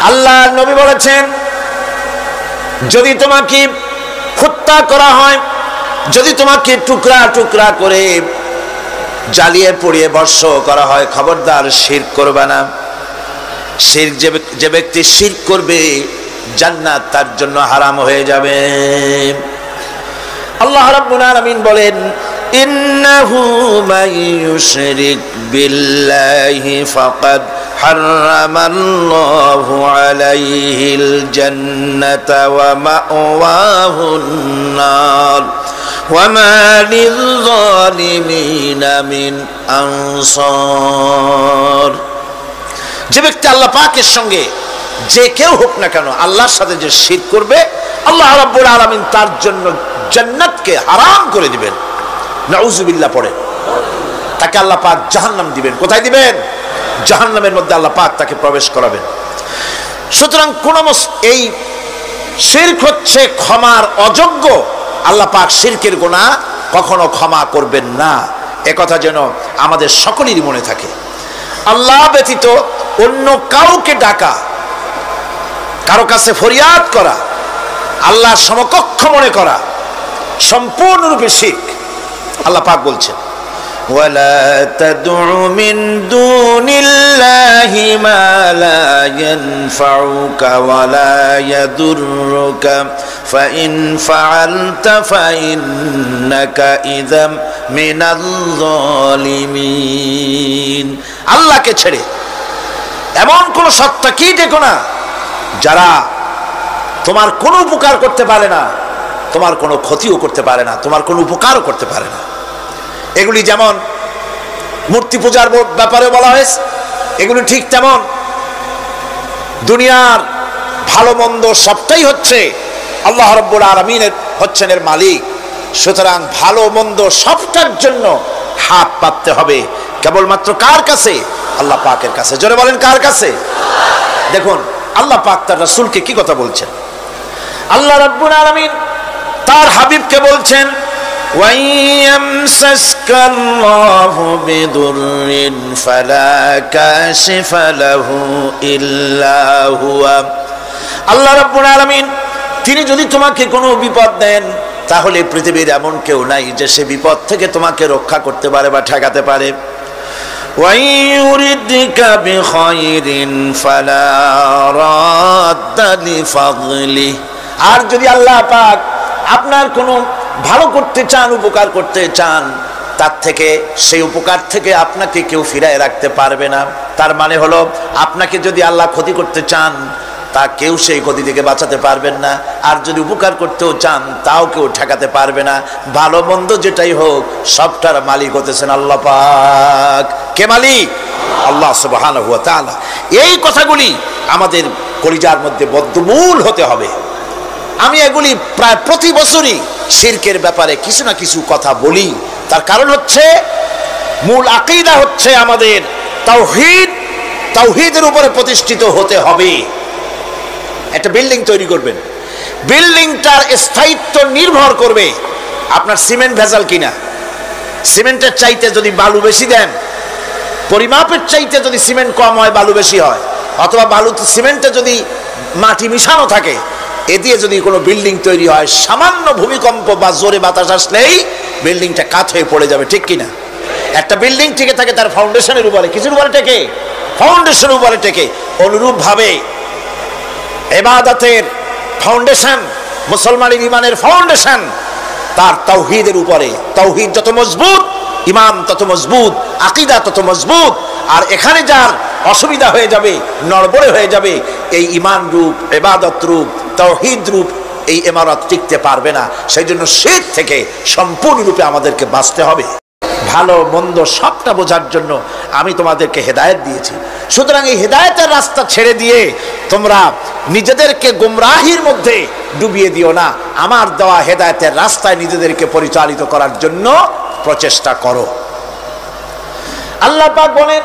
আল্লাহ নবী বলেছেন, যদি তোমাকে হত্যা করা হয়, যদি তোমাকে টুকরা টুকরা করে জ্বালিয়ে পুড়িয়ে ভস্ম করা হয়, খবরদার শিরক করবে না। শিরক যে ব্যক্তি শিরক করবে, জান্নাত তার জন্য হারাম হয়ে যাবে। আল্লাহ রাব্বুল আলামিন বলেন, ইন্নাহু মান ইউশরিক বিল্লাহি ফাকাদ হারামাল্লাহু আলাইহিল জান্নাতা ওয়া মাওয়াহুন নার ওয়া মা লিয-যালিমিনা মিন আনসার। যে ব্যক্তি আল্লাহ পাকের সঙ্গে যে কেউ হোক না কেন আল্লাহর সাথে যে শিরক করবে, আল্লাহ রাব্বুল আলামিন তার জন্য জান্নাতকে হারাম করে দিবেন। নাউযুবিল্লাহ পড়ে তাকে আল্লাহ পাক জাহান্নাম দিবেন। কোথায় দিবেন? জাহান্নামের মধ্যে আল্লাহ পাক তাকে প্রবেশ করাবেন। সুতরাং কোন এই শিরক হচ্ছে ক্ষমার অযোগ্য। আল্লাহ পাক শিরকের গুনাহ কখনো ক্ষমা করবেন না, একথা যেন আমাদের সকলেরই মনে থাকে। আল্লাহ ব্যতীত অন্য কাউকে ডাকা, কারো কাছে ফরিয়াদ করা, আল্লাহর সমকক্ষ মনে করা সম্পূর্ণরূপে শিরক। আল্লাহ পাক বলছেন, ওয়ালা তাদউ মিন দুনিল্লাহি মা লা ইয়ানফাউকা ওয়ালা ইয়াদুররুকা ফাইন ফাআলতা ফাইন্নাকা ইযাম মিনাল যালিমিন। আল্লাহকে ছেড়ে এমন কোন সত্তাকেই ডেকো না যারা তোমার কোনো উপকার করতে পারে না, তোমার কোনো ক্ষতিও করতে পারে না, তোমার কোনো উপকারও করতে পারে না। এগুলি যেমন মূর্তি পূজার ব্যাপারে বলা হয়েছে, এগুলি ঠিক তেমন দুনিয়ার ভালো মন্দ সবটাই হচ্ছে আল্লাহ রাব্বুল আলামিনের হচ্ছেন এর মালিক। সুতরাং ভালো মন্দ সবটার জন্য হাত পাততে হবে কেবলমাত্র কার কাছে? আল্লাহ পাকের কাছে। জোরে বলেন, কার কাছে? দেখুন আল্লাহ পাক তার রাসূলকে কি কথা বলছেন। আল্লাহ রাব্বুল আলামিন তার হাবিবকে বলছেন, ওয়াইয়ামসাসকাল্লাহু বিদুররিন ফালা কাশিফা লাহু ইল্লা হুয়া। আল্লাহ রাব্বুল আলামিন তিনি যদি তোমাকে কোনো বিপদ দেন, তাহলে পৃথিবীর এমন কেউ নাই যে সে বিপদ থেকে তোমাকে রক্ষা করতে পারে বা ঠেকাতে পারে। ওয়াইয়ুরিদকা বিখাইরিন ফালা রাদ্দা লিফাদলিহি। আর যদি আল্লাহ পাক আপনার কোনো ভালো করতে চান, উপকার করতে চান, তার থেকে সেই উপকার থেকে আপনাকে কেউ ফিরায় রাখতে পারবে না। তার মানে হলো আপনাকে যদি আল্লাহ ক্ষতি করতে চান, তা কেউ সেই ক্ষতি থেকে বাঁচাতে পারবেন না। আর যদি উপকার করতেও চান, তাও কেউ ঠেকাতে পারবে না। ভালো মন্দ যেটাই হোক সবটার মালিক হতেছেন আল্লাহ পাক। কে মালিক? আল্লাহ সুবহানাহু ওয়া তাআলা। এই কথাগুলি আমাদের কলিজার মধ্যে বদ্ধমূল হতে হবে। আমি এগুলি প্রায় প্রতি বছরই শিরকের ব্যাপারে কিছু না কিছু কথা বলি। তার কারণ হচ্ছে মূল আকীদা হচ্ছে আমাদের তাওহীদ। তাওহীদের উপরে প্রতিষ্ঠিত হতে হবে। একটা বিল্ডিং তৈরি করবেন, বিল্ডিংটার স্থায়িত্ব নির্ভর করবে আপনার সিমেন্ট ভেজাল কিনা। সিমেন্টের চাইতে যদি বালু বেশি দেন, পরিমাপের চাইতে যদি সিমেন্ট কম হয় বালু বেশি হয়, অথবা বালু সিমেন্টে যদি মাটি মিশানো থাকে, এ দিয়ে যদি কোনো বিল্ডিং তৈরি হয়, সামান্য ভূমিকম্প বা জোরে বাতাস আসলেই বিল্ডিংটা কাত হয়ে পড়ে যাবে, ঠিক কিনা? একটা বিল্ডিং টিকে থাকে তার ফাউন্ডেশনের উপরে, কিছুর উপরে টেকে, ফাউন্ডেশনের উপরে টেকে। অনুরূপ ভাবে ইবাদতের ফাউন্ডেশন, মুসলমানের ঈমানের ফাউন্ডেশন তার তাওহীদের উপরে। তাওহীদ যত মজবুত, ঈমান তত মজবুত, আকীদা তত মজবুত। আর এখানে যার অসুবিধা হয়ে যাবে, নড়বড়ে হয়ে যাবে, এই ঈমান রূপ, ইবাদত রূপ, তাওহীদ রূপ এই ইমারত টিকতে পারবে না। সেই জন্য শিরক থেকে সম্পূর্ণরূপে আমাদেরকে বাঁচতে হবে। ভালো মন্দ সবটা বোঝার জন্য আমি তোমাদেরকে হেদায়েত দিয়েছি। সুতরাং এই হেদায়েতের রাস্তা ছেড়ে দিয়ে তোমরা নিজেদেরকে গোমরাহির মধ্যে ডুবিয়ে দিও না। আমার দেওয়া হেদায়েতের রাস্তায় নিজেদেরকে পরিচালিত করার জন্য প্রচেষ্টা করো। আল্লাহ পাক বলেন,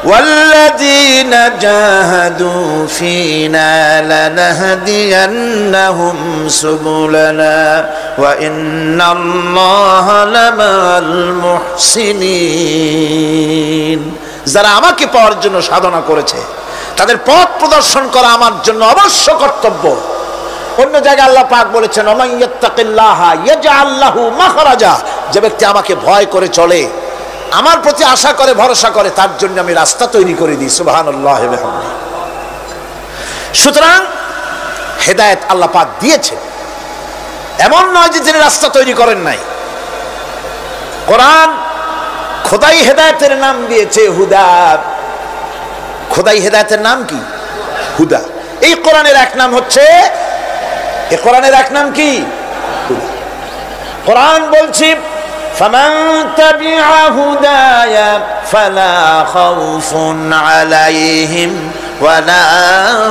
ওয়াল্লাযীনা জাহাদু ফীনা লানাহদিয়ান্নাহুম সুবুলানা ওয়া ইন্নাল্লাহা লামাল মুহসিনিন। যারা আমাকে পাওয়ার জন্য সাধনা করেছে, তাদের পথ প্রদর্শন করা আমার জন্য অবশ্য কর্তব্য। অন্য জায়গায় আল্লাহ পাক বলেছেন ওমাইয়াত্তাকিল্লাহা ইয়াজআল লাহু মাখরাজা, যে ব্যক্তি আমাকে ভয় করে চলে, আমার প্রতি আশা করে ভরসা করে, তার জন্য আমি রাস্তা তৈরি করে দিই। সুবহানাল্লাহি ওয়া বিহামদিহি। সুতরাং হেদায়েত আল্লাহ পাক দিয়েছেন, এমন নয় যে তিনি রাস্তা তৈরি করেন নাই। কোরআন খোদাই হেদায়েতের নাম দিয়েছে হুদা। খোদাই হেদায়েতের নাম কি? হুদা। এই কোরআনের এক নাম হচ্ছে, এই কোরআনের এক নাম কি? হুদা। কোরআন বলছে ফামান তাবিআ হুদায়া ফালা খাউফুন আলাইহিম ওয়ালা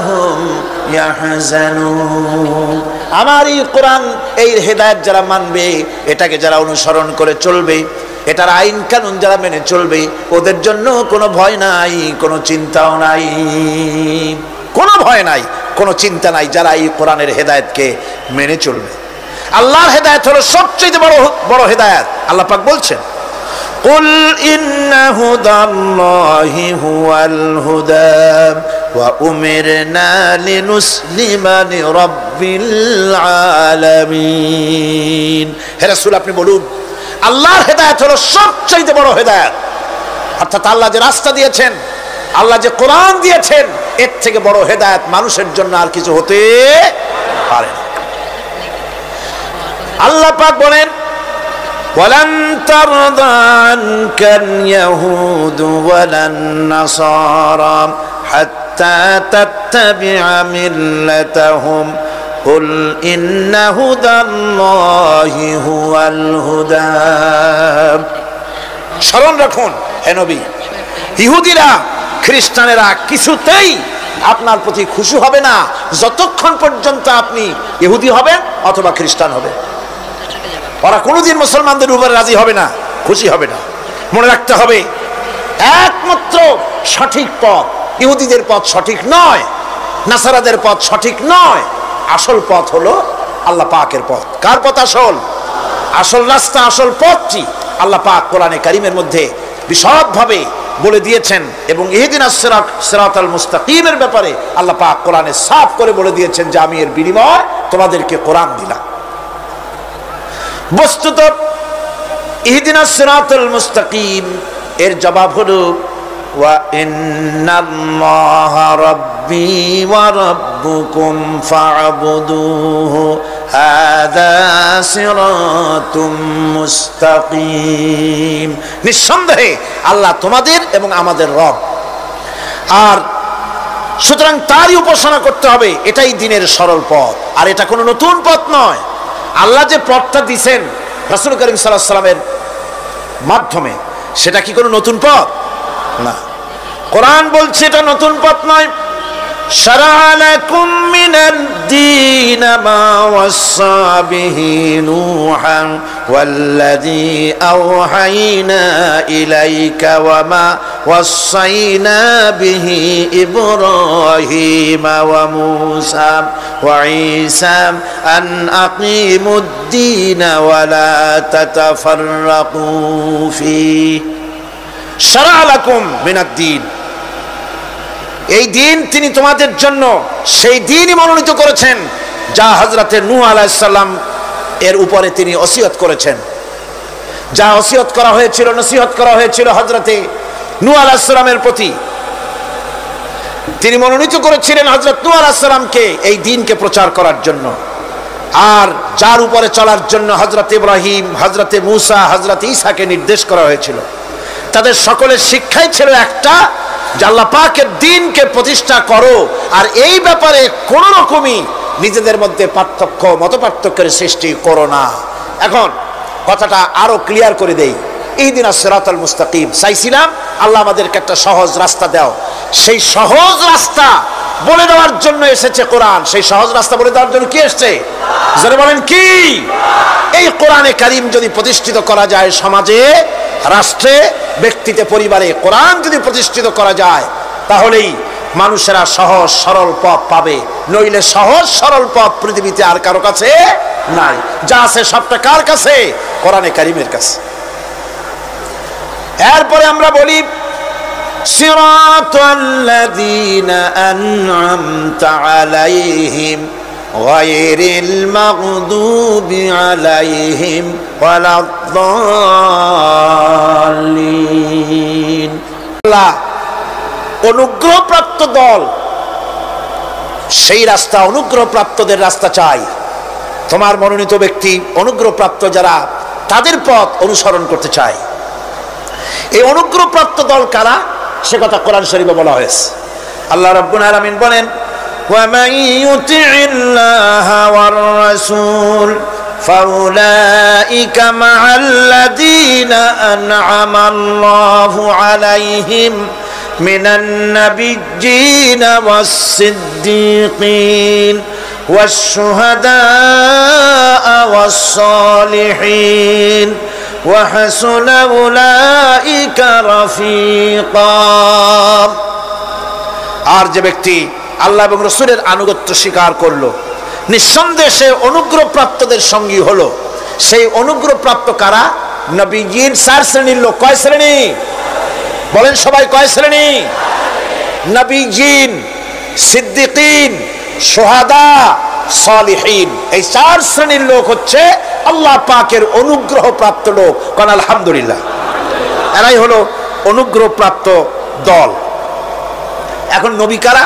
হুম ইয়াহজানুন। আমার এই কোরআন, এই হেদায়েত যারা মানবে, এটাকে যারা অনুসরণ করে চলবে, এটার আইন কানুন যারা মেনে চলবে, ওদের জন্য কোনো ভয় নাই, কোনো চিন্তাও নাই, কোনো ভয় নাই, কোনো চিন্তা নাই, যারা এই কোরআনের হেদায়েতকে মেনে চলবে। আল্লাহর হেদায়েত হলো সবচেয়ে বড় বড় হেদায়েত। আল্লাহ পাক বলছেন কুল ইন্না হুদাল্লাহি হুয়াল হুদা ওয়া উমিরনা লিনুসলিমা লিরাব্বিল আলামিন। হে রাসূল, আপনি বলুন আল্লাহর হেদায়েত হলো সবচেয়ে বড় হেদায়েত। অর্থাৎ আল্লাহ যে রাস্তা দিয়েছেন, আল্লাহ যে কোরআন দিয়েছেন, এর থেকে বড় হেদায়েত মানুষের জন্য আর কিছু হতে পারে না। আল্লাহ পাক বলেন ওয়ালান তারদা আনকাল ইয়াহুদু ওয়ালান নাসারা হাত্তা তাত্তাবিআ মিল্লাতাহুম কুল ইন্না হুদাল্লাহি হুয়াল হুদা। স্মরণ রাখুন হে নবী, ইহুদিরা খ্রিস্টানেরা কিছুতেই আপনার প্রতি খুশি হবে না যতক্ষণ পর্যন্ত আপনি ইহুদি হবেন অথবা খ্রিস্টান হবেন। ওরা কোনোদিন মুসলমানদের উপরে রাজি হবে না, খুশি হবে না। মনে রাখতে হবে একমাত্র সঠিক পথ, ইহুদিদের পথ সঠিক নয়, নাসারাদের পথ সঠিক নয়, আসল পথ হলো আল্লাহ পাকের পথ। কার পথ আসল? আসল রাস্তা, আসল পথটি আল্লাহ পাক কোরআনে কারিমের মধ্যে বিশদভাবে বলে দিয়েছেন। এবং ইহদিনাস সিরাতাল মুস্তাকিমের ব্যাপারে আল্লাহ পাক কোরআনে সাফ করে বলে দিয়েছেন যে আমি এর বিনিময় তোমাদেরকে কোরআন দিলাম। বস্তুত ইহদিনাস সিরাতাল মুস্তাকিম এর জবাব হলো ওয়া ইন্নাল্লাহা রাব্বি ওয়া রাব্বুকুম ফা'বুদুহু হাযা সিরাতুম মুস্তাকিম। নিঃসন্দেহে আল্লাহ তোমাদের এবং আমাদের রব, আর সুতরাং তারই উপাসনা করতে হবে, এটাই দ্বীনের সরল পথ। আর এটা কোনো নতুন পথ নয়। আল্লাহ যে পথটা দিয়েছেন রাসূল করিম সাল্লাল্লাহু আলাইহি ওয়াসাল্লামের মাধ্যমে, সেটা কি কোনো নতুন পথ? না। কোরআন বলছে এটা নতুন পথ নয়। শারা'a লাকুম মিনাদ দীন মা ওয়াসসা বিহি নূহান ওয়াল্লাযী আওহাইনা ইলাইকা ওয়া মা ওয়াসাইনা বিহি ইব্রাহিমা ওয়া মূসা ওয়া ঈসা আন আকিমুদ দীন ওয়া লা তাতাফাররাকু ফীহি। শারা'a লাকুম মিনাদ দীন, এই দিন তিনি তোমাদের জন্য সেই দিনই মনোনীত করেছেন যা হযরতে নূহ আলাইহিস সালাম এর উপরে তিনি ওসিয়ত করেছেন। যা ওসিয়ত করা হয়েছিল, নসিহত করা হয়েছিল হযরতে নূহ আলাইহিস সালামের প্রতি, তিনি মনোনীত করেছিলেন হযরত নূহ আলাইহিস সালামকে এই দ্বীনকে প্রচার করার জন্য। আর যার উপরে চলার জন্য হযরত ইব্রাহিম, হযরতে মূসা, হযরত ঈসাকে নির্দেশ করা হয়েছিল। তাদের সকলের শিক্ষাই ছিল একটা, যে আল্লাহ পাকের দ্বীনকে প্রতিষ্ঠা করো, আর এই ব্যাপারে কোন রকমই নিজেদের মধ্যে পার্থক্য, মত পার্থক্যের সৃষ্টি করো না। এখন কথাটা আরো ক্লিয়ার করে দেই। ইহদিনাস সিরাতাল মুস্তাকিম চাইছিলাম আল্লাহ আমাদেরকে একটা সহজ রাস্তা দাও। সেই সহজ রাস্তা বলে দেওয়ার জন্য এসেছে কোরআন। সেই সহজ রাস্তা বলে দেওয়ার জন্য কি এসেছে? যারা বলেন কি, এই কোরআনে কারীম যদি প্রতিষ্ঠিত করা যায় সমাজে, রাষ্ট্রে, ব্যক্তিতে, পরিবারে, কোরআন যদি প্রতিষ্ঠিত করা যায়, তাহলেই মানুষেরা সহজ সরল পথ পাবে। নইলে সহজ সরল পথ পৃথিবীতে আর কারো কাছে নাই। যা আছে সবটা কার কাছে? কোরআনে কারীমের কাছে। এরপরে আমরা বলি সিরাতাল্লাযীনা আন'আমতা আলাইহিম গায়রিল মাগদুবি আলাইহিম ওয়ালাদ-দাল্লিন। আল্লাহ অনুগ্রহপ্রাপ্ত দল, সেই রাস্তা অনুগ্রহপ্রাপ্তদের রাস্তা চাই। তোমার মনোনীত ব্যক্তি অনুগ্রহপ্রাপ্ত যারা, তাদের পথ অনুসরণ করতে চায়। এই অনুগ্রহপ্রাপ্ত দল কারা, সে কথা কোরআন শরীফে বলা হয়েছে। আল্লাহ রাব্বুল আলামিন বলেন, ওয়ামান ইউতি'িল্লাহা ওয়ার রাসূল ফাউলাইকা মা'আল্লাযীনা আন'আমাল্লাহু আলাইহিম মিনান নাবিয়্যিনা ওয়াস-সিদ্দীকিন والشهداء والصالحين وحسن أولئك رفيقا। আর যে ব্যক্তি আল্লাহ এবং রাসূলের আনুগত্য স্বীকার করলো, নিঃসন্দেহে সে অনুগ্রহপ্রাপ্তদের সঙ্গী হলো। সেই অনুগ্রহপ্রাপ্ত কারা? নবীয়িন 4 শ্রেণীর লোক। কয় শ্রেণী বলেন সবাই, কয় শ্রেণী? নবীয়িন, সিদ্দিকিন, শুহাদা, সালিহিন। এই 4 শ্রেণীর লোক হচ্ছে আল্লাহ পাকের অনুগ্রহপ্রাপ্ত লোক। কোন আলহামদুলিল্লাহ। এরাই হলো অনুগ্রহপ্রাপ্ত দল। এখন নবী কারা?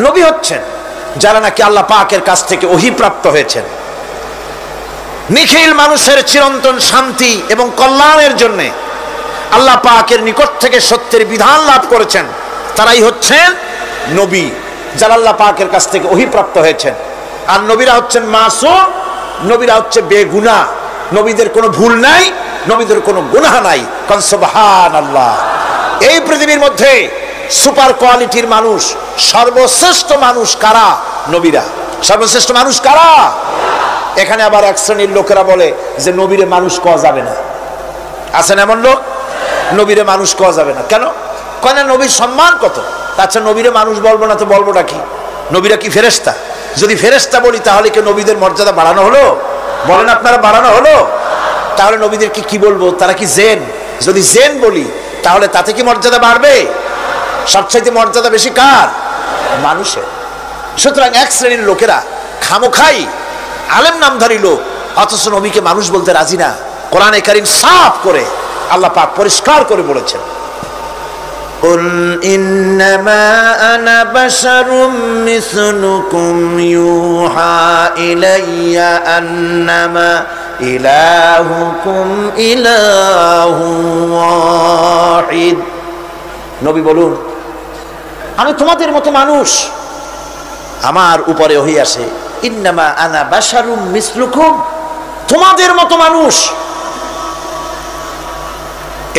নবী হচ্ছেন যারা নাকি আল্লাহ পাকের কাছ থেকে ওহী প্রাপ্ত হয়েছেন, নিখিল মানুষের চিরন্তন শান্তি এবং কল্যাণের জন্য আল্লাহ পাকের নিকট থেকে সত্যের বিধান লাভ করেছেন। তারাই হচ্ছেন নবী, যারা আল্লাহ পাকের কাছ থেকে ওহী প্রাপ্ত হয়েছেন। আর নবীরা হচ্ছেন মাসুম, নবীরা হচ্ছে বেগুনাহ, নবীদের কোনো ভুল নাই, নবীদের কোনো গুনাহ নাই। কারণ সুবহানাল্লাহ, এই পৃথিবীর মধ্যে সুপার কোয়ালিটির মানুষ, সর্বশ্রেষ্ঠ মানুষ কারা? নবীরা। সর্বশ্রেষ্ঠ মানুষ কারা? এখানে আবার এক শ্রেণীর লোকেরা বলে যে নবীরে মানুষ কওয়া যাবে না। আছেন এমন লোক, নবীরে মানুষ কওয়া যাবে না। কেন? কেন? নবীর সম্মান কত। আচ্ছা, নবীরে মানুষ বলবো না তো বলবোটা কি? নবীরা কি ফেরেশতা? যদি ফেরেশতা বলি তাহলে কি নবীদের মর্যাদা বাড়ানো হলো? বলেন আপনারা, বাড়ানো হলো? তাহলে নবীদেরকে কি বলবো? তারা কি জেন? যদি জেন বলি তাহলে তাতে কি মর্যাদা বাড়বে? সবচাইতে মর্যাদা বেশি কার? মানুষের। সুতরাং এক শ্রেণীর লোকেরা খামোখাই আলেম নামধারী লোক, অথচ নবীকে মানুষ বলতে রাজি না। কোরআনে কারীম সাফ করে আল্লাহ পাক পরিষ্কার করে বলেছেন, قل إنما أنا بشر مثلكم يوحى إلي أنما إلهكم إله واحد। নবী বলুন, আমি তোমাদের মতো মানুষ, আমার উপরে ওহী আসে। ইন্নামা আনা বাশারুম মিসলুকুম, তোমাদের মতো মানুষ।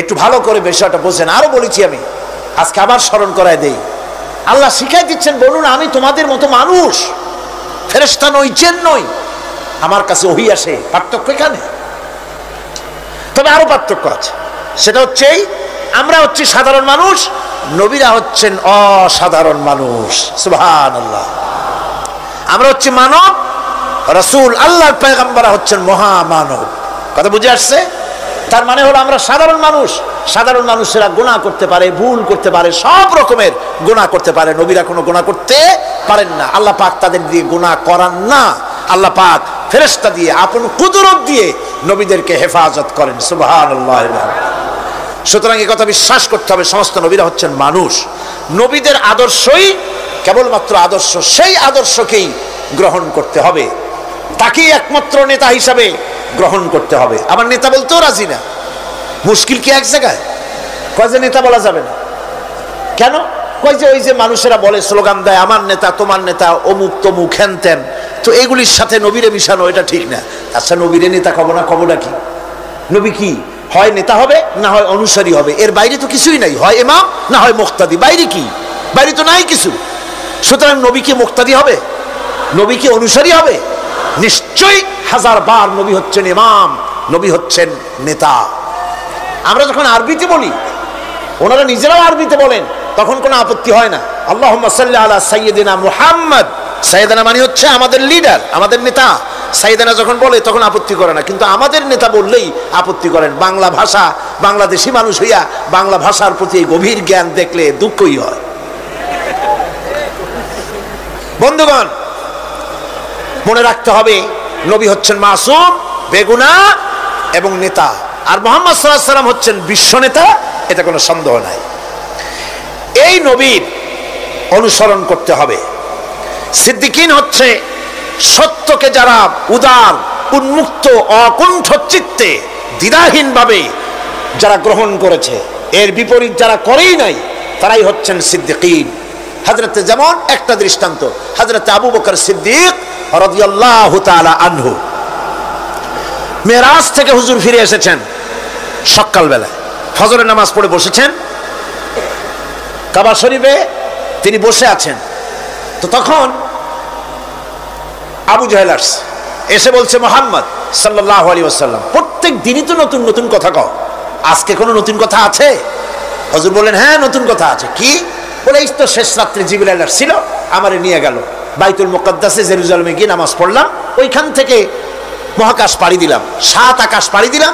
একটু ভালো করে বিষয়টা বোঝেন। আরো বলেছি আমি, আজকে আবার স্মরণ করায় দেই। আল্লাহ শিখাই দিচ্ছেন, বলুন আমি তোমাদের মতো মানুষ, ফেরেশতা নই, জিন নই, আমার কাছে ওহী আসে। পার্থক্য এখানে। তবে আরো পার্থক্য আছে, সেটা হচ্ছে আমরা হচ্ছি সাধারণ মানুষ, নবীরা হচ্ছেন অসাধারণ মানুষ। সুবহানাল্লাহ। আমরা হচ্ছি মানব, রাসূল আল্লাহর পয়গম্বররা হচ্ছেন মহামানব। কথা বুঝে আসছে? তার মানে হলো আমরা সাধারণ মানুষ। সাধারণ মানুষেরা গুনাহ করতে পারে, ভুল করতে পারে, সব রকমের গুনাহ করতে পারে। নবীরা কোনো গুনাহ করতে পারেন না। আল্লাহ পাক তাদের দিয়ে গুনাহ করান না। আল্লাহ পাক ফেরেশতা দিয়ে, আপন কুদরত দিয়ে নবীদেরকে হেফাজত করেন। সুবহানাল্লাহ। সুতরাং এই কথা বিশ্বাস করতে হবে, সমস্ত নবীরা হচ্ছেন মানুষ। নবীদের আদর্শই কেবলমাত্র আদর্শ, সেই আদর্শকেই গ্রহণ করতে হবে, তাকেই একমাত্র নেতা হিসাবে গ্রহণ করতে হবে। আমার নেতা বলতেও রাজি না। মুশকিল কি এক জায়গায়? কয় যে নেতা বলা যাবে না। কেন? কয় যে ওই যে মানুষেরা বলে, স্লোগান দেয়, আমার নেতা, তোমার নেতা, অমুক তমুক, হেন তেন। তো এগুলির সাথে নবীরে মিশানো এটা ঠিক না। আচ্ছা, নবীরে নেতা কব না, কবটা কি? নবী কি হয় নেতা হবে, না হয় অনুসারী হবে, এর বাইরে তো কিছুই নাই। হয় ইমাম, না হয় মুক্তাদি। বাইরে কি? বাইরে তো নাই কিছু। সুতরাং নবী কি মুক্তাদি হবে? নবী কি অনুসারী হবে? নিশ্চয়ই হাজার বার নবী হচ্ছেন ইমাম, নবী হচ্ছেন নেতা। আমরা যখন আরবিতে বলি, ওনারা নিজেরাও আরবিতে বলেন, তখন কোনো আপত্তি হয় না। আল্লাহুম্মা সাল্লি আলা সাইয়্যিদিনা মুহাম্মদ। সাইয়্যিদিনা মানে হচ্ছে আমাদের লিডার, আমাদের নেতা। সাইয়্যিদিনা যখন বলে তখন আপত্তি করে না, কিন্তু আমাদের নেতা বললেই আপত্তি করেন। বাংলা ভাষা বাংলাদেশি মানুষ হইয়া বাংলা ভাষার প্রতি গভীর জ্ঞান দেখলে দুঃখই হয়। বন্ধুগণ, মনে রাখতে হবে নবী হচ্ছেন মাসুম, বেগুনাহ এবং নেতা, আর মুহাম্মদ সাল্লাল্লাহু আলাইহি ওয়াসাল্লাম হচ্ছেন বিশ্ব নেতা, এটা কোনো সন্দেহ নাই। এই নবীর অনুসরণ করতে হবে। সিদ্দিকিন হচ্ছে সত্যকে যারা উদার, উন্মুক্ত, অকুণ্ঠ চিত্তে, দ্বিধাহীনভাবে যারা গ্রহণ করেছে, এর বিপরীত যারা করেই নাই, তারাই হচ্ছেন সিদ্দিকিন। হযরতে, যেমন একটা দৃষ্টান্ত, হযরতে আবু বকর সিদ্দিক রাদিয়াল্লাহু তাআলা আনহু, মেরাজ থেকে হুজুর ফিরে এসেছেন সকালবেলায়, ফজরের নামাজ পড়ে বসেছেন কাবা শরীফে, তিনি বসে আছেন। তো তখন আবু জাহেল এসে বলছে, মুহাম্মদ সাল্লাল্লাহু আলাইহি ওয়াসাল্লাম, প্রত্যেক দিনই তো নতুন নতুন কথা কও, আজকে কোনো নতুন কথা আছে? হুজুর বললেন, হ্যাঁ নতুন কথা আছে। কি? বলে, এই তো শেষ রাত্রে জিবরাইল আসছিল, আমারে নিয়ে গেল বাইতুল মুকাদ্দাসে, জেরুজালেমে গিয়ে নামাজ পড়লাম, ওইখান থেকে মহাকাশ পাড়ি দিলাম, 7 আকাশ পাড়ি দিলাম,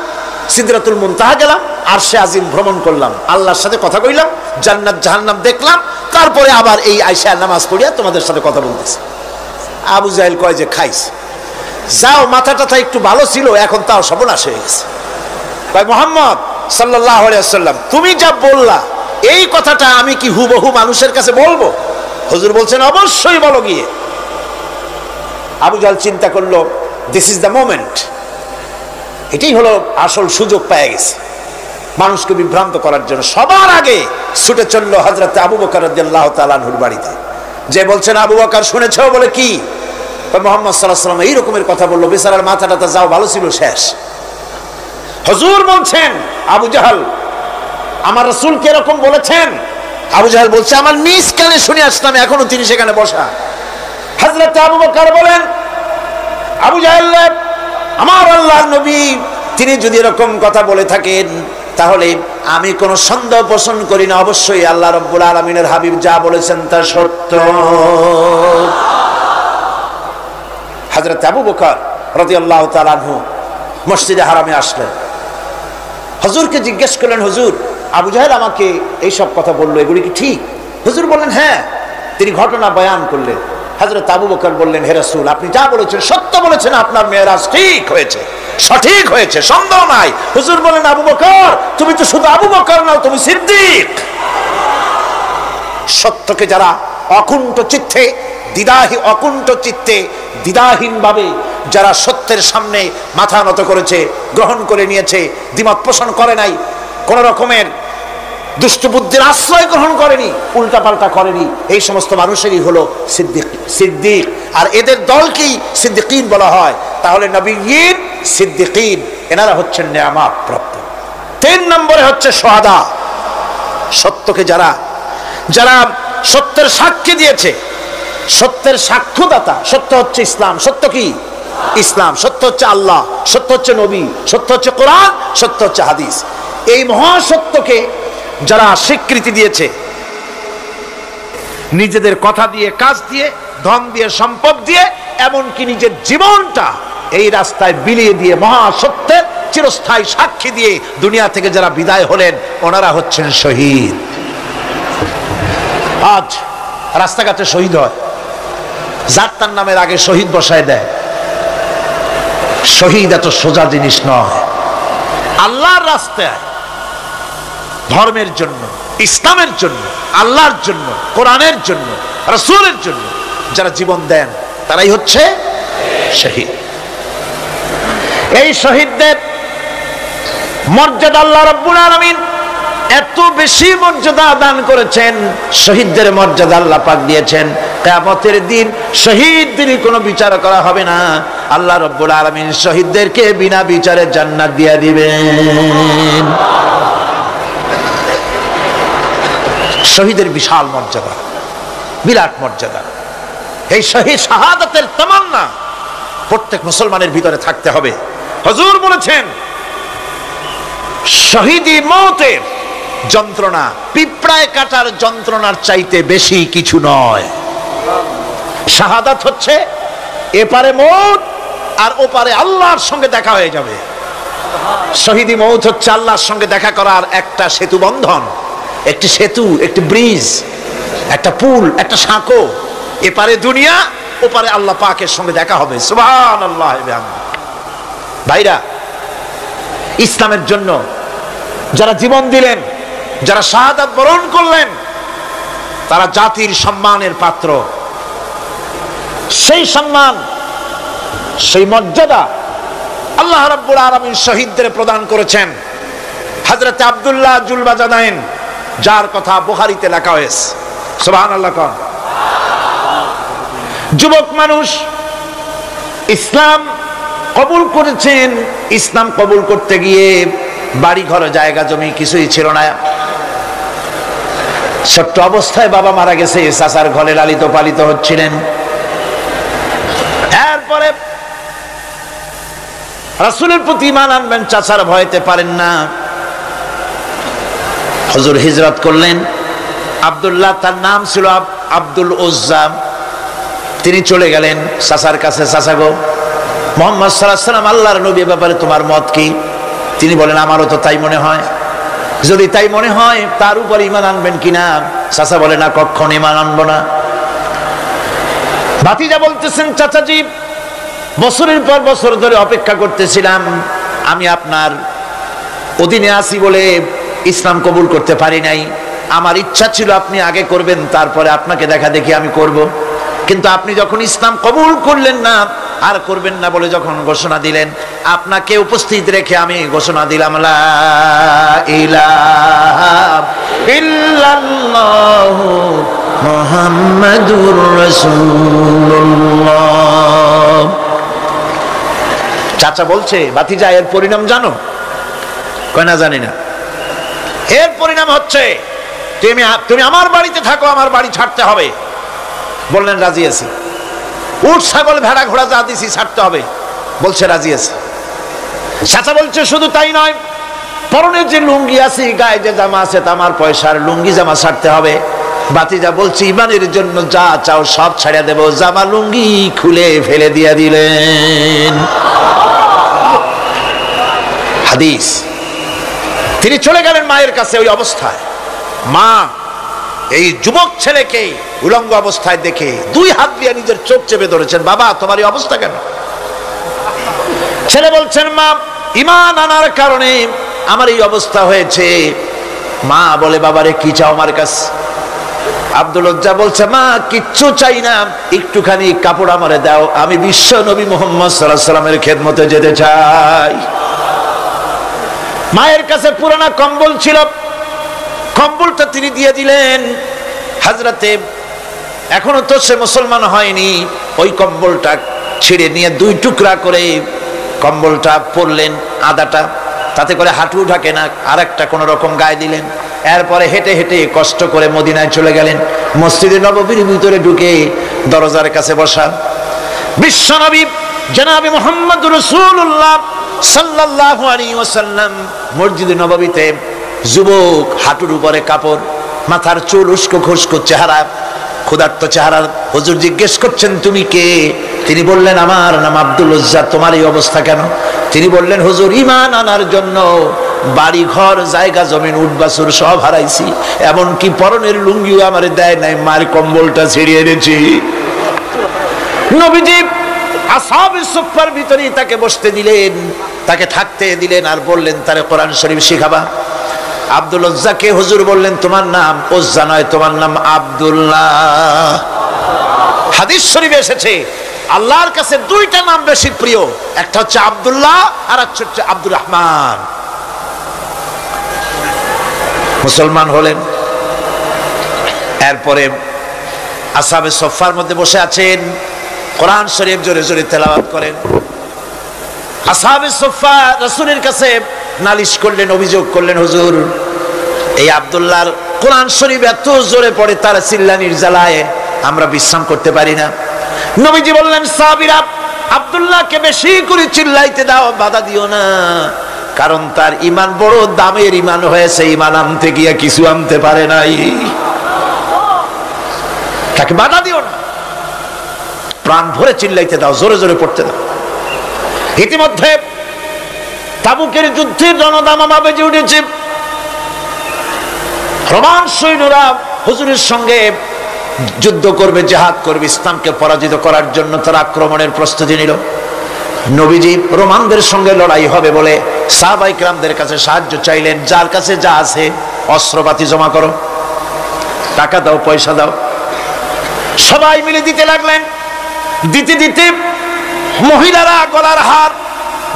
সিদরাতুল মুনতাহা গেলাম, আরশে আজিম ভ্রমণ করলাম, আল্লাহর সাথে কথা কইলাম, জান্নাত জাহান্নাম দেখলাম, তারপরে আবার এই আয়েশা নামাজ পড়িয়া তোমাদের সাথে কথা বলতেছি। আবু জাহেল কয় যে, খাইস, যাও, মাথাটা একটু ভালো ছিল, এখন তাও সর্বনাশ হয়ে গেছে। কয়, মুহাম্মদ সাল্লাল্লাহু আলাইহি ওয়াসাল্লাম, তুমি যা বললা এই কথাটা আমি কি হুবহু মানুষের কাছে বলবো? হুজুর বলছেন, অবশ্যই বলো গিয়ে। আবু জাহেল চিন্তা করলো, দিস ইজ দ্য মোমেন্ট, এটাই হলো আসল সুযোগ পেয়ে গেছে মানুষকে বিভ্রান্ত করার জন্য। সবার আগে ছুটে চললো হযরত আবু বকর রাদিয়াল্লাহু তাআলা আনহুর বাড়িতে, যে বলছেন, আবু বকর শুনেছো? বলে, কি? মুহাম্মদ সাল্লাল্লাহু আলাইহি ওয়াসাল্লাম এই রকমের কথা বললো, বেচারার মাথাটা যাও ভালো ছিল, শেষ। হুজুর বলছেন, আবু জাহেল, আমার রাসূল কি এরকম বলেছেন? আবু জাহেল বলছে, আমার নিজ কানে শুনে আসলাম, এখনো তিনি সেখানে বসা। হযরত আবু বকর বলেন, আবু জাহেল, আমার আল্লাহর নবী তিনি যদি এরকম কথা বলে থাকেন, তাহলে আমি কোনো সন্দেহ পোষণ করি না, অবশ্যই আল্লাহ রাব্বুল আলামিনের হাবিব যা বলেছেন তা সত্য। হযরত আবু বকর রাদিয়াল্লাহু তাআলা আনহু মসজিদে হারামে আসলেন, হুজুরকে জিজ্ঞেস করলেন, হুজুর, আবু জাহেল আমাকে এই সব কথা বললো, এগুলি কি ঠিক? হুজুর বললেন, হ্যাঁ। তিনি ঘটনা বয়ান করলেন। হযরত আবু বকর বললেন, হে রাসূল, আপনি যা বলেছেন সত্য বলেছেন, আপনার মেরাজ ঠিক হয়েছে, সঠিক হয়েছে, সন্দেহ নাই। হুজুর বলেন, আবু বকর, তুমি তো শুধু আবু বকর নাও, তুমি সিদ্দিক। সত্যকে যারা অকুণ্ঠ চিত্তে, অকুণ্ঠ চিত্তে, দ্বিধাহীন ভাবে যারা সত্যের সামনে মাথা নত করেছে, গ্রহণ করে নিয়েছে, দ্বিমত পোষণ করে নাই, কোন রকমের দুষ্ট বুদ্ধির আশ্রয় গ্রহণ করেনি, উল্টাপাল্টা করেনি, এই সমস্ত মানুষেরই হলো সিদ্দিক। আর এদের দলকেই সিদ্দিকিন বলা হয়। তাহলে নবীয়িন, সিদ্দিকিন, এনারা হচ্ছেন নেয়ামত প্রাপ্ত। 3 নম্বরে হচ্ছে শুহাদা, সত্যকে যারা যারা সত্যের সাক্ষী দিয়েছে, সত্যের সাক্ষ্যদাতা। সত্য হচ্ছে ইসলাম। সত্য কি? ইসলাম। সত্য হচ্ছে আল্লাহ, সত্য হচ্ছে নবী, সত্য হচ্ছে কোরআন, সত্য হচ্ছে হাদিস। এই মহাসত্যকে যারা স্বীকৃতি দিয়েছে, নিজেদের কথা দিয়ে, কাজ দিয়ে, ধন দিয়ে, সম্পদ দিয়ে, এমনকি নিজের জীবনটা এই রাস্তায় বিলিয়ে দিয়ে, মহাসত্যের চিরস্থায়ী সাক্ষী দিয়ে দুনিয়া থেকে যারা বিদায় হলেন, ওনারা হচ্ছেন শহীদ। আজ রাস্তাঘাটে শহীদ হয়, যার তার নামের আগে শহীদ বসায় দেয়। শহীদ এত সোজা জিনিস নয়। আল্লাহর রাস্তায়, ধর্মের জন্য, ইসলামের জন্য, আল্লাহর জন্য, কোরআনের জন্য, রাসূলের জন্য যারা জীবন দেন, তারাই হচ্ছে শহীদ। এই শহীদদের মর্যাদা আল্লাহ রাব্বুল আলামিন এত বেশি মর্যাদা দান করেছেন। শহীদদের মর্যাদা আল্লাহ পাক দিয়েছেন, কিয়ামতের দিন শহীদদের কোনো বিচার করা হবে না। আল্লাহ রাব্বুল আলামিন শহীদদেরকে বিনা বিচারে জান্নাত দিয়ে দিবেন। শহীদের বিশাল মর্যাদা, বিরাট মর্যাদা। এই শহীদ শাহাদাতের তামান্না প্রত্যেক মুসলমানের ভিতরে থাকতে হবে। হুজুর বলেছেন, শহীদি মওতের যন্ত্রণা পিঁপড়ায় কাটার যন্ত্রণার চাইতে বেশি কিছু নয়। শাহাদাত হচ্ছে এপারে মওত আর ওপারে আল্লাহর সঙ্গে দেখা হয়ে যাবে। শহীদি মৌত হচ্ছে আল্লাহর সঙ্গে দেখা করার একটা সেতু বন্ধন, একটি সেতু, একটি ব্রিজ, একটা পুল, একটা সাঁকো। এপারে দুনিয়া, ওপারে আল্লাহ পাকের সঙ্গে দেখা হবে। সুবহানাল্লাহ। ভাইরা, ইসলামের জন্য যারা জীবন দিলেন, যারা শাহাদাত বরণ করলেন, তারা জাতির সম্মানের পাত্র। সেই সম্মান, সেই মর্যাদা আল্লাহ রাব্বুল আলামিন শহীদদের প্রদান করেছেন। হযরত আব্দুল্লাহ জুলবাজাদাইন, যার কথা বুখারীতে লেখা হয়েছে। সুবহানাল্লাহ। যুবক মানুষ ইসলাম কবুল করেছেন। ইসলাম কবুল করতে গিয়ে বাড়ি ঘর, জায়গা জমি কিছুই ছিল না। ছোট্ট অবস্থায় বাবা মারা গেছে, চাচার ঘরে লালিত পালিত হচ্ছিলেন। এরপরে রাসূলের প্রতি ঈমান আনবেন, চাচার ভয়তে পারেন না। হুজুর হিজরত করলেন। আব্দুল্লাহ, তার নাম ছিল আব্দুল উজ্জা। তিনি চলে গেলেন চাচার কাছে। চাচা গো, মুহাম্মদ সাল্লাল্লাহু আলাইহি ওয়াসাল্লাম আল্লাহর নবী, ব্যাপারে তোমার মত কি? তিনি বলেন, আমারও তো তাই মনে হয়। যদি তাই মনে হয়, তার উপর ঈমান আনবেন কিনা? চাচা বলে, না, কখনো ঈমান আনবো না। ভাতিজা বলতেছেন, চাচাজি, বছরের পর বছর ধরে অপেক্ষা করতেছিলাম, আমি আপনার অধীনে আছি বলে ইসলাম কবুল করতে পারি নাই। আমার ইচ্ছা ছিল আপনি আগে করবেন, তারপরে আপনাকে দেখা দেখি আমি করব। কিন্তু আপনি যখন ইসলাম কবুল করলেন না, আর করবেন না বলে যখন ঘোষণা দিলেন, আপনাকে উপস্থিত রেখে আমি ঘোষণা দিলাম, লা ইলাহা ইল্লাল্লাহু মুহাম্মাদুর রাসূলুল্লাহ। চাচা বলছে, ভাতিজা, এর পরিণাম জানো? কয় না, জানি না। এর পরিণাম হচ্ছে তুমি আমার বাড়িতে থাকো, আমার বাড়ি ছাড়তে হবে। বললেন, রাজি আছি। উট, ছাগল, ভেড়া, ঘোড়া যা দিছি ছাড়তে হবে। বলছে, রাজি আছে। চাচা বলছে, শুধু তাই নয়, পরনের যে লুঙ্গি আছে, গায়ে যে জামা আছে, আমার পয়সার লুঙ্গি জামা ছাড়তে হবে। ভাতিজা বলছে, ইমানের জন্য যা চাও সব ছাড়িয়ে দেব। জামা লুঙ্গি খুলে ফেলে দিয়ে দিলেন। হাদিস। তিনি চলে গেলেন মায়ের কাছে। ওই অবস্থায় মা এই যুবক ছেলেকে উলঙ্গ অবস্থায় দেখে দুই হাত দিয়ে নিজের চোখ চেপে ধরেছেন। বাবা, তোমার এই অবস্থা কেন? ছেলে বলছেন, মা, ঈমান আনার কারণে আমার এই অবস্থা হয়েছে। মা বলে, বাবারে, কি চাও আমার কাছে? আব্দুল উজ্জা বলছে, মা, কিচ্ছু চাই না, একটুখানি কাপড় আমারে দাও, আমি বিশ্ব নবী মুহাম্মদ সাল্লাল্লাহু আলাইহি ওয়াসাল্লামের খেদমতে যেতে চাই। মায়ের কাছে পুরানা কম্বল ছিল, কম্বলটা তিনি দিয়ে দিলেন। হযরতে, এখনো তো সে মুসলমান হয়নি, ওই কম্বলটা ছিঁড়ে নিয়ে দুই টুকরা করে কম্বলটা পরলেন, আদাটা, তাতে করে হাঁটু ঢাকে না, আর একটা কোন রকম গায়ে দিলেন। এরপরে হেঁটে হেঁটে কষ্ট করে মদিনায় চলে গেলেন। মসজিদে নববীর ভিতরে ঢুকে দরজার কাছে বসা বিশ্বনবী জনাবে মুহাম্মদ রাসূলুল্লাহ সাল্লাল্লাহু আলাইহি ওয়াসাল্লাম মসজিদে নববীতে, যুবক, হাঁটুর উপরে কাপড়, মাথার চুল, উস্কো খুস্কো চেহারা, ক্ষুধার্ত চেহারা। হুজুর জিজ্ঞেস করছেন, তুমি কে? তিনি বললেন, আমার নাম আব্দুল উজ্জা। তোমার এই অবস্থা কেন? তিনি বললেন, হুজুর, ঈমান আনার জন্য বাড়ি ঘর, জায়গা জমিন, উট বাছুর সব হারাইছি, এমনকি পরনের লুঙ্গিও আমার দেয় নাই, মার কম্বলটা ছিঁড়িয়ে এনেছি। নবীজি আসহাবে সুফফার ভিতরে তাকে বসতে দিলেন, তাকে থাকতে দিলেন, আর বললেন, তারে কোরআন শরীফ শিখাবা। আব্দুল উজ্জাকে হুজুর বললেন, তোমার নাম উজ্জা নয়, তোমার নাম আব্দুল্লাহ। হাদিস শরীফে এসেছে, আল্লাহর কাছে দুইটা নাম বেশি প্রিয়, একটা হচ্ছে আব্দুল্লাহ, আর একটা হচ্ছে আব্দুর রহমান। মুসলমান হলেন। এরপরে আসহাবে সুফফার মধ্যে বসে আছেন, কোরআন শরীফ জোরে জোরে তেলাওয়াত করেন। আসহাবে সুফফা রাসূলের কাছে নালিশ করলেন, অভিযোগ করলেন, হুজুর, এই আব্দুল্লাহর কোরআন শরীফ এত জোরে পড়ে, তার চিল্লানির জ্বালায় আমরা বিশ্রাম করতে পারি না। নবীজি বললেন, সাহাবীরা, আব্দুল্লাহকে বেশি করে চিল্লাইতে দাও, বাধা দিও না, কারণ তার ঈমান বড় দামের ঈমান হয়েছে, ঈমান আনতে গিয়ে কিছু আনতে পারে নাই, তাকে বাধা দিও না, প্রাণ ভরে চিল্লাইতে দাও, জোরে জোরে পড়তে দাও। ইতিমধ্যে তাবুকের যুদ্ধের রণদামামা বেজে উঠেছে। রোমান সৈন্যরা হুজুরের সঙ্গে যুদ্ধ করবে, জিহাদ করবে, ইসলামকে পরাজিত করার জন্য তারা আক্রমণের প্রস্তুতি নিল। নবীজি রোমানদের সঙ্গে লড়াই হবে বলে সাহাবায়ে কেরামদের কাছে সাহায্য চাইলেন, যার কাছে যা আছে অস্ত্রপাতি জমা করো, টাকা দাও, পয়সা দাও। সবাই মিলে দিতে লাগলেন। দিতে দিতে মহিলারা গলার হার,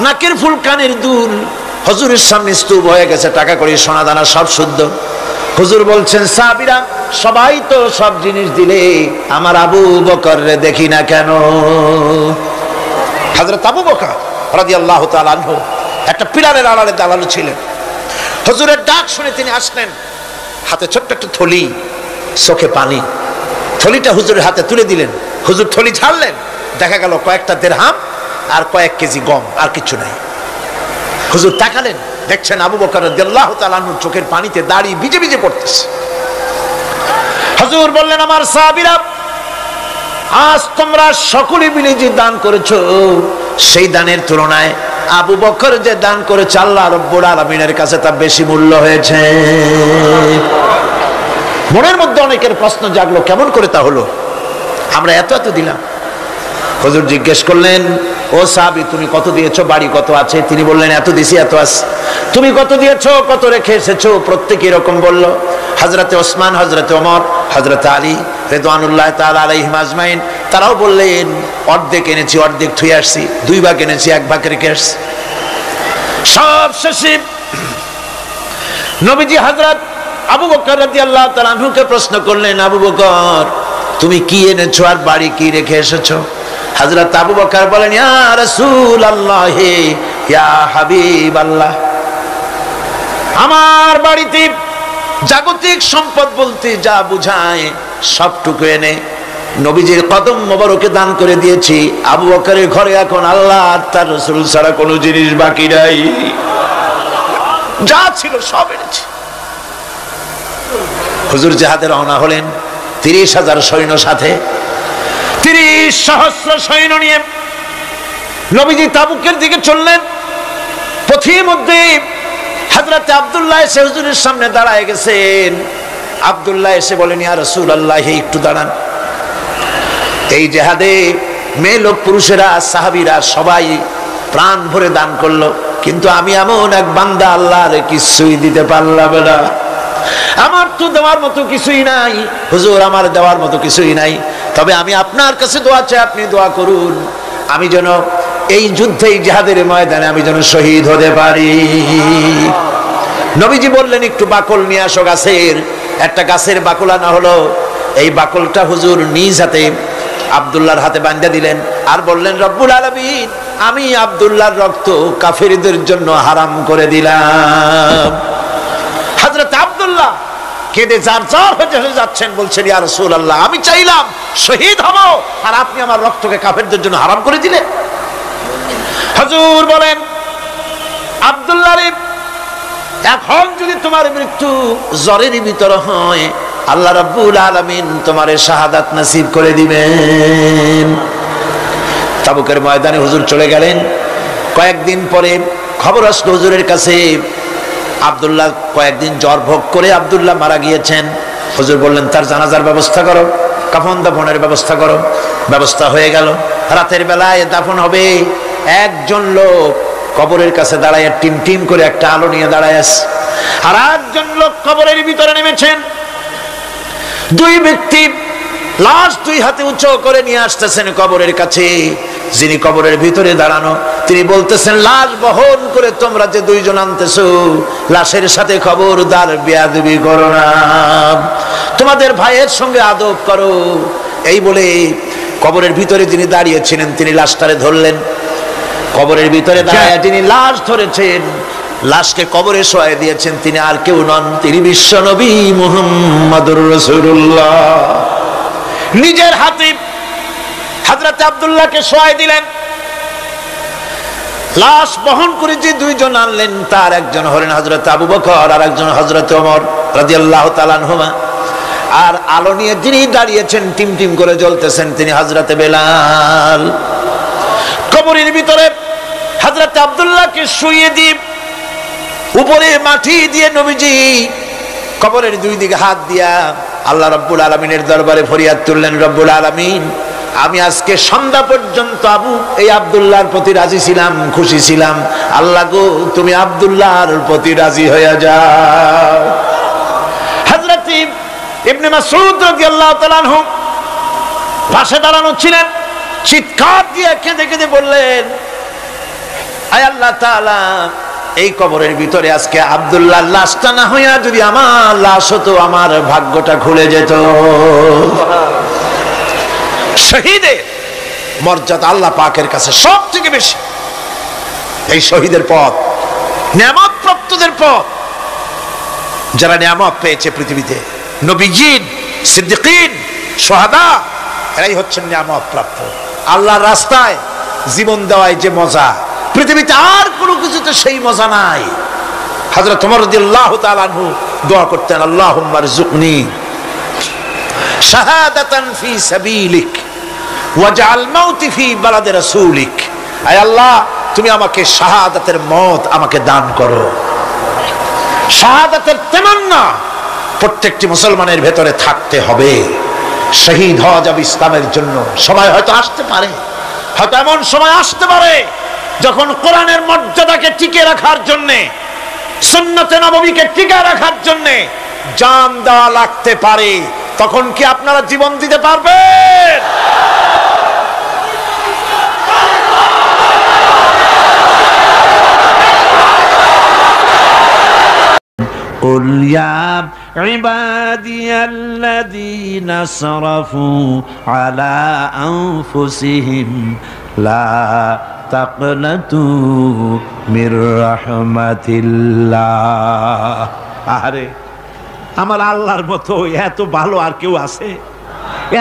নাকের ফুল, কানের দুল হুজুরের সামনে স্তূপ হয়ে গেছে, টাকা কড়ি, সোনা দানা সব শুদ্ধ। হুজুর বলছেন, সাহাবীরা সবাই তো সব জিনিস দিলে, আমার আবু বকর রে দেখি না কেন? হযরত আবু বকর রাদিয়াল্লাহু তাআলা আনহু একটা পিলারের আড়ালে দাঁড়ানো ছিলেন। হুজুরের ডাক শুনে তিনি আসলেন, হাতে ছোট্ট একটা থলি, চোখে পানি। থলিটা হুজুরের হাতে তুলে দিলেন। হুজুর থলি ছাড়লেন, দেখা গেল কয়েকটা দিরহাম আর কয়েক কেজি গম, আর কিছু নাই। হুজুর তাকালেন, দেখছেন আবু বকর রাদিয়াল্লাহু তাআলা আনহু চোখের পানিতে দাড়ি ভিজে ভিজে পড়তেছে। হুজুর বললেন, আমার সাহাবীরা, আজ তোমরা সকলে মিলে যে দান করেছো, সেই দানের তুলনায় আবু বকর যে দান করেছে আল্লাহ রাব্বুল আলামিনের কাছে তা বেশি মূল্য হয়েছে। মনের মধ্যে অনেকের প্রশ্ন জাগলো, কেমন করে তা হলো? আমরা এত এত দিলাম। হুজুর জিজ্ঞেস করলেন, ও সাহাবী, তুমি কত দিয়েছো, বাড়ি কত আছে? তিনি বললেন, এত দিছি, এত আছে। তুমি কত দিয়েছো, কত রেখে এসেছো? প্রত্যেকে এরকম বলল। হযরতে ওসমান, হযরতে ওমর, হযরতে আলী রিদওয়ানুল্লাহ তাআলা আলাইহিম আজমাইন, তারাও বললেন, অর্ধেক এনেছি, অর্ধেক থুয়ে আসছি, 2 ভাগ এনেছি, 1 ভাগ রেখে আসছি। সব শেষে নবীজি হযরত আবু বকর রাদিয়াল্লাহু তাআলা আনহুকে প্রশ্ন করলেন, আবু বকর, তুমি কি এনেছো আর বাড়ি কি রেখে এসেছো? হযরত আবু বকর বলেন, ইয়া রাসূলুল্লাহ, ইয়া হাবিবাল্লাহ, আমার বাড়িতে জাগতিক সম্পদ বলতে যা বুঝায় সবটুকু এনে নবীজির কদম মোবারকে দান করে দিয়েছি। আবু বকরের ঘরে এখন আল্লাহ আর তার রাসূল ছাড়া কোনো জিনিস বাকি নাই, যা ছিল সব এনেছি। হুজুর জিহাদে রওনা হলেন 30,000 সৈন্য সাথে, 30 সহস্র সৈন্য নিয়ে নবীজি তাবুকের দিকে চললেন। পথের মধ্যে হযরত আব্দুল্লাহ এসে হুজুরের সামনে দাঁড়ায় গেছেন। আব্দুল্লাহ এসে বলেন, ইয়া রাসূলুল্লাহ, একটু দাঁড়ান। এই জিহাদে মেয়ে লোক, পুরুষেরা, সাহাবীরা সবাই প্রাণ ভরে দান করলো, কিন্তু আমি এমন এক বান্দা, আল্লাহর কিছুই দিতে পারলাম না। আমার তো দেওয়ার মতো কিছুই নাই হুজুর, আমার দেওয়ার মতো কিছুই নাই। তবে আমি আপনার কাছে দোয়া চাই, আপনি দোয়া করুন, আমি যেন এই যুদ্ধে, এই জিহাদের ময়দানে আমি যেন শহীদ হতে পারি। নবীজি বললেন, একটু বাকল নিয়ে আসো গাছের। একটা গাছের বাকল আনা হলো। এই বাকলটা হুজুর নিজ হাতে আব্দুল্লাহর হাতে বাঁধা দিলেন আর বললেন, রব্বুল আলামিন, আমি আব্দুল্লাহর রক্ত কাফেরদের জন্য হারাম করে দিলাম। হযরত আব্দুল্লাহ কেঁদে জারজার হয়ে যাচ্ছেন, বলছেন, ইয়া রাসূলুল্লাহ, আমি চাইলাম শহীদ হব, আর আপনি আমার রক্তকে কাফেরদের জন্য হারাম করে দিলেন। হুজুর বলেন, আব্দুল্লাহ রে, এখন যদি তোমার মৃত্যু জ্বরের ভিতরে হয়, আল্লাহ রাব্বুল আলামিন তোমারে শাহাদাত নসিব করে দিবেন। তাবুকের ময়দানে হুজুর চলে গেলেন। কয়েকদিন পরে খবর আসলো হুজুরের কাছে, আব্দুল্লাহ কয়েকদিন জ্বর ভোগ করে আব্দুল্লাহ মারা গিয়েছেন। হুজুর বললেন, তার জানাজার ব্যবস্থা করো, কাফন দাফনের ব্যবস্থা করো। ব্যবস্থা হয়ে গেল। রাতের বেলায় দাফন হবে। একজন লোক কবরের কাছে দাঁড়ায় টিম টিম করে একটা আলো নিয়ে দাঁড়ায় আছে, আর একজন লোক কবরের ভিতরে নেমেছেন। 2 ব্যক্তি লাশ 2 হাতে উঁচু করে নিয়ে আসতেছেন কবরের কাছে। যিনি কবরের ভিতরে দাঁড়ানো, তিনি বলতেছেন, লাশ বহন করে তোমরা যে 2 জন আনতেছো, লাশের সাথে খবরদার বেয়াদবি করো না, তোমাদের ভাইয়ের সঙ্গে আদব করো। এই বলে কবরের ভিতরে যিনি দাঁড়িয়েছিলেন, তিনি লাশটারে ধরলেন। কবরের ভিতরে দাঁড়ায় যিনি লাশ ধরেছেন, লাশকে কবরে শোয়াই দিয়েছেন, তিনি আর কেউ নন, তিনি বিশ্ব নবী মুহাম্মদুর রাসূলুল্লাহ। নিজের হাতে হযরত আব্দুল্লাহকে শোয়াই দিলেন। লাশ বহন করে যে 2 জন আনলেন, তার একজন হলেন হযরত আবু বকর, আর একজন হযরত ওমর রাদিয়াল্লাহু তাআলা আনহুমা। আর আলো নিয়ে যিনি দাঁড়িয়েছেন, টিম টিম করে জ্বলতেছেন, তিনি হযরত বেলাল। কবরের ভিতরে হযরত আব্দুল্লাহকে শুইয়ে দিয়ে উপরে মাটি দিয়ে নবীজি কবরের দুই দিকে হাত দিয়া আল্লাহ রাব্বুল আলামিনের দরবারে ফরিয়াদ তুললেন, রব্বুল আলামিন, আমি আজকে সন্ধ্যা পর্যন্ত এই আব্দুল্লাহর প্রতি রাজি ছিলাম, খুশি ছিলাম। আল্লাহ গো, তুমি আব্দুল্লাহর প্রতি রাজি হয়ে যাও। হযরত ইবনে মাসউদ রাদিয়াল্লাহু তাআলা আনহু পাশে দাঁড়ানো ছিলেন, চিৎকার দিয়ে কেঁদে কেঁদে বললেন, আয় আল্লাহ তাআলা, এই কবরের ভিতরে আজকে আব্দুল্লাহর লাশটা না হইয়া যদি আমার লাশ হতো, আমার ভাগ্যটা খুলে যেত। শহীদের মর্যাদা আল্লাহ পাকের কাছে সব থেকে বেশি। এই শহীদের পথ নিয়ামত প্রাপ্তদের পথ, যারা নিয়ামত পেয়েছে পৃথিবীতে, নবীজিন, সিদ্দিকিন, শুহাদা, এরাই হচ্ছেন নিয়ামত প্রাপ্ত। আল্লাহর রাস্তায় জীবন দেওয়ায় যে মজা, পৃথিবীতে আর কোনো কিছুতে সেই মজা নাই। হযরত ওমর রাদিয়াল্লাহু তাআলা আনহু দোয়া করতেন, আল্লাহুম্মা রযুকনি শাহাদাতান ফি সাবিলিক ওয়াজআল মাউতি ফি বালাদি রাসূলিক। আয় আল্লাহ, তুমি আমাকে শাহাদাতের মত আমাকে দান করো। শাহাদাতের তামান্না প্রত্যেকটি মুসলমানের ভেতরে থাকতে হবে। শহীদ হওয়া যাবে ইসলামের জন্য। সময় হয়তো আসতে পারে, হয়তো এমন সময় আসতে পারে যখন কোরআনের মর্যাদাকে টিকে রাখার জন্য, সুন্নতে নববীকে টিকে রাখার জন্য জান দেওয়া লাগতে পারে। তখন কি আপনারা জীবন দিতে পারবেন? قل يا عبادي الذين اسرفوا على أنفسهم لا تقنطوا من رحمة الله। আরে আমার আল্লাহর মতো এত ভালো আর কেউ আছে?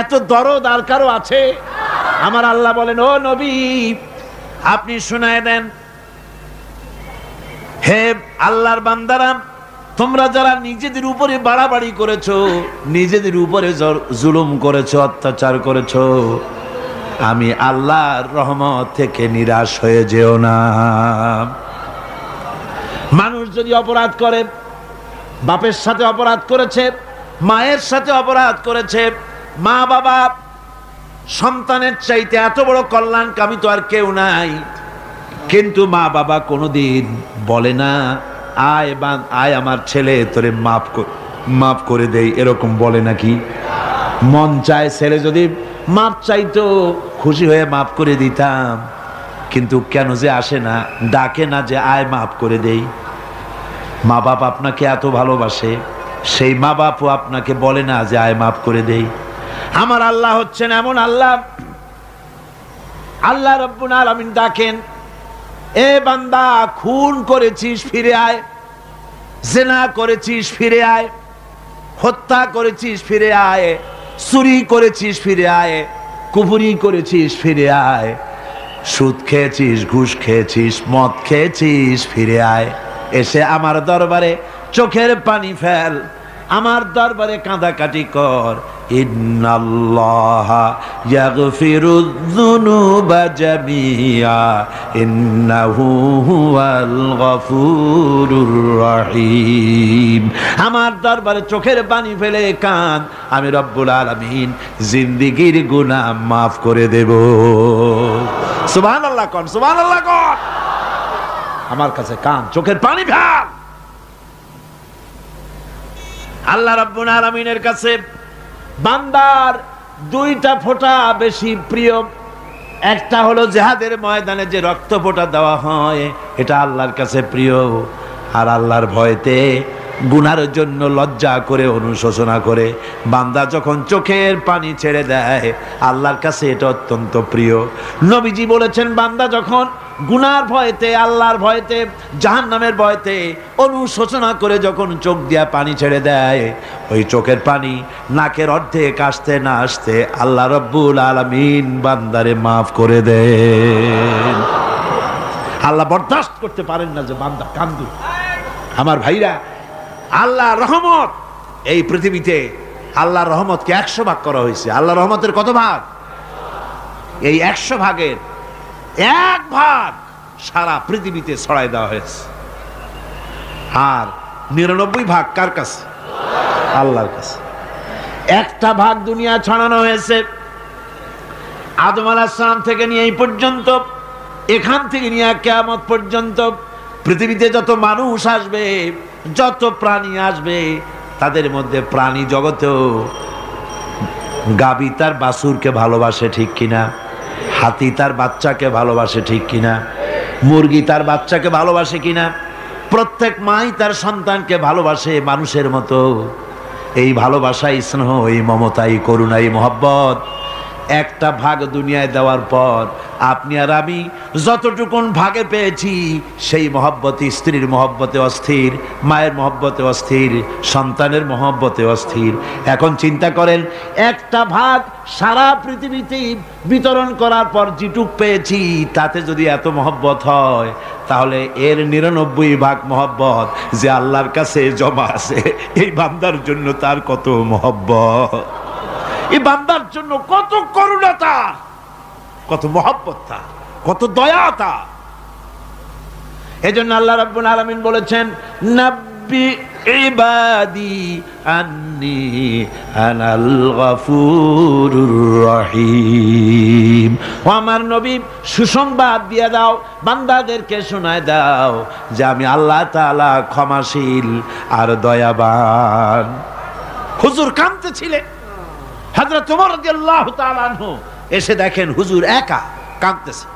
এত দরদ আর কারো আছে? আমার আল্লাহ বলেন, ও নবী, আপনি শুনায় দেন, হে আল্লাহর বান্দারা, তোমরা যারা নিজেদের উপরে বাড়াবাড়ি করেছো, নিজেদের উপরে জুলুম করেছো, অত্যাচার করেছো, আমি আল্লাহর রহমত থেকে নিরাশ হয়ে যেও না। মানুষ যদি অপরাধ করে, বাপের সাথে অপরাধ করেছে, মায়ের সাথে অপরাধ করেছে, মা বাবা সন্তানের চাইতে এত বড় কল্যাণকামী তো আর কেউ নাই, কিন্তু মা বাবা কোনোদিন বলে না, আয় আমার ছেলে তোরে মাফ করে দেই, এরকম বলে নাকি? মন চায় ছেলে যদি মাপ চাইতো, খুশি হয়ে মাফ করে দিতাম, কিন্তু কেন যে আসে না, ডাকে না যে আয় মাফ করে দেই। মা বাপ আপনাকে এত ভালোবাসে, সেই মা বাপও আপনাকে বলে না যে আয় মাফ করে দেই। আমার আল্লাহ হচ্ছেন এমন আল্লাহ, আল্লাহ রাব্বুল আলামিন ডাকেন, এ বান্দা, খুন করেছিস ফিরে আয়, জিনা করেছিস ফিরে আয়, হত্যা করেছিস ফিরে আয়, চুরি করেছিস ফিরে আয়, কুফরি করেছিস ফিরে আয়, সুদ খেয়েছিস, ঘুষ খেয়েছিস, মদ খেয়েছিস ফিরে আয়। এসে আমার দরবারে চোখের পানি ফেল, আমার দরবারে কাঁদাকাটি কর। ইন্নাল্লাহা ইয়াগফিরুয যুনুবা জামিআ ইন্নাহু হুয়াল গফুরুর রহিম। আমার দরবারে চোখের পানি ফেলে কান, আমি রব্বুল আলামিন জিন্দেগীর গুনাহ মাফ করে দেব। সুবহানাল্লাহ কোন, সুবহানাল্লাহ কোন। আমার কাছে কান, চোখের পানি ফেল। আল্লাহ রাব্বুল আলামিনের কাছে বান্দার দুইটা ফোঁটা বেশি প্রিয়। একটা হলো জিহাদের ময়দানে যে রক্ত ফোঁটা দেওয়া হয়, এটা আল্লাহর কাছে প্রিয়। আর আল্লাহর ভয়তে গুনার জন্য লজ্জা করে, অনুশোচনা করে বান্দা যখন চোখের পানি ছেড়ে দেয়, আল্লাহর কাছে এটা অত্যন্ত প্রিয়। নবীজি বলেছেন, বান্দা যখন গুনার ভয়তে, আল্লাহর ভয়তে, জাহান্নামের ভয়তে অনুশোচনা করে যখন চোখ দিয়া পানি ছেড়ে দেয়, ওই চোখের পানি নাকের অর্ধেক আসতে না আসতে আল্লাহ রাব্বুল আলামিন বান্দারে মাফ করে দেন। আল্লাহ বরদাস্ত করতে পারেন না যে বান্দা কান্দু। আমার ভাইরা, আল্লাহর রহমত এই পৃথিবীতে, আল্লাহর রহমতকে 100 ভাগ করা হয়েছে। আল্লাহর রহমতের কত ভাগ? এই 100 ভাগের 1 ভাগ সারা পৃথিবীতে ছড়াই দেওয়া হয়েছে। আর 99 ভাগ কার কাছে? আল্লাহর কাছে। একটা ভাগ দুনিয়া ছড়ানো হয়েছে আদম আলাইহিস সালাম থেকে নিয়ে এই পর্যন্ত, এখান থেকে নিয়ে কিয়ামত পর্যন্ত পৃথিবীতে যত মানুষ আসবে, যত প্রাণী আসবে, তাদের মধ্যে প্রাণী জগতেও গাভী তার বাছুরকে ভালোবাসে ঠিক কিনা, হাতি তার বাচ্চাকে ভালোবাসে ঠিক কিনা, মুরগি তার বাচ্চাকে ভালোবাসে কিনা, প্রত্যেক মাই তার সন্তানকে ভালোবাসে মানুষের মতো। এই ভালোবাসা, স্নেহ, এই মমতা, এই করুণা, এই মহব্বত একটা ভাগ দুনিয়ায় দেওয়ার পর আপনি আর আমি যতটুকুন ভাগে পেয়েছি সেই মহব্বতে, স্ত্রীর মহব্বতে অস্থির, মায়ের মহব্বতে অস্থির, সন্তানের মহব্বতে অস্থির। এখন চিন্তা করেন, একটা ভাগ সারা পৃথিবীতে বিতরণ করার পর যেটুক পেয়েছি তাতে যদি এত মহব্বত হয়, তাহলে এর 99 ভাগ মহব্বত যে আল্লাহর কাছে জমা আছে, এই বান্দার জন্য তার কত মহব্বত, এই বান্দার জন্য কত করুণা তার, কত মহব্বত তার, কত দয়া তার। এজন্য আল্লাহ রাব্বুল আলামিন বলেছেন, নাব্বি ইবাদি আন্নি আনাল গফুরুর রহিম। ও আমার নবী, সুসংবাদ দিয়ে দাও, বান্দাদেরকে শোনায় দাও যে আমি আল্লাহ তাআলা ক্ষমাশীল আর দয়াবান। হুজুর কাঁদতেছিলেন, হযরত ওমর রাদিয়াল্লাহু তাআলা আনহু এসে দেখেন হুজুর একা কাঁদতেছে।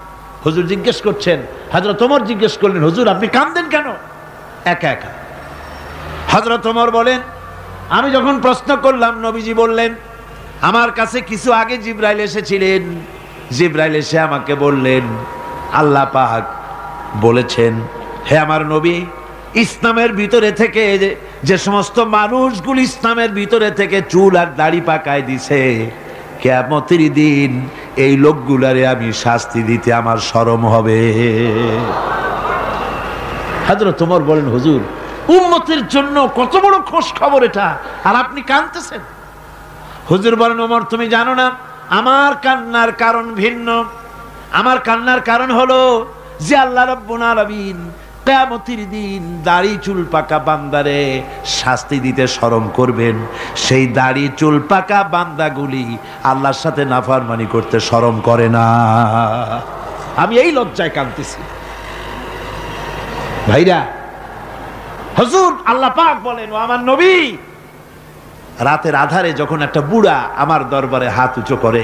হুজুর জিজ্ঞেস করছেন, হযরত ওমর জিজ্ঞেস করলেন, হুজুর আপনি কাঁদেন কেন একা একা? হযরত ওমর বলেন, আমি যখন প্রশ্ন করলাম নবীজি বললেন, আমার কাছে কিছু আগে জিবরাইল এসেছিলেন, জিবরাইল এসে আমাকে বললেন আল্লাহ পাক বলেছেন, হে আমার নবী, ইসলামের ভিতরে থেকে যে সমস্ত মানুষগুলো ইসলামের ভিতরে থেকে চুল আর দাড়ি পাকায় দিছে, কিয়ামতের দিন এই লোকগুলারে আমি শাস্তি দিতে আমার শরম হবে। হযরত ওমর বলেন, হুজুর উম্মতের জন্য কত বড় খোশ খবর এটা, আর আপনি কাঁদতেছেন। হুজুর বলেন, ওমর তুমি জানো না আমার কান্নার কারণ ভিন্ন। আমার কান্নার কারণ হলো যে আল্লাহ রাব্বুল আলামিন কিয়ামতের দিন দাড়ি চুল পাকা বান্দারে শাস্তি দিতে শরম করবেন, সেই দাড়ি চুল পাকা বান্দাগুলি আল্লাহর সাথে নাফরমানি করতে শরম করে না। আমি এই লজ্জায় কাঁদতেছি। ভাইরা, হুজুর আল্লাহ পাক বলেন, ও আমার নবী, রাতের আধারে যখন একটা বুড়া আমার দরবারে হাত উঁচু করে,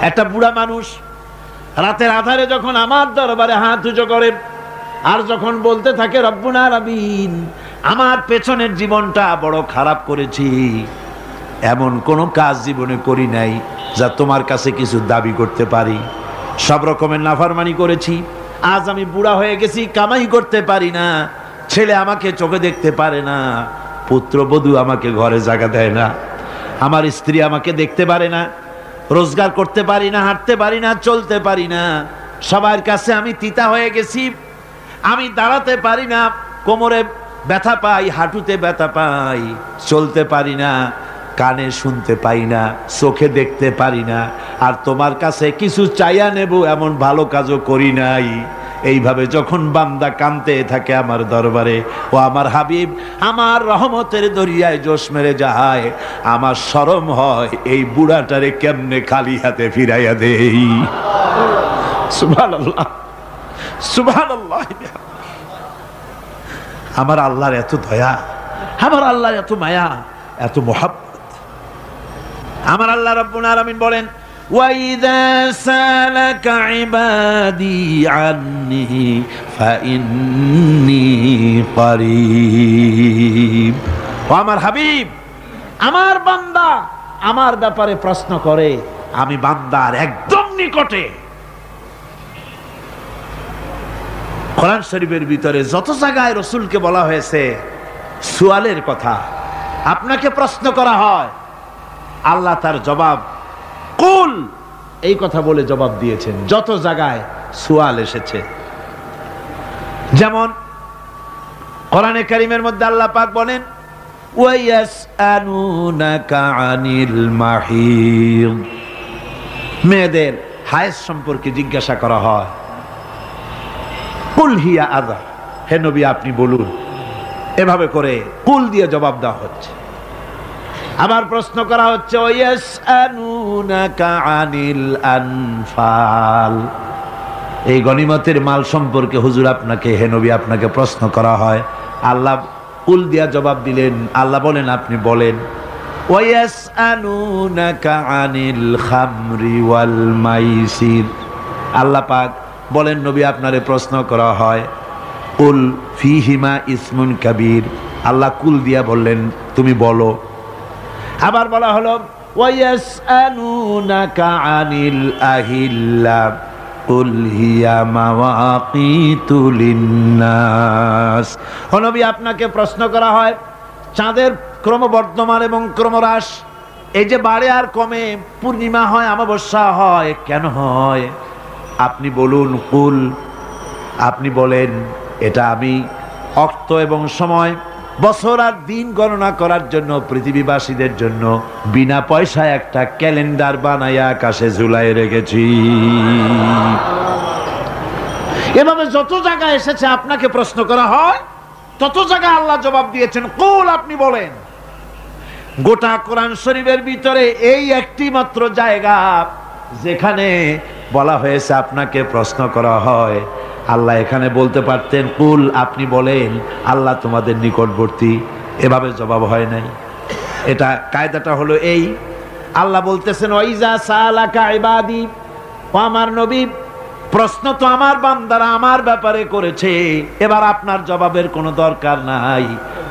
একটা বুড়া মানুষ রাতের আধারে যখন আমার দরবারে হাত উঁচু করে আর যখন বলতে থাকে, রব্বুল আলামিন আমার পেছনের জীবনটা বড় খারাপ করেছি, এমন কোনো কাজ জীবনে করি নাই যা তোমার কাছে কিছু দাবি করতে পারি, সব রকমের নাফরমানি করেছি, আজ আমি বুড়া হয়ে গেছি, কামাই করতে পারি না, ছেলে আমাকে চোখে দেখতে পারে না, পুত্রবধূ আমাকে ঘরে জায়গা দেয় না, আমার স্ত্রী আমাকে দেখতে পারে না, রোজগার করতে পারি না, হাঁটতে পারি না, চলতে পারি না, সবার কাছে আমি তিতা হয়ে গেছি, আমি দাঁড়াতে পারি না, কোমরে ব্যথা পাই, হাঁটুতে ব্যথা পাই, চলতে পারি না, কানে শুনতে পাই না, চোখে দেখতে পারি না, আর তোমার কাছে কিছু চাইয়া নেব এমন ভালো কাজও করি নাই। এইভাবে যখন বান্দা কাঁদতে থাকে আমার দরবারে, ও আমার হাবিব আমার রহমতের দরিয়ায় জোশ মেরে যায়, আমার শরম হয় এই বুড়াটারে কেমনে খালি হাতে ফিরাইয়া দেই। সুবহানাল্লাহ, সুবহানাল্লাহ। আমার আল্লাহর এত দয়া, আমার আল্লাহর এত মায়া, এত মোহাব্বত। আমার আল্লাহ রাব্বুল আলামিন বলেন, وَإِذَا سَأَلَكَ عِبَادِي عَنِّي فَإِنِّي قَرِيبٌ। ও আমার হাবিব, আমার বান্দা আমার ব্যাপারে প্রশ্ন করে, আমি বান্দার একদম নিকটে। কোরআন শরীফের ভিতরে যত জায়গায় রাসূলকে বলা হয়েছে সুয়ালের কথা, আপনাকে প্রশ্ন করা হয়, আল্লাহ তার জবাব কুল এই কথা বলে জবাব দিয়েছেন। যত জায়গায় সুয়াল এসেছে, যেমন কোরআনে কারীমের মধ্যে আল্লাহ পাক বলেন, ওয়ায়াসআলুনাকা আনিল মাহিদ, মেয়েদের হায়েজ সম্পর্কে জিজ্ঞাসা করা হয়, কুল হিয়া আযা, হে নবী আপনি বলুন এভাবে করে কুল দিয়ে জবাব দেওয়া হচ্ছে। আবার প্রশ্ন করা হচ্ছে ওয়ায়াসআলুনাকা আনিল আনফাল, এই গনিমতের মাল সম্পর্কে হুজুর আপনাকে, হে নবী আপনাকে প্রশ্ন করা হয়। আল্লাহ কুল দিয়া জবাব দিলেন। আল্লাহ বলেন আপনি বলেন। ওয়ায়াসআলুনাকা আনিল খামরি ওয়াল মাইসির, আল্লাহ পাক বলেন নবী আপনারে প্রশ্ন করা হয় কুল ফিহিমা ইসমুন কাবীর, আল্লাহ কুল দিয়া বললেন তুমি বলো। আবার বলা হলো ওয়ায়াসআলুনাকা আনিল আহিল্লা কুল হিয়া মাওয়াকিতু লিন্নাস, ও নবী আপনাকে প্রশ্ন করা হয় চাঁদের ক্রমবর্ধমান এবং ক্রমহ্রাস, এই যে বাড়ে আর কমে, পূর্ণিমা হয় অমাবস্যা হয়, কেন হয়? আপনি বলুন কুল, আপনি বলেন এটা আমি অক্ত এবং সময়, বছর আর দিন গণনা করার জন্য পৃথিবীবাসীদের জন্য বিনা পয়সায় একটা ক্যালেন্ডার বানাইয়া আকাশে ঝুলাই রেখেছি। এভাবে যত জায়গায় এসেছে আপনাকে প্রশ্ন করা হয়, তত জায়গায় আল্লাহ জবাব দিয়েছেন কুল, আপনি বলেন। গোটা কোরআন শরীফের ভিতরে এই একটি মাত্র জায়গা যেখানে বলা হয়েছে আপনাকে প্রশ্ন করা হয়, আল্লাহ এখানে বলতে পারতেন কুল, আপনি বলেন, আল্লাহ তোমাদের নিকটবর্তী, এভাবে জবাব হয় নাই। এটা কায়দাটা হলো এই, আল্লাহ বলতেছেন ওয়াইজা সালাকা ইবাদি, ও আমার নবী প্রশ্ন তো আমার বান্দারা আমার ব্যাপারে করেছে, এবার আপনার জবাবের কোনো দরকার নাই,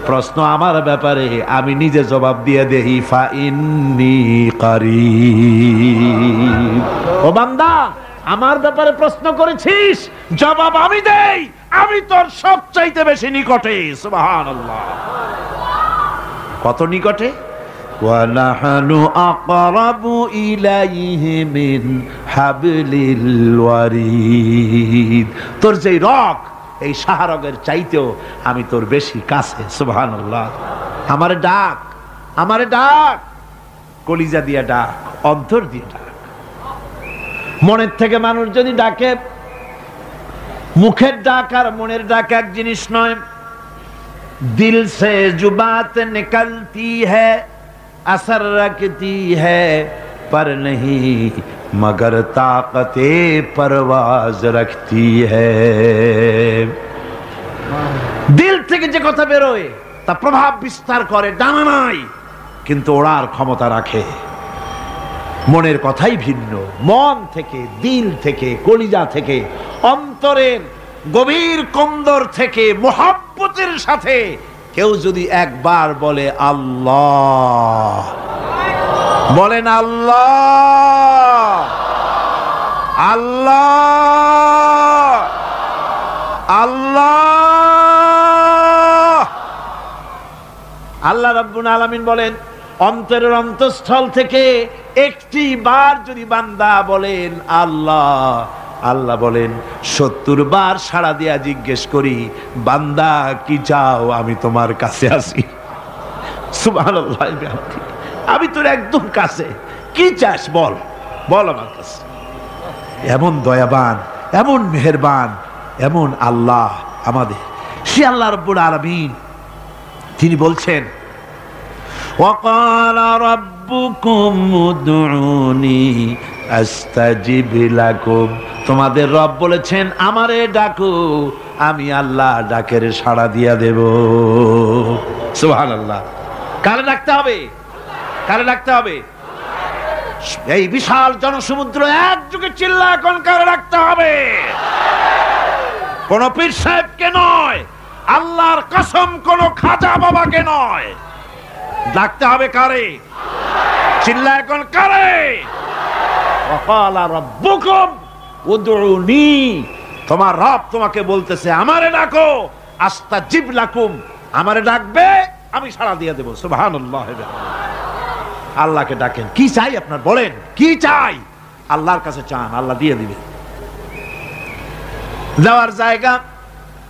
প্রশ্ন আমার ব্যাপারে, আমি নিজে জবাব দিয়ে দেই। ফা ইন্নী কারীব, ও বান্দা আমার ব্যাপারে প্রশ্ন করেছিস, জবাব আমি দেই, আমি তোর সবচাইতে বেশি নিকটে। সুবহানাল্লাহ, কত নিকটে? ওয়া নাহনু আকরাবু ইলাইহি মিন হাবলিল ওয়ারিদ, তোর যেই রগ, এই শাহরগের চাইতেও আমি তোর বেশি কাছে। সুবহানাল্লাহ, আমারে ডাক, আমারে ডাক, কলিজা দিয়ে ডাক, অন্তর দিয়ে ডাক। মনের থেকে মানুষ যদি ডাকে, মুখের ডাক আর মনের ডাক এক জিনিস নয়। দিল সে जो बात निकलती है असर रखती है पर नहीं मगर ताकते परवाज रखती है, দিল থেকে যে কথা বেরোয় তা প্রভাব বিস্তার করে, ডানা নাই কিন্তু ওড়ার ক্ষমতা রাখে। মনের কথাই ভিন্ন, মন থেকে, দিল থেকে, কলিজা থেকে, অন্তরের গভীর কন্দর থেকে মোহাব্বতের সাথে কেউ যদি একবার বলে আল্লাহ, বলেন আল্লাহ, আল্লাহ, আল্লাহ, আল্লাহ রাব্বুল আলামিন বলেন অন্তরের অন্তঃস্থল থেকে একটি বার যদি বান্দা বলেন আল্লাহ, আল্লাহ বলেন 70 বার সাড়া দিয়া জিজ্ঞেস করি বান্দা কি চাও, আমি তোমার কাছে আছি। সুবহানাল্লাহ, আমি তোর একদম কাছে, কি চাস বল, বল আমার কাছে। এমন দয়াবান, এমন মেহেরবান, এমন আল্লাহ আমাদের, সে আল্লাহ রাব্বুল আলামিন তিনি বলছেন وقال ربكم ادعوني استجب لكم, তোমাদের রব বলেছেন আমারে ডাকো, আমি আল্লাহ ডাকের সাড়া দিয়া দেব। সুবহানাল্লাহ, কারে ডাকতে হবে? কারে ডাকতে হবে? এই বিশাল জনসমুদ্র একযোগে চিল্লা কোন কারে ডাকতে হবে? কোন পীর সাহেবকে নয়, আল্লাহর কসম কোন খাজা বাবাকে নয়, ডাকতে হবে কারে? চিল্লা এখন কারে? ওয়াকালা রাব্বুকুম উদউনি, তোমার রব তোমাকে বলতেছে আমারে ডাকো, আস্তাজিব লাকুম, আমারে ডাকবে আমি সাড়া দিয়ে দেব। সুবহানাল্লাহ, আল্লাহকে ডাকেন। কি চাই আপনার বলেন, কি চাই? আল্লাহর কাছে চান, আল্লাহ দিয়ে দিবে। দেওয়ার জায়গা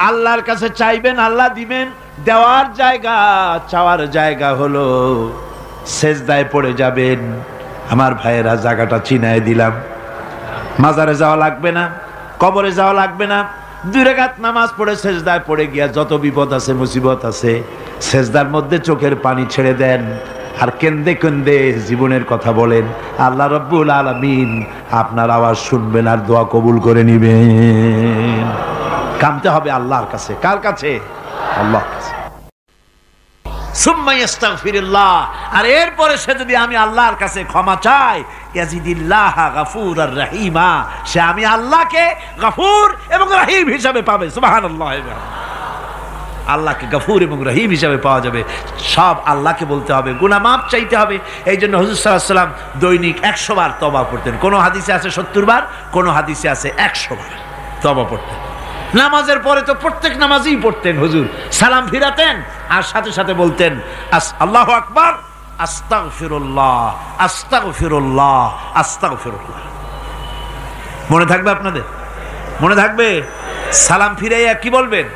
আল্লাহর কাছে চাইবেন, আল্লাহ দিবেন। দেওয়ার জায়গা, চাওয়ার জায়গা হলো সেজদায় পড়ে যাবেন। আমার ভাইয়েরা জায়গাটা চিনায় দিলাম, মাজারে যাওয়া লাগবে না, কবরে যাওয়া লাগবে না, 2 রাকাত নামাজ পড়ে সেজদায় পড়ে গিয়া যত বিপদ আছে মুসিবত আছে সেজদার মধ্যে চোখের পানি ছেড়ে দেন আর কেন্দে কেন্দে জীবনের কথা বলেন, আল্লাহ রাব্বুল আলামিন আপনার আওয়াজ শুনবেন আর দোয়া কবুল করে নিবেন। কামতে হবে আল্লাহর কাছে। কার কাছে? আল্লাহর কাছে। সুম্মা ইস্তাগফিরুল্লাহ, আর এরপরে সে যদি আমি আল্লাহর কাছে ক্ষমা চাই, ইয়াজিদিল্লাহ গাফুরার রহিমা, সে আমি আল্লাহকে গফুর এবং রহিম হিসাবে পাবে। সুবহানাল্লাহ। আল্লাহকে গফুর এবং রহিম হিসাবে পাওয়া যাবে। সব আল্লাহকে বলতে হবে, গুনাহ মাফ চাইতে হবে। এই জন্য হুজুর সাল্লাল্লাহু আলাইহি ওয়াসাল্লাম দৈনিক 100 বার তওবা পড়তেন। কোন হাদিসে আছে 70 বার, কোন হাদিসে আছে 100 বার তওবা পড়তেন। নামাজের পরে তো প্রত্যেক নামাজই পড়তেন হুজুর, সালাম ফিরাতেন আর সাথে সাথে বলতেন আল্লাহু আকবার, আস্তাগফিরুল্লাহ, আস্তাগফিরুল্লাহ, আস্তাগফিরুল্লাহ। মনে থাকবে আপনাদের? মনে থাকবে? সালাম ফিরাইয়া কি বলবেন?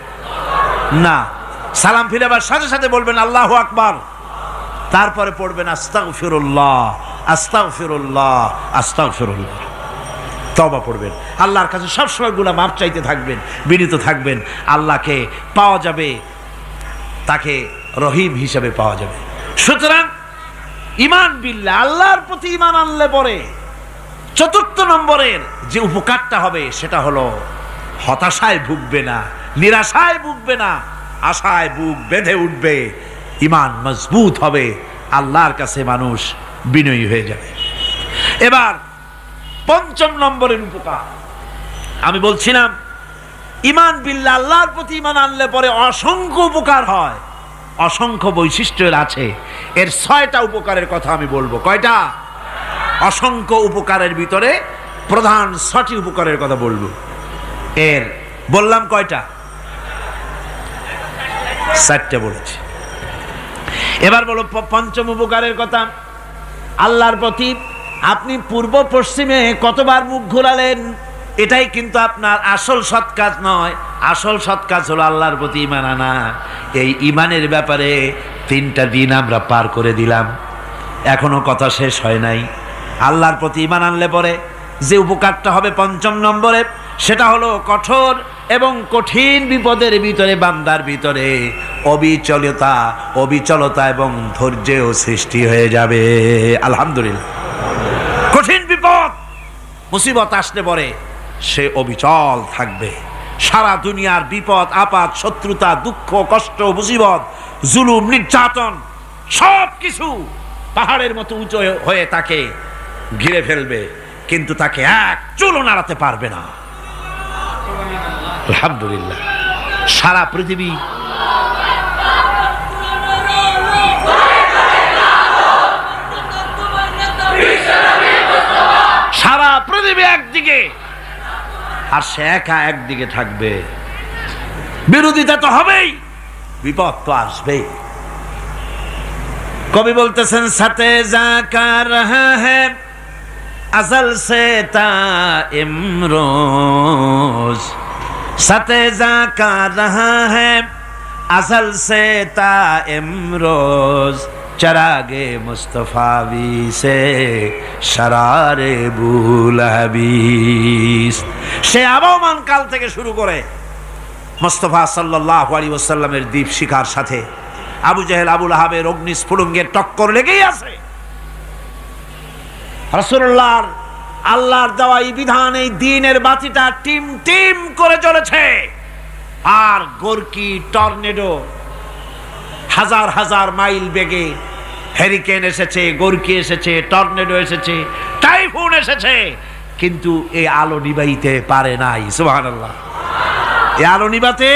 না, সালাম ফিরাবার সাথে সাথে বলবেন আল্লাহু আকবার, তারপরে পড়বেন আস্তাগফিরুল্লাহ, আস্তাগফিরুল্লাহ, আস্তাগফিরুল্লাহ। তওবা পড়বেন, আল্লাহর কাছে সবসময় গুনাহ মাফ চাইতে থাকবেন, বিনীত থাকবেন। আল্লাহকে পাওয়া যাবে, তাকে রহিম হিসাবে পাওয়া যাবে। সুতরাং ঈমান বিল্লাহ, আল্লাহর প্রতি ঈমান আনলে পরে 4র্থ নম্বরের যে উপকারটা হবে সেটা হলো হতাশায় ভুগবে না, নিরাশায় ভুগবে না, আশায় বুক বেঁধে উঠবে, ঈমান মজবুত হবে, আল্লাহর কাছে মানুষ বিনয়ী হয়ে যাবে। এবার 5ম নম্বরের উপকার আমি বলছিলাম, ঈমান বিল্লাহ, আল্লাহর প্রতি ঈমান আনলে পরে অসংখ্য উপকার হয়, অসংখ্য বৈশিষ্ট্য আছে। এর 6টা উপকারের কথা আমি বলবো। কয়টা? অসংখ্য উপকারের ভিতরে প্রধান 6টি উপকারের কথা বলবো। এর বললাম কয়টা? 4টে বলেছি। এবার বলো 5ম উপকারের কথা। আল্লাহর প্রতি আপনি পূর্ব পশ্চিমে কতবার মুখ ঘোরালেন, এটাই কিন্তু আপনার আসল সৎ কাজ নয়। আসল সৎ কাজ হলো আল্লাহর প্রতি ঈমান আনা। এই ঈমানের ব্যাপারে 3টা দিন আমরা পার করে দিলাম, এখনো কথা শেষ হয় নাই। আল্লাহর প্রতি ঈমান আনলে পরে যে উপকারটা হবে 5ম নম্বরে, সেটা হলো কঠোর এবং কঠিন বিপদের ভিতরে বান্দার ভিতরে অবিচলতা এবং ধৈর্যেও সৃষ্টি হয়ে যাবে। আলহামদুলিল্লাহ। কঠিন বিপদ মুসিবত আসলে পরে সে অবিচল থাকবে। সারা দুনিয়ার বিপদ আপদ, শত্রুতা, দুঃখ, কষ্ট, মুসিবত, জুলুম, নির্যাতন সব কিছু পাহাড়ের মতো উঁচু হয়ে তাকে ঘিরে ফেলবে, কিন্তু তাকে এক চুলও নাড়াতে পারবে না। আলহামদুলিল্লাহ। সারা পৃথিবী একদিকে আর সে একা একদিকে থাকবে। বিরোধিতা তো হবেই, বিপদ তো আসবেই। কবি বলতেছেন, সাথে জাকা রহা হ্যায় আজল সে তা ইমরোজ, সাথে জাকা রহা হ্যায় আজল সে তা ইমরোজ, চরাগে মুস্তফাবি সে শরারে বুলহাবিস। সে আবহমান কাল থেকে শুরু করে মুস্তাফা সাল্লাল্লাহু আলাইহি ওয়াসাল্লামের দীপ শিখার সাথে আবু জেহেল, আবু লাহাবের অগ্নিস্ফুলিঙ্গের টক্কর লেগেই আছে। রাসূলুল্লাহর আল্লাহর দেওয়া এই বিধান, এই দ্বীনের বাতিটা টিম টিম করে জ্বলেছে। আর গোরকি, টর্নেডো, হাজার হাজার মাইল বেগে হ্যারিকেন এসেছে, গোরকি এসেছে, টর্নেডো এসেছে, টাইফুন এসেছে, কিন্তু এই আলো নিবাইতে পারে নাই। সুবহানাল্লাহ। এই আলো নিবাতে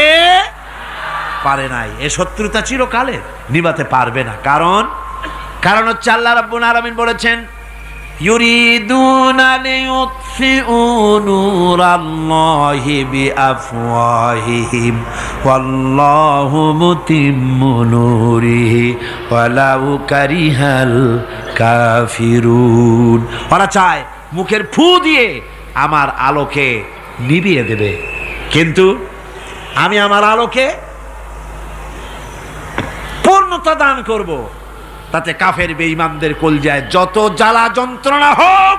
পারে নাই। এই শত্রুতা চিরকালের, নিবাতে পারবে না। কারণ হচ্ছে আল্লাহ রাব্বুল আলামিন বলেছেন, ইউরিদুনা লিইউতফিউ নূরাল্লাহি বিআফওয়াহিহিম ওয়াল্লাহু মুতিম্মু নূরিহি ওয়ালাউ কারিহাল কাফিরুন। ওরা চায় মুখের ফু দিয়ে আমার আলোকে নিভিয়ে দেবে, কিন্তু আমি আমার আলোকে পূর্ণতা দান করব। তাতে কাফের বেঈমানদের কলজায় যত জ্বালা যন্ত্রণা হোক,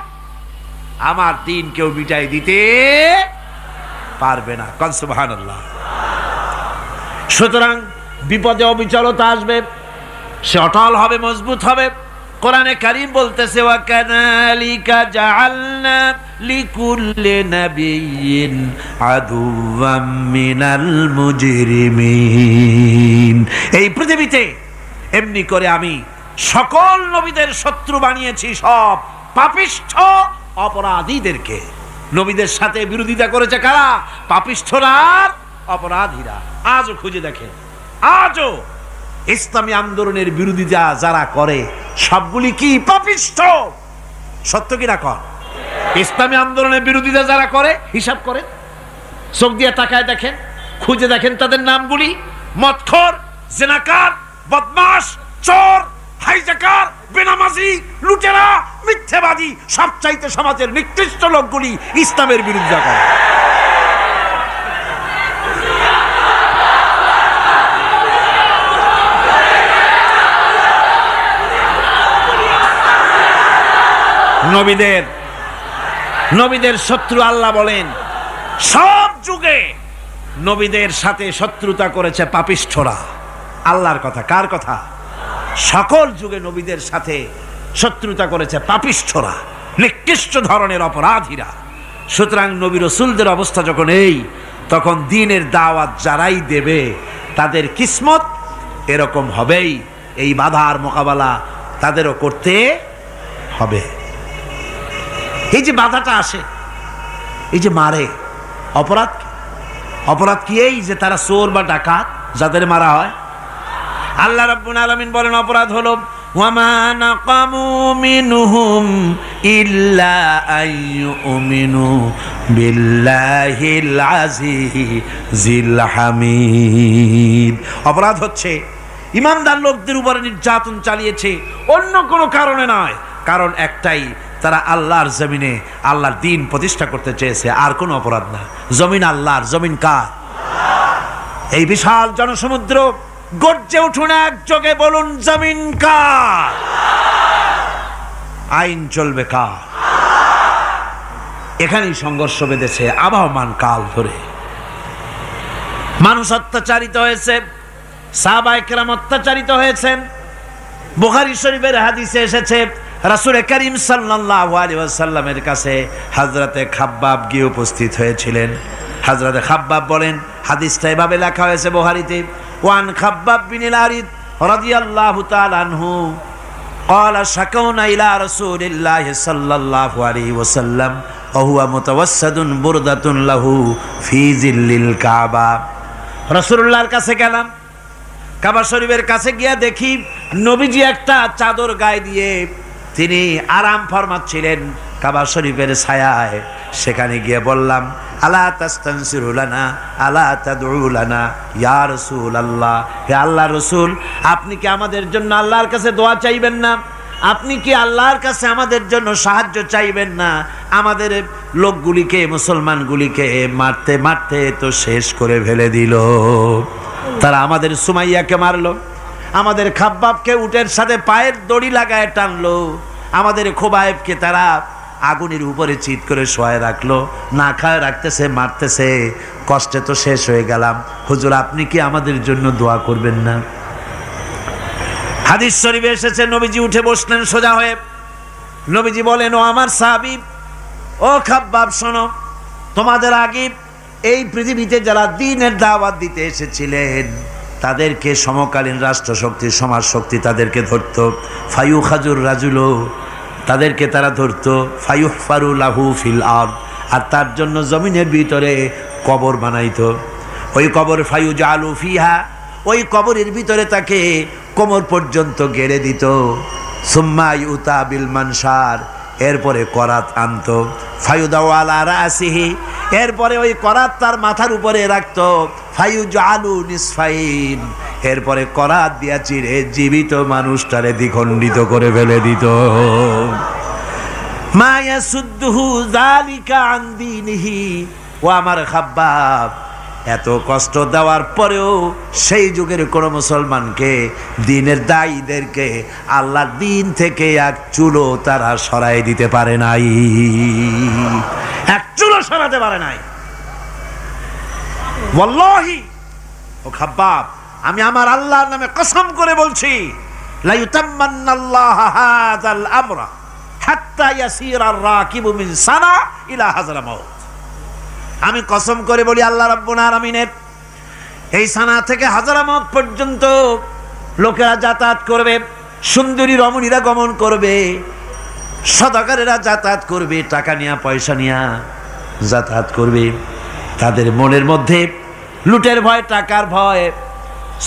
আমার দ্বীন কেউ মিটাই দিতে পারবে না। কোন সুবহানাল্লাহ। সুতরাং বিপদে অবিচলতা আসবে, সে অটল হবে, মজবুত হবে। কোরআনে কারীম বলতেছে ওয়া কাযালিকা জাআলনা লিকুল্লি নাবিয়্যিন আদুওয়াম মিনাল মুজরিমিন। এই পৃথিবীতে এমনি করে আমি সকল নবীদের শত্রু বানিয়েছি, সব পাপিষ্ঠ অপরাধীদেরকে। নবীদের সাথে বিরোধিতা করেছে কারা? পাপিষ্ঠরা আর অপরাধীরা। আজও খুঁজে দেখেন, আজও ইসলামী আন্দোলনের বিরোধিতা যারা করে সবগুলি কি পাপিষ্ঠ? সত্য কিনা কর? ইসলামী আন্দোলনের বিরোধিতা যারা করে হিসাব করেন, চোখ দিয়ে তাকায় দেখেন, খুঁজে দেখেন তাদের নামগুলি। মদখোর, জেনাকার, বদমাশ, চোর, হাইজাকার, বেনামাজি, লুটেরা, মিথ্যাবাদী, সবচাইতে সমাজের নিকৃষ্ট লোকগুলি ইসলামের বিরোধিতা করে। নবীদের শত্রু আল্লাহ বলেন সব যুগে নবীদের সাথে শত্রুতা করেছে পাপিষ্ঠরা। আল্লাহর কথা, কার কথা? সকল যুগে নবীদের সাথে শত্রুতা করেছে পাপিষ্ঠরা, নিকৃষ্ট ধরনের অপরাধীরা। সুতরাং নবী রাসূলদের অবস্থা যখন এই, তখন দ্বীনের দাওয়াত যারাই দেবে তাদের কিসমত এরকম হবেই। এই বাধার মোকাবেলা তাদেরও করতে হবে। এই যে বাধাটা আসে, এই যে মারে, অপরাধ কি? এই যে তারা চোর বা ডাকাত যাদের মারা হয়। আল্লাহ রাব্বুল আলামিন বলেন অপরাধ হলো ওয়ামা নাকামু মিনহুম ইল্লা আইয়ুমিনু বিল্লাহিল আজিজিল হামিদ। অপরাধ হচ্ছে ইমানদার লোকদের উপরে নির্যাতন চালিয়েছে, অন্য কোনো কারণে নয়। কারণ একটাই, তারা আল্লাহর জমিনে আল্লাহর দ্বীন প্রতিষ্ঠা করতে চেয়েছে, আর কোনো অপরাধ না। জমিন আল্লাহর, জমিন কার? এই বিশাল জনসমুদ্র গর্জে উঠুন একযোগে, বলুন জমিন কার? আইন চলবে কার? এখানেই সংঘর্ষ বেঁধেছে আবহমান কাল ধরে। মানুষ অত্যাচারিত হয়েছে, সাহাবায়ে কেরাম অত্যাচারিত হয়েছেন। বুখারী শরীফের হাদিসে এসেছে রাসূল করিম সাল্লাল্লাহু আলাইহি ওয়াসাল্লামের কাছে হযরতে খাব্বাব গিয়ে উপস্থিত হয়েছিলেন। হযরতে খাব্বাব বলেন, হাদিসটা এভাবে লেখা হয়েছে বুখারীতে, ওয়ান খাব্বাব বিন আরিদ রাদিয়াল্লাহু তাআলা আনহু قال شكونا إلى رسول الله صلى الله عليه وسلم وهو متوسد بردة له في ظل الكعبة। রাসূলুল্লাহর কাছে গেলাম, কাবা শরীফের কাছে গিয়ে দেখি নবীজি একটা চাদর গায়ে দিয়ে তিনি আরাম ফরমাচ্ছিলেন কাবা শরীফের ছায়ায়। সেখানে গিয়ে বললাম, আলা তাস্তানসিরু লানা আলা তাদউ লানা ইয়া রাসূলুল্লাহ, হে আল্লাহর রাসূল, আপনি কি আমাদের জন্য আল্লাহর কাছে দোয়া চাইবেন না? আপনি কি আল্লাহর কাছে আমাদের জন্য সাহায্য চাইবেন না? আমাদের লোকগুলিকে, মুসলমানগুলিকে মারতে মারতে তো শেষ করে ফেলে দিল। তারা আমাদের সুমাইয়াকে মারলো, আমাদের খাব্বাবকে উটের সাথে পায়ের দড়ি লাগায় টানলো, আমাদের খোবায়েবকে তারা আগুনের উপরে চিৎ করে শোয়ায় রাখলো, না খায় রাখতেছে, মারতেছে, কষ্টে তো শেষ হয়ে গেলাম। হুজুর, আপনি কি আমাদের জন্য দোয়া করবেন না? হাদিস শরীফে এসেছে নবীজি উঠে বসলেন সোজা হয়ে। নবীজি বলেন, ও আমার সাহাবী, ও খাব্বাব, শোনো, তোমাদের আগে এই পৃথিবীতে যারা দ্বীনের দাওয়াত দিতে এসেছিলেন তাদেরকে সমকালীন রাষ্ট্রশক্তি, সমাজ শক্তি তাদেরকে ধরত। ফায়ুখাজুর রাজুলো, তাদেরকে তারা ধরত। ফায়ুহফারু লাহু ফিল আরদ, আর তার জন্য জমিনের ভিতরে কবর বানাইতো। ওই কবর ফায়ুজালু ফিহা, ওই কবরের ভিতরে তাকে কোমর পর্যন্ত গেড়ে দিত। সুম্মা ইউতা বিল মানশার, এরপরে করাত আনতো। ফায়ুদাউ আলা রাসিহি, এরপরে ওই করাত তার মাথার উপরে রাখতো। ফায়ুজালু নিসফাইন, এরপরে করাত দিয়া চিরে জীবিত মানুষটারে দ্বিখণ্ডিত করে ফেলে দিত। মা ইয়াসুদ্দুহু যালিকা আন দীনিহি, ও আমার খাব্বাব, এত কষ্ট দেওয়ার পরেও সেই যুগের কোন মুসলমানকে, দ্বীনের দায়ীদেরকে আল্লাহর দ্বীন থেকে এক চুলো তারা সরাই দিতে পারে নাই, এক চুলো সরাতে পারে নাই। ওয়াল্লাহি ও খাব্বাব, আমি আমার আল্লাহর নামে কসম করে বলছি, লা ইউতাম্মান্নাল্লাহু হাযাল আমরা হাত্তা ইয়াসিরা আর-রাকিবু মিন সানা ইলা হাযরামাউত। আমি কসম করে বলি আল্লাহ রাব্বুল আলামিনের এই সানা থেকে হাযরামাউত পর্যন্ত লোকেরা যাতায়াত করবে, সুন্দরী রমণীরা গমন করবে, সদাগরেরা যাতায়াত করবে, টাকা নিয়া পয়সা নিয়া যাতায়াত করবে। তাদের মনের মধ্যে লুটের ভয়, টাকার ভয়,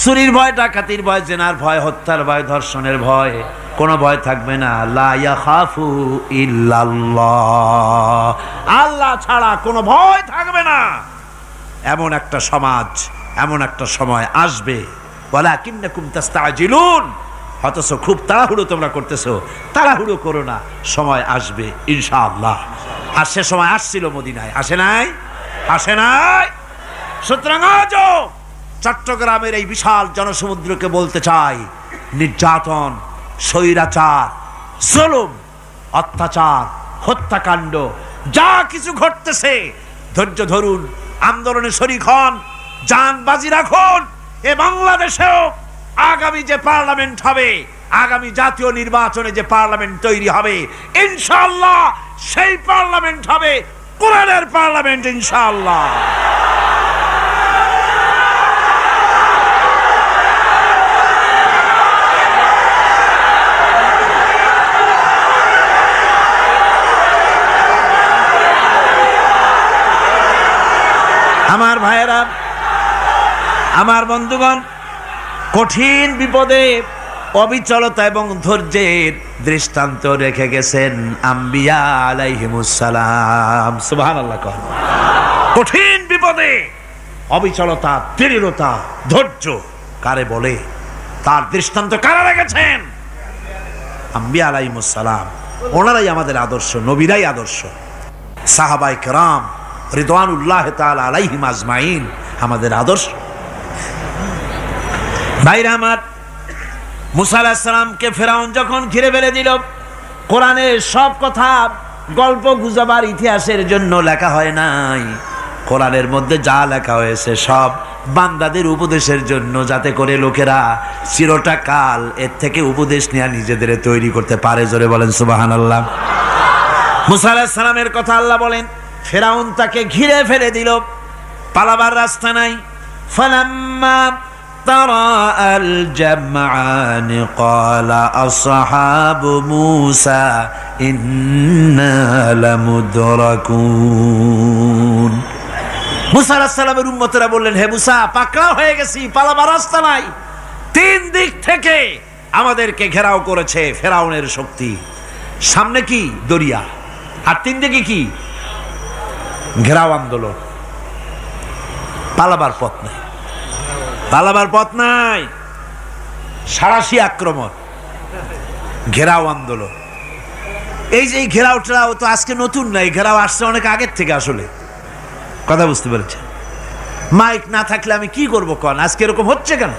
চুরির ভয়, ডাকাতির ভয়, জেনার ভয়, হত্যার ভয়, ধর্ষণের ভয়, কোনো ভয় থাকবে না। লা ইয়াখাফু ইল্লাল্লাহ, আল্লাহ ছাড়া কোনো ভয় থাকবে না। এমন একটা সমাজ, এমন একটা সময় আসবে। ওয়ালাকিন্নাকুম তাস্তাজিলুন, অথচ খুব তাড়াহুড়ো তোমরা করতেছো। তাড়াহুড়ো করো না, সময় আসবে ইনশাআল্লাহ। আর সে সময় আসছিল মদিনায়, আসে নাই? আসে নাই? সুতরাং আজও চট্টগ্রামের এই বিশাল জনসমুদ্রকে বলতে চাই, নির্যাতন, স্বৈরাচার, জুলুম, অত্যাচার, হত্যাকাণ্ড যা কিছু ঘটতেছে, ধৈর্য ধরুন, আন্দোলনে শরীক হন, জান বাজি রাখুন। এ বাংলাদেশেও আগামী যে পার্লামেন্ট হবে, আগামী জাতীয় নির্বাচনে যে পার্লামেন্ট তৈরি হবে, ইনশাআল্লাহ সেই পার্লামেন্ট হবে কোরআনের পার্লামেন্ট ইনশাআল্লাহ। আমার ভাইয়েরা, আমার বন্ধুগণ, কঠিন বিপদে অবিচলতা এবং ধৈর্যের দৃষ্টান্ত রেখে গেছেন আম্বিয়া আলাইহিমুস সালাম। সুবহানাল্লাহ। কঠিন বিপদে অবিচলতা, দৃঢ়তা, ধৈর্য কারে বলে, তার দৃষ্টান্ত কারা রেখেছেন? আম্বিয়া আলাইহিমুস সালাম। ওনারাই আমাদের আদর্শ, নবীরাই আদর্শ। সাহাবায়ে কেরাম রিদওয়ানুল্লাহ তাআলা আলাইহিম আজমাইন আমাদের আদর্শ। ভাইরা আমার, মুসা আলাইহিস সালামকে ফেরাউন যখন ঘিরে ফেলে দিল, কোরআনের সব কথা গল্প গুজবার ইতিহাসের জন্য লেখা হয় নাই। কোরআনের মধ্যে যা লেখা হয়েছে সব বান্দাদের উপদেশের জন্য, যাতে করে লোকেরা চিরটা কাল এর থেকে উপদেশ নিয়ে নিজেদের তৈরি করতে পারে। জোরে বলেন সুবহানাল্লাহ। মুসা আলাইহিস সালামের কথা আল্লাহ বলেন, ফেরাউন তাকে ঘিরে ফেলে দিল, পালাবার রাস্তা নাই। ফালাম্মা তারাআল জামআন ক্বালা আসহাবু মূসা ইন্না লামুদরাকুন। মুসা আলাইহিস সালামের উম্মতেরা বললেন, হে মুসা, পাকড়াও হয়ে গেছি, পালাবার রাস্তা নাই। তিন দিক থেকে আমাদেরকে ঘেরাও করেছে ফেরাউনের শক্তি। সামনে কি? দরিয়া, আর তিন দিকে কি? ঘেরাও আন্দোলন। পালাবার পথ নাই, পালাবার পথ নাই। সারাশি আক্রমণ, ঘেরাও আন্দোলন। এই যে ঘেরাও টেরাও তো আজকে নতুন নাই, ঘেরাও আসছে অনেক আগের থেকে। আসলে কথা বুঝতে পেরেছেন? মাইক না থাকলে আমি কি করবো কন? আজকে এরকম হচ্ছে কেন?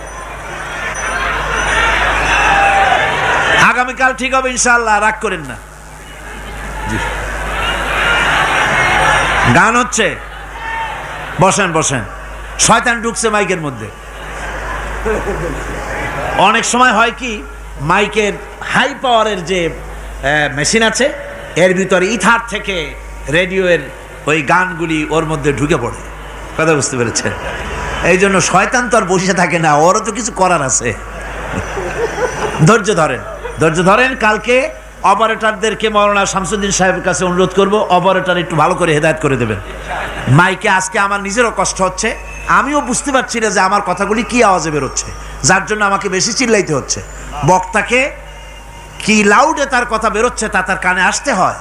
আগামীকাল ঠিক হবে ইনশাআল্লাহ, রাগ করেন না। গান হচ্ছে, বসেন বসেন। শয়তান ঢুকছে মাইকের মধ্যে। অনেক সময় হয় কি, মাইকের হাই পাওয়ারের যে মেশিন আছে, এর ভিতরে ইথার থেকে রেডিওর ওই গানগুলি ওর মধ্যে ঢুকে পড়ে। কথা বুঝতে পেরেছেন? এই জন্য শয়তান তো আর বসে থাকে না, ওরও তো কিছু করার আছে। ধৈর্য ধরেন, ধৈর্য ধরেন। কালকে অপারেটরদেরকে মাওলানা শামসুদ্দিন সাহেবের কাছে অনুরোধ করব, অপারেটর একটু ভালো করে হেদায়েত করে দেবেন মাইকে। আজকে আমার নিজেরও কষ্ট হচ্ছে, আমিও বুঝতে পারছি না যে আমার কথাগুলি কি আওয়াজে বেরোচ্ছে, যার জন্য আমাকে বেশি চিল্লাইতে হচ্ছে। বক্তাকে কি লাউডে তার কথা বেরোচ্ছে তা তার কানে আসতে হয়,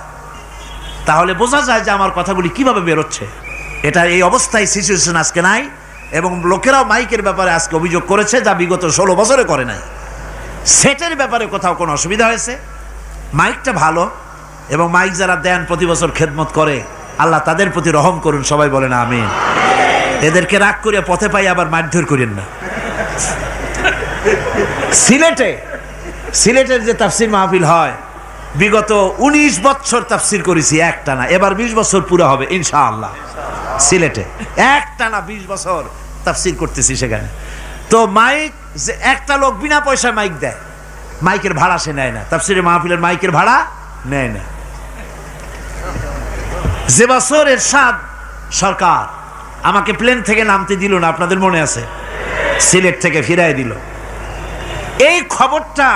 তাহলে বোঝা যায় যে আমার কথাগুলি কিভাবে বেরোচ্ছে। এটা এই অবস্থায় সিচুয়েশন আজকে নাই, এবং লোকেরাও মাইকের ব্যাপারে আজকে অভিযোগ করেছে, যা বিগত 16 বছরে করে নাই। সেটের ব্যাপারে কোথাও কোনো অসুবিধা হয়েছে? মাইকটা ভালো, এবং মাইক যারা দেন প্রতি বছর খেদমত করে, আল্লাহ তাদের প্রতি রহম করুন। সবাই বলেন আমিন। এদেরকে রাগ করে পথে পাই আবার মারধর করেন না। সিলেটের যে তাফসির মাহফিল হয়, বিগত 19 বছর তাফসির করেছি একটা না, এবার 20 বছর পুরো হবে ইনশাআল্লাহ। সিলেটে একটানা 20 বছর তাফসীর করতেছি সেখানে। তো মাইক যে একটা লোক বিনা পয়সায় মাইক দেয়, মাইকের ভাড়া সে নেয় না, তাফসীরের মাহফিলের মাইকের ভাড়া নেয় না। যে বছর এরশাদ সরকার আমাকে প্লেন থেকে নামতে দিল না, আপনাদের মনে আছে, সিলেট থেকে ফিরাই দিল, এই খবরটা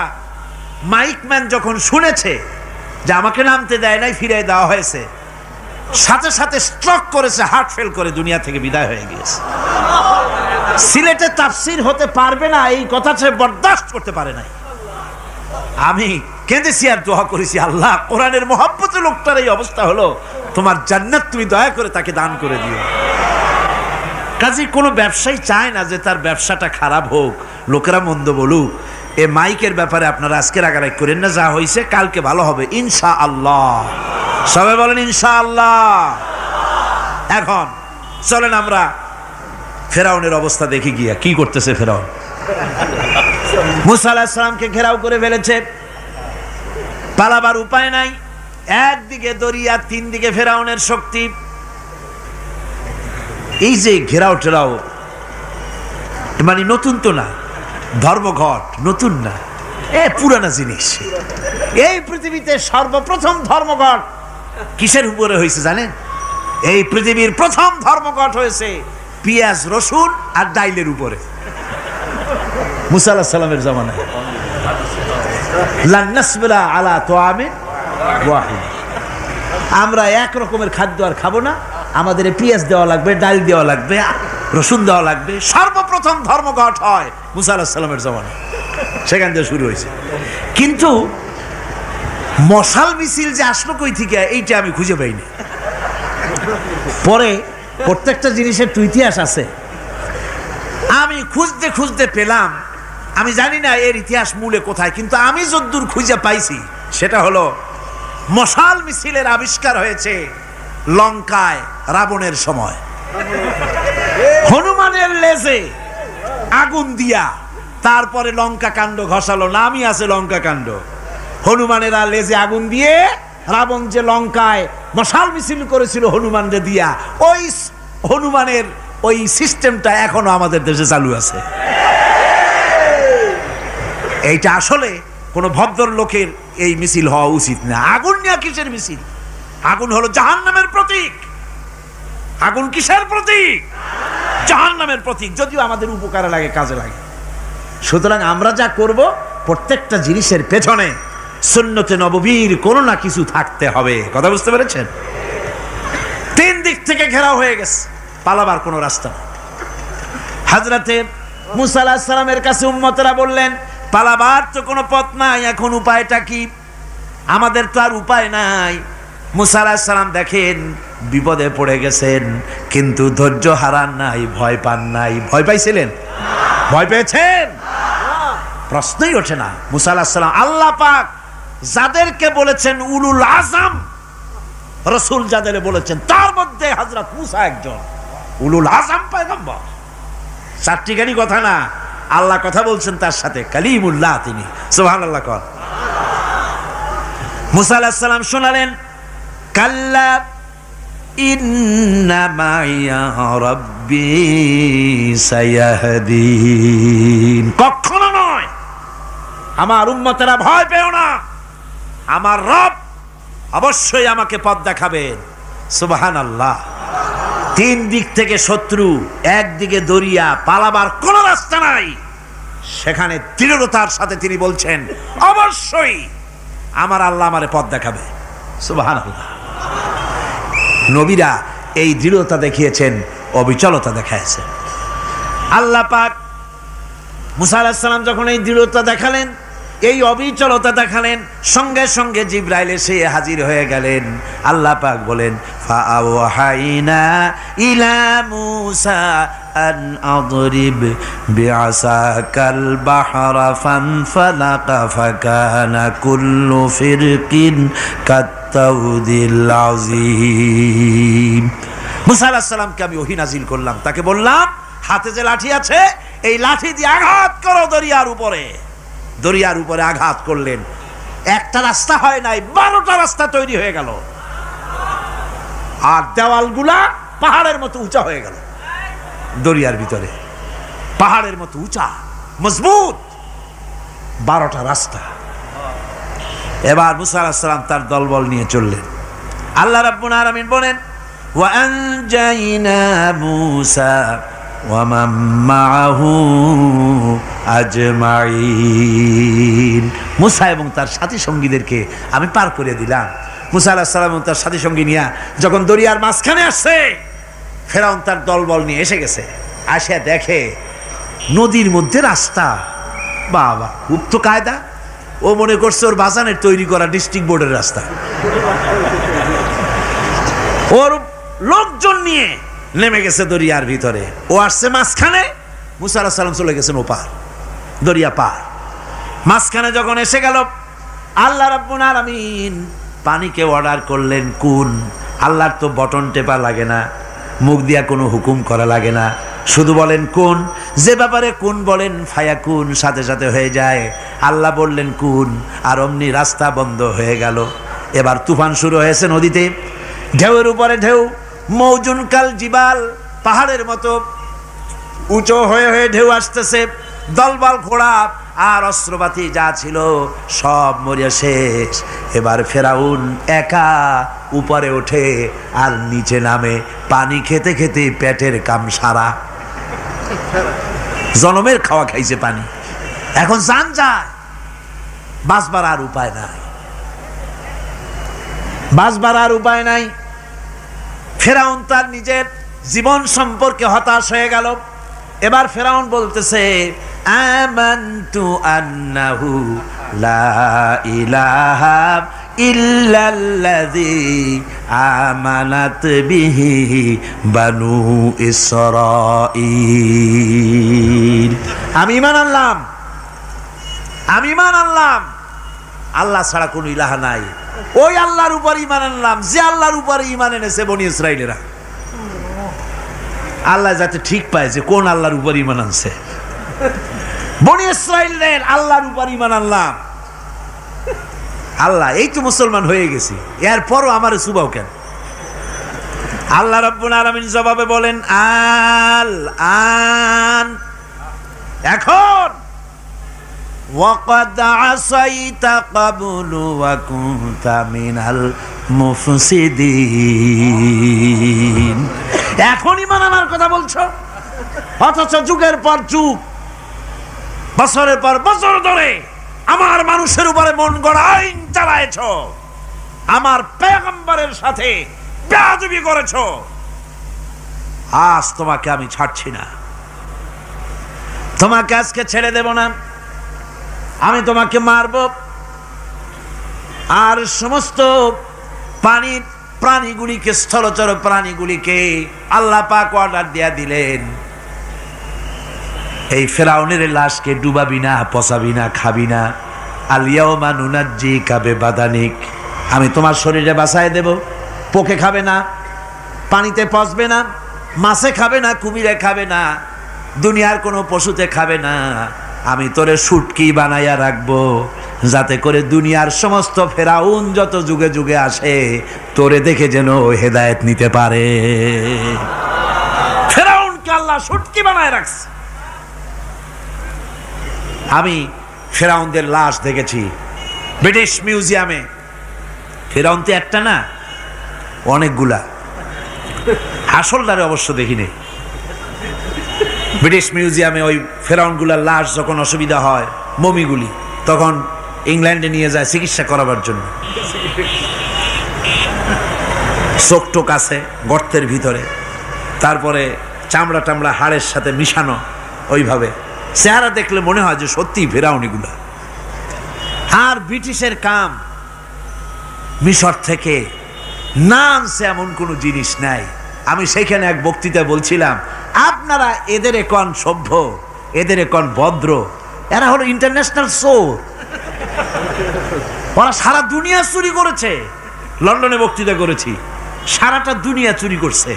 মাইকম্যান যখন শুনেছে যে আমাকে নামতে দেয় নাই, ফিরাই দেওয়া হয়েছে, সাথে সাথে স্ট্রোক করেছে, হার্ট ফেল করে দুনিয়া থেকে বিদায় হয়ে গিয়েছে। সিলেটে তাফসীর হতে পারবে না এই কথা সে বরদাস্ত করতে পারে নাই। আমি কেঁদেছি আর দোয়া করেছি, আল্লাহ কোরআনের মহব্বতে লোকটার এই অবস্থা হলো, তোমার জান্নাত তুমি দয়া করে তাকে দান করে দিও। কাজে কোনো ব্যবসায়ী চায় না যে তার ব্যবসাটা খারাপ হোক, লোকেরা মন্দ বলুক। এ মাইকের ব্যাপারে আপনারা আজকে রাগারাগ করেন না, যা হয়েছে কালকে ভালো হবে ইনশাআল্লাহ। সবাই বলেন ইনশাআল্লাহ। এখন চলেন আমরা ফেরাউনের অবস্থা দেখি গিয়া কি করতেছে ফেরাউন। মুসা আলাইহিস সালামকে ঘেরাও করে ফেলেছে, পালাবার উপায় নাই, একদিকে দরিয়া, তিন দিকে ফেরাউনের শক্তি। এই যে ঘেরাও টেরাও মানে নতুন তো না, ধর্মঘট নতুন না, পুরানা জিনিস। এই পৃথিবীতে সর্বপ্রথম ধর্মঘট কিসের উপরে হয়েছে জানেন? এই পৃথিবীর প্রথম ধর্মঘট হয়েছে পেঁয়াজ, রসুন আর ডাইলের উপরে, মুসা আলাইহিস সালামের জামানায়। লান নাসবিরা আলা তাআমিন ওয়াহিদ, আমরা এক রকমের খাদ্য আর খাবো না, আমাদের পেঁয়াজ দেওয়া লাগবে, ডাল দেওয়া লাগবে, রসুন দেওয়া লাগবে। সর্বপ্রথম ধর্মঘট হয় মুসা আলাইহিস সালামের জামানায়, সেখান থেকে শুরু হয়েছে। কিন্তু মশাল মিছিল যে আসলো কই থেকে, এইটা আমি খুঁজে পাইনি। পরে প্রত্যেকটা জিনিসের তো ইতিহাস আছে, আমি খুঁজতে খুঁজতে পেলাম। আমি জানি না এর ইতিহাস মূলে কোথায়, কিন্তু আমি যদ্দূর খুঁজে পাইছি সেটা হলো মশাল মিছিলের আবিষ্কার হয়েছে লঙ্কায় রাবণের সময়। হনুমানের লেজে আগুন দিয়া তারপরে লঙ্কা কাণ্ড ঘষালো, নামই আছে লঙ্কা কাণ্ড। হনুমানেরা লেজে আগুন দিয়ে রাবণ যে লঙ্কায় মশাল মিছিল করেছিল হনুমানরে দিয়া, ওই হনুমানের ওই সিস্টেমটা এখনো আমাদের দেশে চালু আছে। এইটা আসলে কোনো ভদ্রলোকের এই মিছিল হওয়া উচিত না। আগুন নিয়ে কিসের মিছিল? আগুন হলো জাহান্নামের প্রতীক। আগুন কিসের প্রতীক? জাহান্নামের প্রতীক। যদিও আমাদের উপকারে লাগে, কাজে লাগে। সুতরাং আমরা যা করব প্রত্যেকটা জিনিসের পেছনে সুন্নতে নববীর কোনো না কিছু থাকতে হবে। কথা বুঝতে পেরেছেন? তিন দিক থেকে ঘেরাও হয়ে গেছে, পালাবার কোনো রাস্তা নেই। হযরতে মুসা আলাইহিস সালামের কাছে উম্মতেরা বললেন, পালাবার তো কোনো পথ নাই, এখন উপায়টা কি? আমাদের তো আর উপায় নাই। মুসা আলাইহিস সালাম দেখেন বিপদে পড়ে গেছেন, কিন্তু ধৈর্য হারান নাই, ভয় পান নাই। ভয় পাইছিলেন? ভয় পেয়েছেন? প্রশ্নই ওঠে না। মুসা আলাইহিস সালাম, আল্লাহ পাক যাদেরকে বলেছেন উলুল আজম রাসূল, যাদের বলেছেন তার মধ্যে হযরত মুসা একজন উলুল আজম পয়গম্বর। চারটিখানি কথা না, আল্লাহ কথা বলছেন তার সাথে, কালিমুল্লাহ তিনি। সুবহানাল্লাহ। কর মুসা আলাইহিস সালাম শোনালেন, কাল্লা ইন্না মাইয়া রাব্বি সায়াহদিন। কখনো নয়, আমার উম্মতেরা ভয় পেও না, আমার রব অবশ্যই আমাকে পথ দেখাবেন। সুবহানাল্লাহ। তিন দিক থেকে শত্রু, একদিকে দরিয়া, পালাবার কোনো রাস্তা নাই। সেখানে দৃঢ়তার সাথে তিনি বলছেন, অবশ্যই আমার আল্লাহ আমারে পথ দেখাবে। সুবহানাল্লাহ। নবীরা এই দৃঢ়তা দেখিয়েছেন, অবিচলতা দেখাইছেন। আল্লাহ পাক মুসা আলাইহিস সালাম যখন এই দৃঢ়তা দেখালেন, এই অবিচলতা দেখালেন, সঙ্গে সঙ্গে জিবরাইল এসে হাজির হয়ে গেলেন। আল্লাহ পাক বলেন, ফাআওহাইনা ইলা মুসা আন আদরিব বিআসাকাল বাহরা ফানফালাকা ফাকানা কুল্লু ফিরকিন কাত্তাউদিল আযীম। মুসা আলাইহিস সালামকে আমি ওহী নাজিল করলাম, তাকে বললাম হাতে যে লাঠি আছে এই লাঠি দিয়ে আঘাত করো দরিয়ার উপরে। দরিয়ার উপরে আঘাত করলেন, একটা রাস্তা হয় নাই, 12টা রাস্তা তৈরি হয়ে গেল। আর দেওয়ালগুলা পাহাড়ের মতো উঁচা হয়ে গেল দরিয়ার ভিতরে, পাহাড়ের মতো উঁচা মজবুত 12টা রাস্তা। এবার মুসা আলাইহিস সালাম তার দলবল নিয়ে চললেন। আল্লাহ রাব্বুল আলামিন বলেন ওয়া আনজাইনা মূসা ওয়া মান মাআহু আজমাইন। মুসা এবং তার সাথী সঙ্গীদেরকে আমি পার করে দিলাম। মুসা আলাইহিস সালাম এবং তার সাথী সঙ্গী নিয়ে যখন দরিয়ার মাঝখানে আসছে, ফেরাউন তার দলবল নিয়ে এসে গেছে। আসে দেখে নদীর মধ্যে রাস্তা। বাবা, খুব তো কায়দা। ও মনে করছে ওর বাজানের তৈরি করা ডিস্ট্রিক্ট বোর্ডের রাস্তা। ওর লোকজন নিয়ে নেমে গেছে দরিয়ার ভিতরে, ও আসছে মাঝখানে, মুসা আলাইহিস সালাম চলে গেছেন ওপার, দরিয়া পার। মাঝখানে যখন এসে গেল, আল্লাহ রাব্বুল আলামিন পানিকে অর্ডার করলেন কুন। আল্লাহর তো বটন টেপা লাগে না, মুখ দিয়া কোনো হুকুম করা লাগে না, শুধু বলেন কুন। যে ব্যাপারে কুন বলেন ফায়াকুন, সাথে সাথে হয়ে যায়। আল্লাহ বললেন কুন, আর অমনি রাস্তা বন্ধ হয়ে গেল। এবার তুফান শুরু হয়েছে নদীতে, ঢেউয়ের উপরে ঢেউ, মৌজুন কাল জিবাল, পাহাড়ের মতো উঁচু হয়ে হয়ে ঢেউ আসতেছে। দলবল ঘোড়া আর অস্ত্রপাতি যা ছিল সব মরিয়া শেষ। এবার ফেরাউন একা উপরে ওঠে আর নিচে নামে, পানি খেতে খেতে পেটের কাম সারা। জনমের খাওয়া খাইছে পানি, এখন জান যায়, বাঁচবার আর উপায় নাই, বাঁচবার আর উপায় নাই। ফেরাউন তার নিজের জীবন সম্পর্কে হতাশ হয়ে গেল। এবার ফেরাউন বলতেছে আমানতু আন্নাহু লা ইলাহা ইল্লাল্লাযী আমানাত বিহি বানু ইসরাঈল। আমি ঈমান আনলাম, আমি ঈমান আনলাম আল্লাহ ছাড়া কোনো ইলাহা নাই। ওই আল্লাহর উপর ঈমান আনলাম যে আল্লাহর উপর ঈমান এনেছে বনি ইসরাঈলেরা। আল্লাহ যাতে ঠিক পায় যে কোন আল্লাহর উপর ঈমান আনছে। বনি ইসরাঈলের আল্লাহর উপর ঈমান আনলাম। আল্লাহ, এই তো মুসলমান হয়ে গেছি, এরপরও আমার সুবাও কেন? আল্লাহ রাব্বুল আলামিন জবাবে বলেন আল আন, এখন ওয়াকাদ আসাইতা ক্বাবলু ওয়া কুনতা মিনাল মুফসিদিন। এখন ঈমান আনার কথা বলছো, অথচ যুগের পর যুগ, বছরের পর বছর ধরে আমার মানুষের উপরে মন গড়া আইন চালায়েছ, আমার পয়গম্বরের সাথে বেয়াদবি করেছ। আজ তোমাকে আমি ছাড়ছি না, তোমাকে আজকে ছেড়ে দেব না, আমি তোমাকে মারব। আর সমস্ত পানির প্রাণীগুলিকে, স্থলচর প্রাণীগুলিকে আল্লাহ পাক অর্ডার দিয়া দিলেন, এই ফেরাউনের লাশকে ডুবাবি না, পচাবি না, খাবি না। আলিয়াউমা নুনাজ্জিকা বিবাদানিক, আমি তোমার শরীরে বাঁচায় দেব। পোকে খাবে না, পানিতে পচবে না, মাছে খাবে না, কুমিরে খাবে না, দুনিয়ার কোনো পশুতে খাবে না। আমি তোরে শুটকি বানাইয়া রাখবো, যাতে করে দুনিয়ার সমস্ত ফেরাউন যত যুগে যুগে আসে তোরে দেখে যেন হেদায়েত নিতে পারে। ফেরাউনকে আল্লাহ শুটকি বানায় রাখছে। আমি ফেরাউনদের লাশ দেখেছি ব্রিটিশ মিউজিয়ামে। ফেরাউন তো একটা না, অনেকগুলা। আসলটারে অবশ্য দেখিনি। ব্রিটিশ মিউজিয়ামে ওই ফেরাউনগুলার লাশ যখন অসুবিধা হয়, মমিগুলি, তখন ইংল্যান্ডে নিয়ে যায় চিকিৎসা করাবার জন্য। চোখ টোক আছে গর্তের ভিতরে, তারপরে চামড়া টামড়া হাড়ের সাথে মিশানো, ওইভাবে চেহারা দেখলে মনে হয় যে সত্যি ফেরাউনিগুলা। আর ব্রিটিশের কাম মিশর থেকে না আনছে এমন কোনো জিনিস নাই। আমি সেইখানে এক বক্তৃতায় বলছিলাম, আপনারা এদের এখন সভ্য, এদের এখন ভদ্র, এরা হলো ইন্টারন্যাশনাল চোর। ওরা সারা দুনিয়া চুরি করেছে। লন্ডনে বক্তৃতা করেছি, সারাটা দুনিয়া চুরি করছে,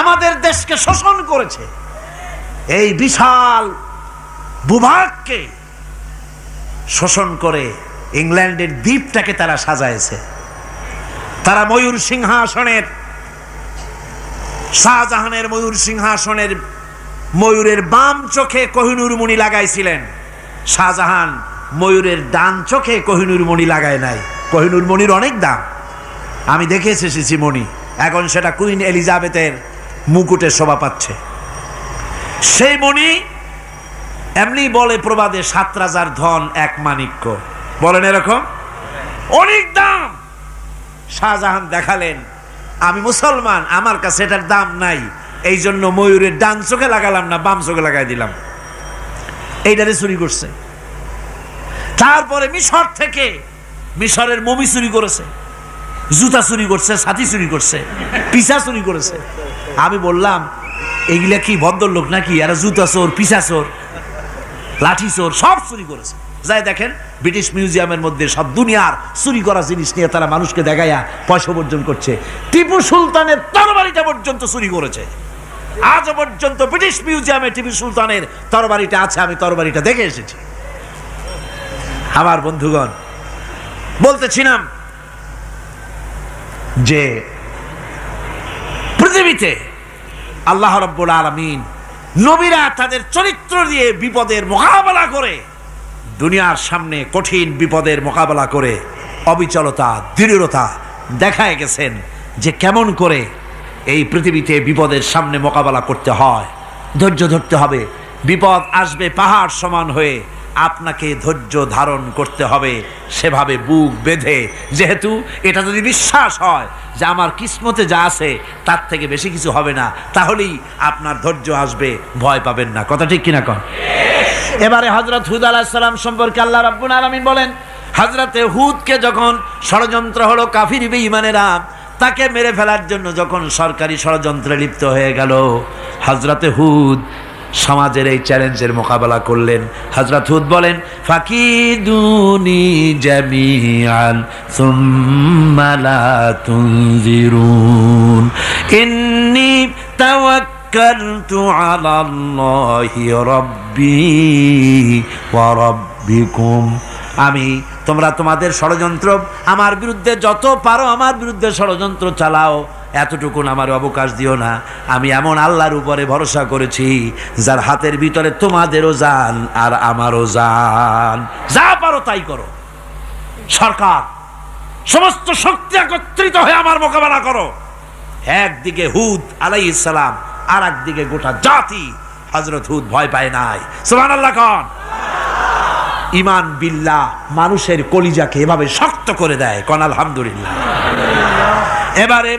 আমাদের দেশকে শোষণ করেছে। এই বিশাল ভূভাগকে শোষণ করে ইংল্যান্ডের দ্বীপটাকে তারা সাজাইছে। তারা ময়ূর সিংহাসনের শাহজাহানের ময়ূর সিংহাসনের ময়ূরের বাম চোখে কোহিনূর মণি লাগাইছিলেন, শাহজাহান ময়ূরের ডান চোখে কোহিনূর মণি লাগায় নাই। কোহিনূর মণির অনেক দাম, আমি দেখে এসেছি মণি, এখন সেটা কুইন এলিজাবেথের মুকুটে শোভা পাচ্ছে। সেই মণি এমনি বলে প্রবাদে 7 রাজার ধন 1 মাণিক্য, বলেন এরকম, অনেক দাম। শাহজাহান দেখালেন আমি মুসলমান, আমার কাছে এটার দাম নাই, এই জন্য ময়ূরের ডান চোখে লাগালাম না, বাম চোখে লাগাই দিলাম। এইটারে চুরি করছে। তারপরে মিশর থেকে, মিশরের মমি চুরি করেছে, জুতা চুরি করছে, ছাতি চুরি করছে, পিসা চুরি করেছে। আমি বললাম এগুলা কি ভদ্রলোক নাকি? এরা জুতা চোর, পিসা চোর, লাঠি চোর, সব চুরি করেছে। যাই দেখেন ব্রিটিশ মিউজিয়ামের মধ্যে সব দুনিয়ার চুরি করা জিনিস নিয়ে তারা মানুষকে দেখাইয়া পয়সা অর্জন করছে। টিপু সুলতানের তরবারিটা পর্যন্ত চুরি করেছে। আজ পর্যন্ত ব্রিটিশ মিউজিয়ামে টিপু সুলতানের তরবারিটা আছে, আমি তরবারিটা দেখে এসেছি। আমার বন্ধুগণ, বলতেছিলাম যে পৃথিবীতে আল্লাহ রাব্বুল আলামিন নবীরা তাদের চরিত্র দিয়ে বিপদের মোকাবেলা করে, দুনিয়ার সামনে কঠিন বিপদের মোকাবেলা করে অবিচলতা, দৃঢ়তা দেখায় গেছেন যে কেমন করে এই পৃথিবীতে বিপদের সামনে মোকাবেলা করতে হয়। ধৈর্য ধরতে হবে, বিপদ আসবে পাহাড় সমান হয়ে, আপনাকে ধৈর্য ধারণ করতে হবে সেভাবে বুক বেঁধে। যেহেতু এটা যদি বিশ্বাস হয় যে আমার কিসমতে যা আছে তার থেকে বেশি কিছু হবে না, তাহলেই আপনার ধৈর্য আসবে, ভয় পাবেন না। কথা ঠিক কিনা কন? এবারে হযরত হুদ আলাইহিস সালাম সম্পর্কে আল্লাহ রাব্বুল আলামিন বলেন, হযরতে হুদকে যখন ষড়যন্ত্র হলো, কাফির বেঈমানেরা তাকে মেরে ফেলার জন্য যখন সরকারি ষড়যন্ত্রে লিপ্ত হয়ে গেল, হযরতে হুদ সমাজের এই চ্যালেঞ্জের মোকাবেলা করলেন। হযরত হুদ বলেন, ফাকিদুনি জামিআন সুম্মা লা তুনজিরুন ইন্নী তাওয়াক্কালতু আলাল্লাহি রাব্বি ওয়া রাব্বিকুম। তোমরা তোমাদের ষড়যন্ত্র আমার বিরুদ্ধে যত পারো আমার বিরুদ্ধে ষড়যন্ত্র চালাও, এতটুকুন আমার অবকাশ দিও না। আমি এমন আল্লাহর উপরে ভরসা করেছি যার হাতের ভিতরে তোমাদেরও জান আর আমারও জান। যা পারো তাই করো। সরকার সমস্ত শক্তি একত্রিত হয়ে আমার মোকাবেলা করো। একদিকে হুদ আলাইহিস সালাম, আর একদিকে গোটা জাতি। হযরত হুদ ভয় পায় নাই। সুবহানাল্লাহ কোন? ঈমান বিল্লাহ মানুষের কলিজাকে এভাবে শক্ত করে দেয়। কোন আলহামদুলিল্লাহ। এবারে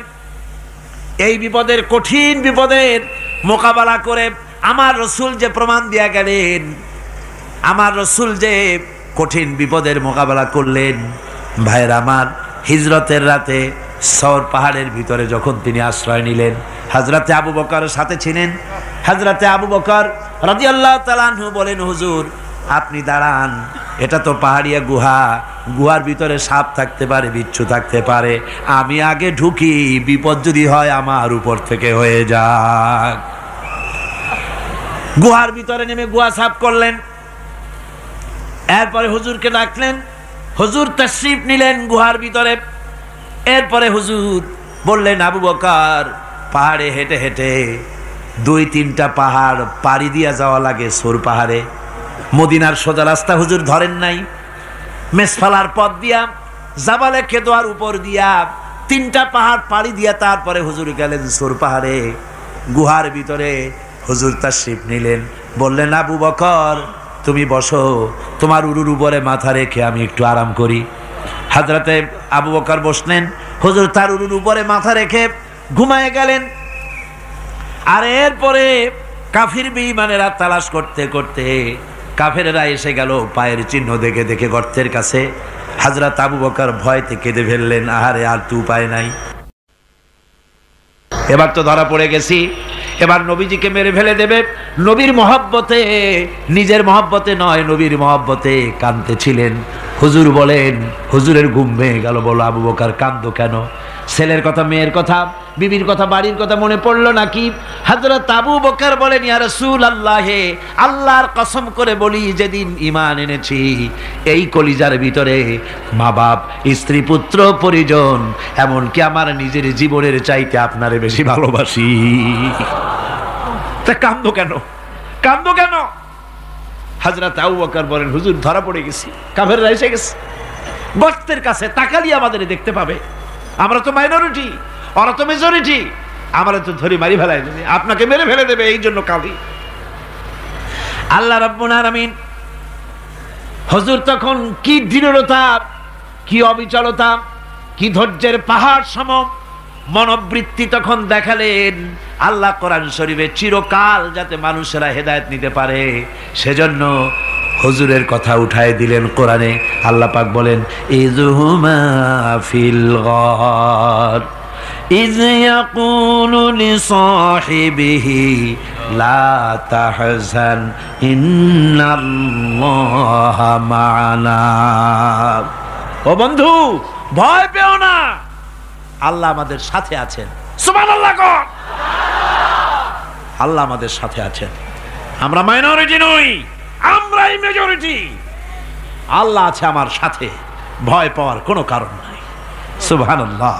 এই বিপদের, কঠিন বিপদের মোকাবেলা করে আমার রসুল যে প্রমাণ দিয়া গেলেন, আমার রসুল যে কঠিন বিপদের মোকাবেলা করলেন, ভাইয়ের আমার, হিজরতের রাতে সওর পাহাড়ের ভিতরে যখন তিনি আশ্রয় নিলেন, হযরতে আবু বকর সাথে ছিলেন। হযরতে আবু বকর রাদিয়াল্লাহু তাআলা আনহু বলেন, হুজুর আপনি দাঁড়ান, এটা তো পাহাড়িয়া গুহা, গুহার ভিতরে সাপ থাকতে পারে, বিচ্ছু থাকতে পারে, আমি আগে ঢুকি, বিপদ যদি হয় আমার উপর থেকে হয়ে যাক। গুহার ভিতরে নেমে গুহা সাফ করলেন। এরপরে হুজুরকে ডাকলেন, হুজুর তাশরীফ নিলেন গুহার ভিতরে। এরপরে হুজুর বললেন, আবু বকর পাহাড়ে হেঁটে হেঁটে 2-3টা পাহাড় পাড়ি দিয়া যাওয়া লাগে সৌর পাহাড়ে। মদিনার সোজা রাস্তা হুজুর ধরেন নাই, মেসফালার পথ দিয়া, জাবালে কেদোয়ার উপর দিয়া 3টা পাহাড় পাড়ি দিয়া তারপরে হুজুর গেলেন সৌর পাহাড়ে। গুহার ভিতরে হুজুর তাশরীফ নিলেন। বললেন, আবু বকর তুমি বসো, তোমার উরুর উপরে মাথা রেখে আমি একটু আরাম করি। হযরতে আবু বকর বসলেন, হুজুর তার উরুর উপরে মাথা রেখে ঘুমায় গেলেন। আর এরপরে কাফির বেঈমানেরা তালাশ করতে করতে কাফেরেরা এসে গেল পায়ের চিহ্ন দেখে দেখে গর্তের কাছে। হযরত আবু বকর ভয়তে কেঁদে ফেললেন, আহারে আর তো উপায় নাই, এবার তো ধরা পড়ে গেছি, এবার নবীজিকে মেরে ফেলে দেবে। নবীর মহব্বতে, নিজের মহব্বতে নয়, নবীর মহব্বতে কাঁদতেছিলেন। হুজুর বলেন, হুজুরের ঘুম ভেঙে গেল। বলো, আবু বকর কাঁদো কেন? ছেলের কথা, মেয়ের কথা, বিবির কথা, বাড়ির কথা মনে পড়লো নাকি? হযরত আবু বকর বলেন, ইয়া রাসূলুল্লাহ, আল্লাহর কসম করে বলি, যেদিন ঈমান এনেছি এই কলিজার ভিতরে মা বাপ, স্ত্রী, পুত্র, পরিজন, এমনকি আমার নিজের জীবনের চাইতে আপনারে বেশি ভালোবাসি। তা কান্দো কেন, কান্দো কেন? হযরত আবু বকর বলেন, হুজুর ধরা পড়ে গেছি, কাফেররা এসে গেছে, গর্তের কাছে তাকালি আমাদের দেখতে পাবে, আমরা তো মাইনরিটি, ওরা তো মেজরিটি, আমরা তো ধরে মারি ফেলাই দেবে, আপনাকে মেরে ফেলে দেবে, এই জন্য কাঁদি। আল্লাহ রাব্বুল আলামিন, হুজুর তখন কি দৃঢ়তা, কি অবিচলতা, কি ধৈর্যের পাহাড় সম মনোবৃত্তি তখন দেখালেন। আল্লাহ কোরআন শরীফে চিরকাল যাতে মানুষেরা হেদায়েত নিতে পারে সেজন্য হুজুরের কথা উঠায় দিলেন কোরআনে। আল্লাহ পাক বলেন, ইযহুমা ফিল গার ইয ইয়াকুলু লিসাহিবিহি লা তাহজান ইন্নাল্লাহা মা'ানা। ও বন্ধু, ভয় পেও না, আল্লাহ আমাদের সাথে আছেন। সুবহানাল্লাহ কর। আল্লাহ আমাদের সাথে আছেন। আমরা মাইনরিটি নই, আমরাই মেজরিটি। আল্লাহ আছে আমার সাথে, ভয় পাওয়ার কোনো কারণ নাই। সুবহানাল্লাহ।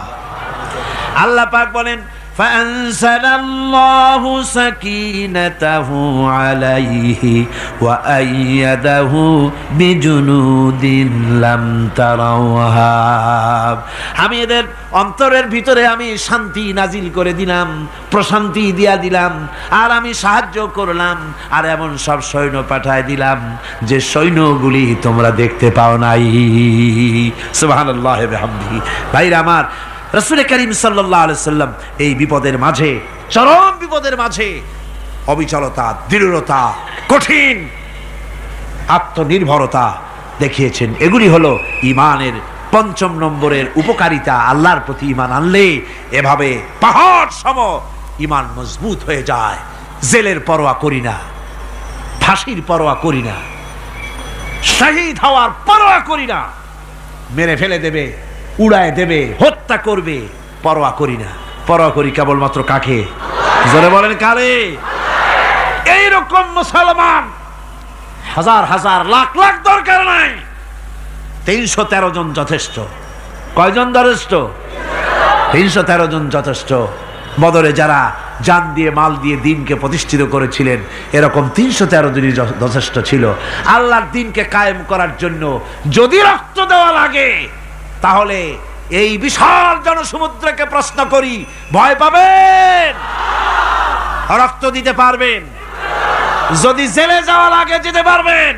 আল্লাহ পাক বলেন, فأنزلallahu sakinatahu alayhi wa ayyadahu bijunudin lam tarawha। আমি এদের অন্তরের ভিতরে আমি শান্তি নাজিল করে দিলাম, প্রশান্তি দিয়া দিলাম, আর আমি সাহায্য করলাম, আর এমন সব সৈন্য পাঠায় দিলাম যে সৈন্যগুলি তোমরা দেখতে পাও নাই। সুবহানাল্লাহ ওয়া বিহামদিহি। ভাইরা আমার, রাসূল করিম সাল্লাল্লাহু আলাইহি সাল্লাম এই বিপদের মাঝে, চরম বিপদের মাঝে অবিচলতা, দৃঢ়তা, কঠিন আত্মনির্ভরতা দেখিয়েছেন। এগুলি হলো ঈমানের ৫ম নম্বরের উপকারিতা। আল্লাহর প্রতি ঈমান আনলে এভাবে পাহাড় সম ঈমান মজবুত হয়ে যায়। জেলের পরোয়া করি না, ফাঁসির পরোয়া করি না, শহীদ হওয়ার পরোয়া করি না, মেরে ফেলে দেবে, উড়ায় দেবে, হত্যা করবে, পরোয়া করি না। পরোয়া করি কেবলমাত্র কাকে? জোরে বলেন কারে? এইরকম মুসলমান হাজার হাজার লাখ লাখ দরকার নাই, ৩১৩ জন যথেষ্ট। কয়জন যথেষ্ট? ৩১৩ জন যথেষ্ট। বদরে যারা জান দিয়ে, মাল দিয়ে দ্বীনকে প্রতিষ্ঠিত করেছিলেন, এরকম ৩১৩ জনই যথেষ্ট ছিল। আল্লাহর দ্বীনকে কায়েম করার জন্য যদি রক্ত দেওয়া লাগে, তাহলে এই বিশাল জনসমুদ্রকে প্রশ্ন করি, ভয় পাবেন? রক্ত দিতে পারবেন? যদি জেলে যাওয়া লাগে যেতে পারবেন?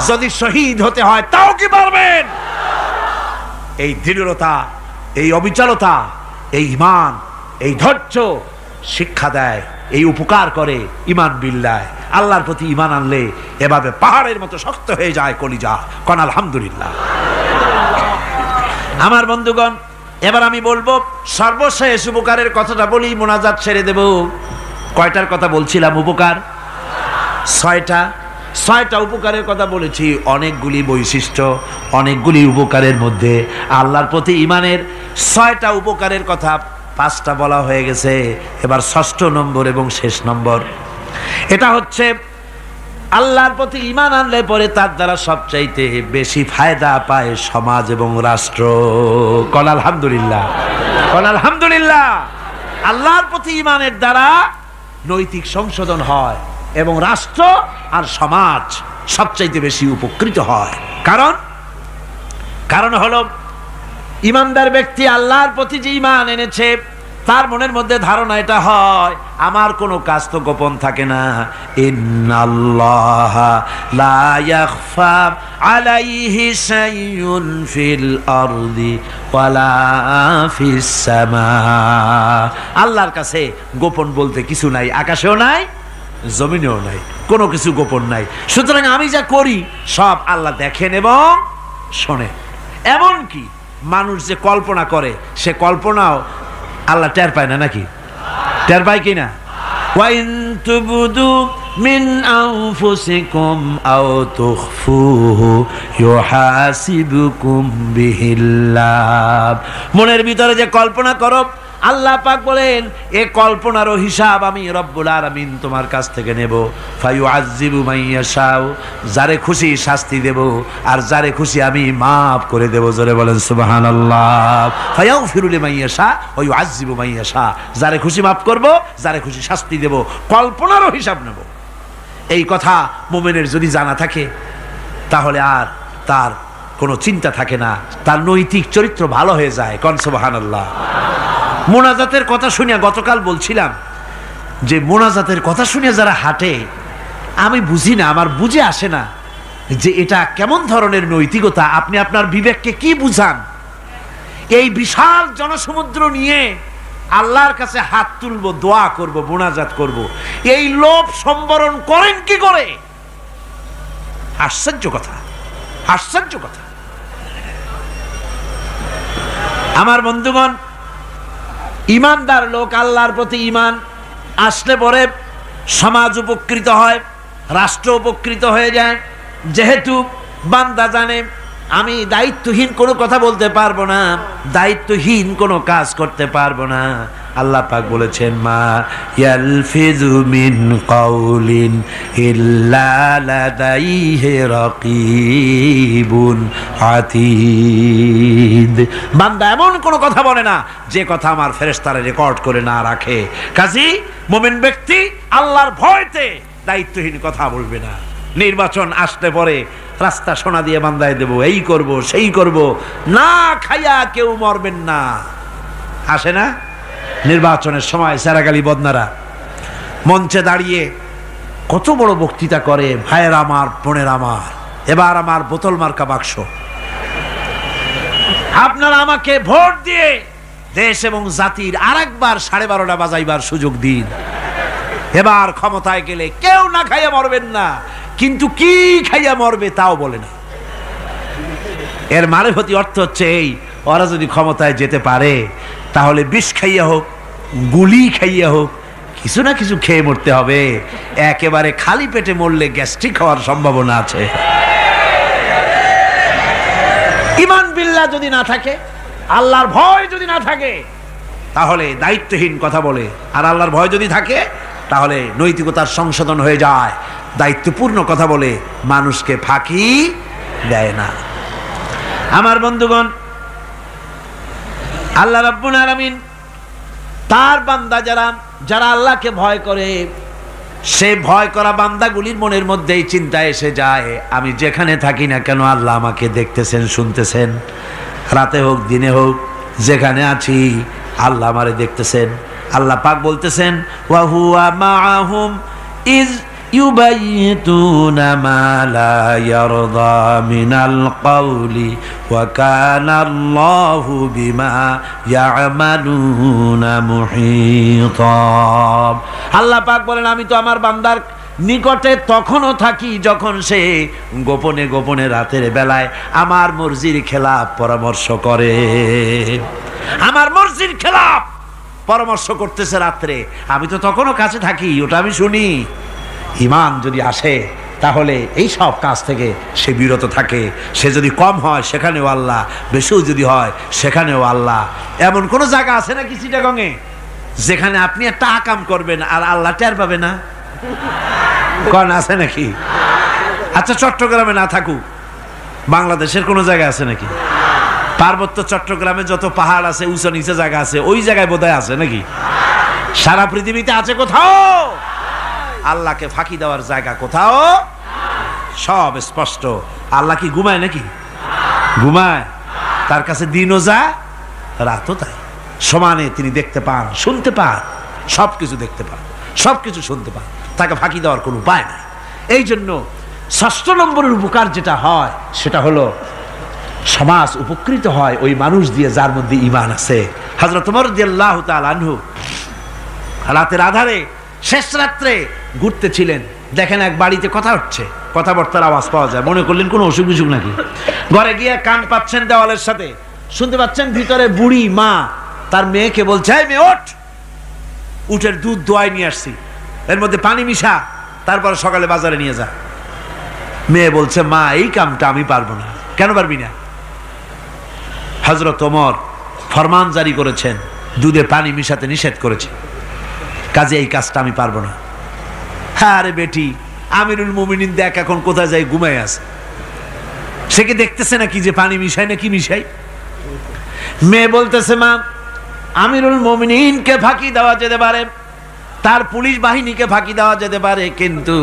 যদি শহীদ হতে হয় তাও কি পারবেন? এই দৃঢ়তা, এই অবিচলতা, এই ঈমান, এই ধৈর্য শিক্ষা দেয়, এই উপকার করে ঈমান বিল্লাহ। আল্লাহর প্রতি ঈমান আনলে এভাবে পাহাড়ের মতো শক্ত হয়ে যায় কলিজা। কোন আলহামদুলিল্লাহ। আমার বন্ধুগণ, এবার আমি বলবো সর্বশেষ উপকারের কথাটা বলি, মোনাজাত ছেড়ে দেব। কয়টার কথা বলছিলাম? উপকার ৬টা উপকারের কথা বলেছি। অনেকগুলি বৈশিষ্ট্য, অনেকগুলি উপকারের মধ্যে আল্লাহর প্রতি ঈমানের ৬টা উপকারের কথা ৫টা বলা হয়ে গেছে। এবার ৬ষ্ঠ নম্বর এবং শেষ নম্বর, এটা হচ্ছে আল্লাহর প্রতি ঈমান আনলে পরে তার দ্বারা সবচাইতে বেশি ফায়দা পায় সমাজ এবং রাষ্ট্র। কোন আলহামদুলিল্লাহ, কোন আলহামদুলিল্লাহ। আল্লাহর প্রতি ঈমানের দ্বারা নৈতিক সংশোধন হয় এবং রাষ্ট্র আর সমাজ সবচাইতে বেশি উপকৃত হয়। কারণ হলো ঈমানদার ব্যক্তি আল্লাহর প্রতি যে ঈমান এনেছে, তার মনের মধ্যে ধারণা এটা হয়, আমার কোনো কাজ তো গোপন থাকে না। ইন্নাল্লাহা লা ইয়াখফা আলাইহি শাইউন ফিল আরদি ওয়ালা ফিস সামা। আল্লাহর কাছে গোপন বলতে কিছু নাই, আকাশেও নাই, জমিনেও নাই, কোনো কিছু গোপন নাই। সুতরাং আমি যা করি সব আল্লাহ দেখেন এবং শোনেন। এমনকি মানুষ যে কল্পনা করে, সে কল্পনাও আল্লাহ টের পায় না, নাকি? টের পায় কিনা? ওয়া ইন তুবদু মিন আনফুসিকুম আও তুখফুহু ইউহাসিবুকুম বিহিল্লাহ। মনের ভিতরে যে কল্পনা করো, আল্লাহ পাক বলেন এই কল্পনারও হিসাব আমি রব্বুল আলামিন তোমার কাছ থেকে নেব। ফায়ুআযযিবু মান ইয়াশাউ, যারে খুশি শাস্তি দেব আর যারে খুশি আমি মাফ করে দেব। জোরে বলেন সুবহানাল্লাহ। ফায়াগফিরু লিমান ইয়াশা ওয়া ইউআযযিবু মান ইয়াশা, যারে খুশি মাফ করব, যারে খুশি শাস্তি দেব, কল্পনারও হিসাব নেব। এই কথা মুমিনের যদি জানা থাকে তাহলে আর তার কোনো চিন্তা থাকে না, তার নৈতিক চরিত্র ভালো হয়ে যায়। কোন সুবহানাল্লাহ। মোনাজাতের কথা শুনে গতকাল বলছিলাম যে মোনাজাতের কথা শুনে যারা হাঁটে, আমি বুঝি না, আমার বুঝে আসে না যে এটা কেমন ধরনের নৈতিকতা। আপনি আপনার বিবেককে কি বুঝান? এই বিশাল জনসমুদ্র নিয়ে আল্লাহর কাছে হাত তুলবো, দোয়া করব, মোনাজাত করব, এই লোভ সম্বরণ করেন কি করে? আশ্চর্য কথা, আশ্চর্য কথা। আমার বন্ধুগণ, ইমানদার লোক, আল্লাহর প্রতি ইমান আসলে পরে সমাজ উপকৃত হয়, রাষ্ট্র উপকৃত হয়ে যায়। যেহেতু বান্দা জানে আমি দায়িত্বহীন কোনো কথা বলতে পারবো না, দায়িত্বহীন কোনো কাজ করতে পারবো না। আল্লাহ পাক বলেছেন, মা ইয়ালফিযু মিন কাউলিন ইল্লা লাদাইহি রাকীবুন আতীদ। বান্দা এমন কোনো কথা বলে না যে কথা আমার ফেরেশতারা রেকর্ড করে না রাখে। কাজী মুমিন ব্যক্তি আল্লাহর ভয়তে দায়িত্বহীন কথা বলবে না। নির্বাচন আসলে পরে রাস্তা সোনা দিয়ে বান্দায় দেব, এই করব সেই করব, না খাইয়া কেউ মরবেন না। আসে না নির্বাচনের সময় সারাগালি বদনারা মঞ্চে দাঁড়িয়ে কত বড় বক্তৃতা করে, ভাইয়ের আমার, বোনের আমার, এবার আমার বোতল মার্কা বাক্স, আপনারা আমাকে ভোট দিয়ে দেশ এবং জাতির আরেকবার 12:30 বাজাইবার সুযোগ দিন। এবার ক্ষমতায় গেলে কেউ না খাইয়া মরবেন না, কিন্তু কি খাইয়া মরবে তাও বলে না। এর মারফতি অর্থ হচ্ছে এই, ওরা যদি ক্ষমতায় যেতে পারে তাহলে বিষ খাইয়া হোক, গুলি খাইয়া হোক, কিছু না কিছু খেয়ে মরতে হবে। একেবারে খালি পেটে মরলে গ্যাস্ট্রিক হওয়ার সম্ভাবনা আছে। ঈমান বিল্লাহ যদি না থাকে, আল্লাহর ভয় যদি না থাকে, তাহলে দায়িত্বহীন কথা বলে। আর আল্লাহর ভয় যদি থাকে তাহলে নৈতিকতার সংশোধন হয়ে যায়, দায়িত্বপূর্ণ কথা বলে, মানুষকে ফাঁকি দেয় না। আমার বন্ধুগণ, আল্লাহ রাব্বুল আলামিন তার বান্দা যারা আল্লাহকে ভয় করে, সে ভয় করা বান্দাগুলির মনের মধ্যেই চিন্তা এসে যায়, আমি যেখানে থাকি না কেন আল্লাহ আমাকে দেখতেছেন, শুনতেছেন। রাতে হোক দিনে হোক, যেখানে আছি আল্লাহ আমারে দেখতেছেন। আল্লাহ পাক বলতেছেন, ওয়া হুয়া মাআহুম ইজ ইউবাইতুনা মা লা ইয়ারদা মিনাল কাওলি ওয়া কানা আল্লাহু বিমা ইয়ামালুনা মুহীতা। আল্লাহ পাক বলেন, আমি তো আমার বান্দার নিকটে তখনও থাকি যখন সে গোপনে গোপনে রাতের বেলায় আমার মর্জির খেলাফ পরামর্শ করে। আমার মর্জির খেলাফ পরামর্শ করতেছে রাত্রে, আমি তো তখনও কাছে থাকি, ওটা আমি শুনি। ঈমান যদি আসে তাহলে এই সব কাজ থেকে সে বিরত থাকে। সে যদি কম হয় সেখানেও আল্লাহ, বেশিও যদি হয় সেখানেও আল্লাহ। এমন কোন জায়গা আছে নাকি চিটাগংয়ে যেখানে আপনি একটা আকাম করবেন আর আল্লাহ টের পাবে না? কোন আছে নাকি? আচ্ছা, চট্টগ্রামে না থাকুক, বাংলাদেশের কোন জায়গা আছে নাকি? পার্বত্য চট্টগ্রামে যত পাহাড় আছে, উঁচু নিচে জায়গা আছে, ওই জায়গায় বোধহয় আছে নাকি? সারা পৃথিবীতে আছে কোথাও? আল্লাহকে ফাঁকি দেওয়ার জায়গা কোথাও? সব স্পষ্ট। আল্লাহ কি ঘুমায় নাকি? ঘুমায়? তার কাছে দিনও যা, রাতও তাই। সমানে তিনি দেখতে পান, শুনতে পান, সবকিছু দেখতে পান, সবকিছু শুনতে পান। তাকে ফাঁকি দেওয়ার কোনো উপায় নাই। এই জন্য ৬ষ্ঠ নম্বরের উপকার যেটা হয় সেটা হলো সমাজ উপকৃত হয় ওই মানুষ দিয়ে যার মধ্যে ঈমান আছে। হযরত ওমর রাদিয়াল্লাহু তাআলা আনহু রাতের আধারে শেষ রাত্রে ঘুরতেছিলেন, দেখেন এক বাড়িতে কথা হচ্ছে, কথাবার্তার আওয়াজ পাওয়া যায়। মনে করলেন কোনো অসুখ বিসুখ নাকি। ঘরে গিয়ে কান পাচ্ছেন দেওয়ালের সাথে, শুনতে পাচ্ছেন ভিতরে বুড়ি মা তার মেয়েকে বলছে, এই মেয়ে ওঠ, উটের দুধ দোয়াই নিয়ে আসছি, এর মধ্যে পানি মিশা, তারপর সকালে বাজারে নিয়ে যা। মেয়ে বলছে, মা এই কামটা আমি পারবো না। কেন পারবি না? হযরত ওমর ফরমান জারি করেছেন, দুধে পানি মিশাতে নিষেধ করেছে, কাজে এই কাজটা আমি পারবো না। আরে বেটি, আমিরুল মুমিনিন দেখ এখন কোথায় যায়, ঘুমায় আছে। সে কি দেখতেছে নাকি যে পানি মিশাই না কি মিশাই? মেয়ে বলতেছে, মা আমিরুল মুমিনিনকে ফাঁকি দেওয়া যেতে পারে, তার পুলিশ বাহিনীকে ফাঁকি দেওয়া যেতে পারে, কিন্তু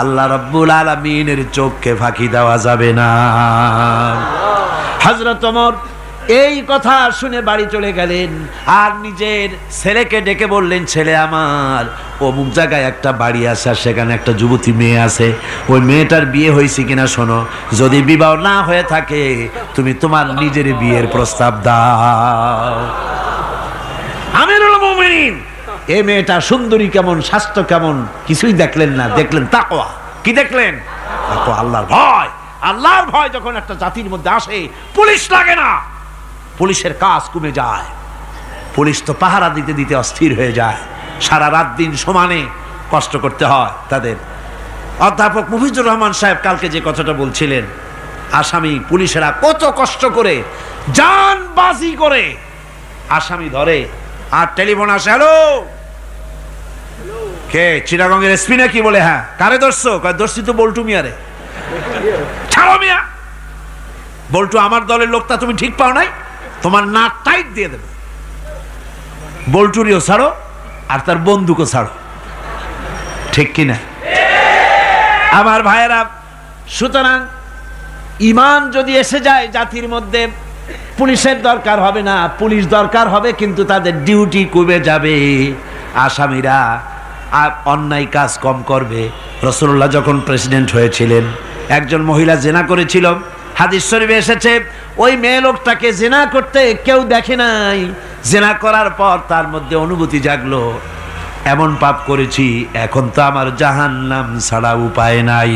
আল্লাহ রাব্বুল আলামিনের চোখকে ফাঁকি দেওয়া যাবে না। হযরত ওমর এই কথা শুনে বাড়ি চলে গেলেন, আর নিজের ছেলেকে ডেকে বললেন, ছেলে আমার, অমুক জায়গায় একটা বাড়ি আছে, সেখানে একটা যুবতী মেয়ে আছে, ওই মেয়েটার বিয়ে হয়েছে কিনা শোনো, যদি বিবাহ না হয়ে থাকে তুমি তোমার নিজের বিয়ের প্রস্তাব দাও। আমিরুল মুমিনিন এই মেয়েটা সুন্দরী কেমন, স্বাস্থ্য কেমন কিছুই দেখলেন না, দেখলেন তাকওয়া। কি দেখলেন? তাকওয়া, আল্লাহর ভয়। আল্লাহর ভয় যখন একটা জাতির মধ্যে আসে, পুলিশ লাগে না, পুলিশের কাজ কমে যায়। পুলিশ তো পাহারা দিতে দিতে অস্থির হয়ে যায়, সারা রাত দিন সমানে কষ্ট করতে হয় তাদের। অধ্যাপক মুফিজুর রহমান সাহেব কালকে যে কথাটা বলছিলেন, আসামি পুলিশেরা কত কষ্ট করে জানবাজি করে আসামি ধরে, আর টেলিফোন আসে, হ্যালো কে, চিটাগংয়ের এসপি নাকি? বলে হ্যাঁ। কারে ধরছো? ধরছি তো বল্টু মিয়ারে। ছাড়ো মিয়া, বল্টু আমার দলের লোকটা তুমি ঠিক পাও নাই, তোমার নাক টাইট দিয়ে দেবে। বল্টুরিও ছাড়ো আর তার বন্দুকও ছাড়ো, ঠিক কিনা আমার ভাইয়েরা? সুতরাং ঈমান যদি এসে যায় জাতির মধ্যে, পুলিশের দরকার হবে না, পুলিশ দরকার হবে, কিন্তু তাদের ডিউটি কমে যাবে। আসামিরা আর অন্যায় কাজ কম করবে। রাসূলুল্লাহ যখন প্রেসিডেন্ট হয়েছিলেন, একজন মহিলা জিনা করেছিল, হাদিস শরীফে এসেছে, ওই মেয়ে লোকটাকে জিনা করতে কেউ দেখে নাই। জিনা করার পর তার মধ্যে অনুভূতি জাগলো, এমন পাপ করেছি, এখন তো আমার জাহান্নাম ছাড়া উপায় নাই।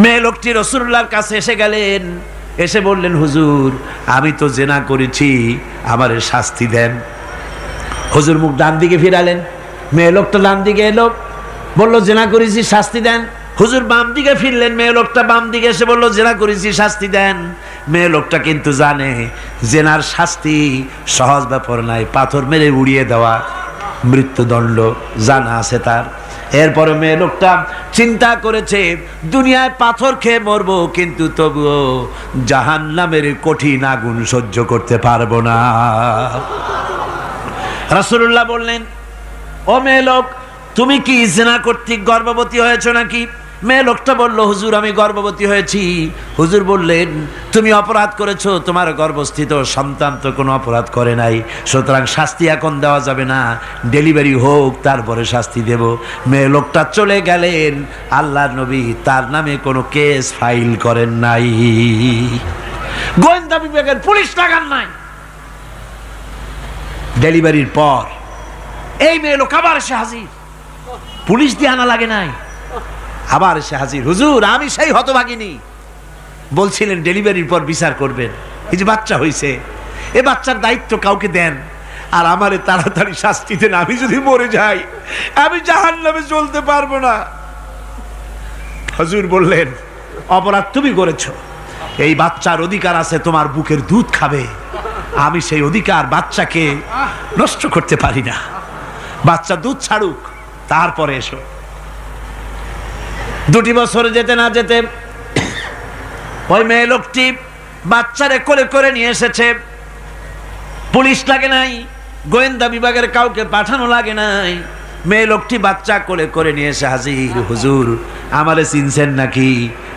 মেয়ে লোকটি রাসূলুল্লাহর কাছে এসে গেলেন, এসে বললেন, হুজুর আমি তো জিনা করেছি, আমারে শাস্তি দেন। হুজুর মুখ ডান দিকে ফিরালেন, মেয়ে লোকটা ডান দিকে এলো, বলল জিনা করেছি, শাস্তি দেন। হুজুর বাম দিকে ফিরলেন, মেয়ে লোকটা বাম দিকে এসে বলল, জিনা করেছি, শাস্তি দেন। মেয়ে লোকটা কিন্তু জানে জেনার শাস্তি সহজ ব্যাপার নাই, পাথর মেরে উড়িয়ে দেওয়া, মৃত্যুদণ্ড জানা আছে তার। এরপরে মেয়ে লোকটা চিন্তা করেছে, দুনিয়ায় পাথর খেয়ে মরবো, কিন্তু তবুও জাহান্নামের কঠিন আগুন সহ্য করতে পারবো না। রাসূলুল্লাহ বললেন, ও মেয়ে লোক, তুমি কি জিনা কর্তৃক গর্ভবতী হয়েছো নাকি? মেয়ে লোকটা বলল, হুজুর আমি গর্ভবতী হয়েছি। হুজুর বললেন, তুমি অপরাধ করেছো, তোমার গর্ভস্থিত সন্তান তো কোনো অপরাধ করে নাই, সুতরাং শাস্তি এখন দেওয়া যাবে না, ডেলিভারি হোক তারপরে শাস্তি দেব। মেয়ে লোকটা চলে গেলেন। আল্লাহর নবী তার নামে কোনো কেস ফাইল করেন নাই, গোয়েন্দা বিভাগের পুলিশ লাগান নাই। ডেলিভারির পর এই মেয়ে লোক আবার এসে হাজির, পুলিশ দিয়ে আনা লাগে নাই, আবার এসে হাজির, হুজুর আমি সেই হতভাগিনী, বলছিলেন ডেলিভারির পর বিচার করবেন, এই যে বাচ্চা হয়েছে, এ বাচ্চার দায়িত্ব কাউকে দেন, আর আমারে তাড়াতাড়ি শাস্তি দেন, আমি যদি মরে যাই আমি জাহান্নামে চলতে পারবো না। হুজুর বললেন, অপরাধ তুমি করেছো, এই বাচ্চার অধিকার আছে তোমার বুকের দুধ খাবে, আমি সেই অধিকার বাচ্চাকে নষ্ট করতে পারি না, বাচ্চা দুধ ছাড়ুক তারপরে এসো। 2 বছর যেতে না যেতে ওই মেয়ে লোকটি বাচ্চারে কোলে করে নিয়ে এসেছে, পুলিশ লাগে নাই, গোয়েন্দা বিভাগের কাউকে পাঠানো লাগে নাই, মেয়ে লোকটি বাচ্চা কোলে করে নিয়ে এসে হাজির, হুজুর আমারে চিনছেন নাকি?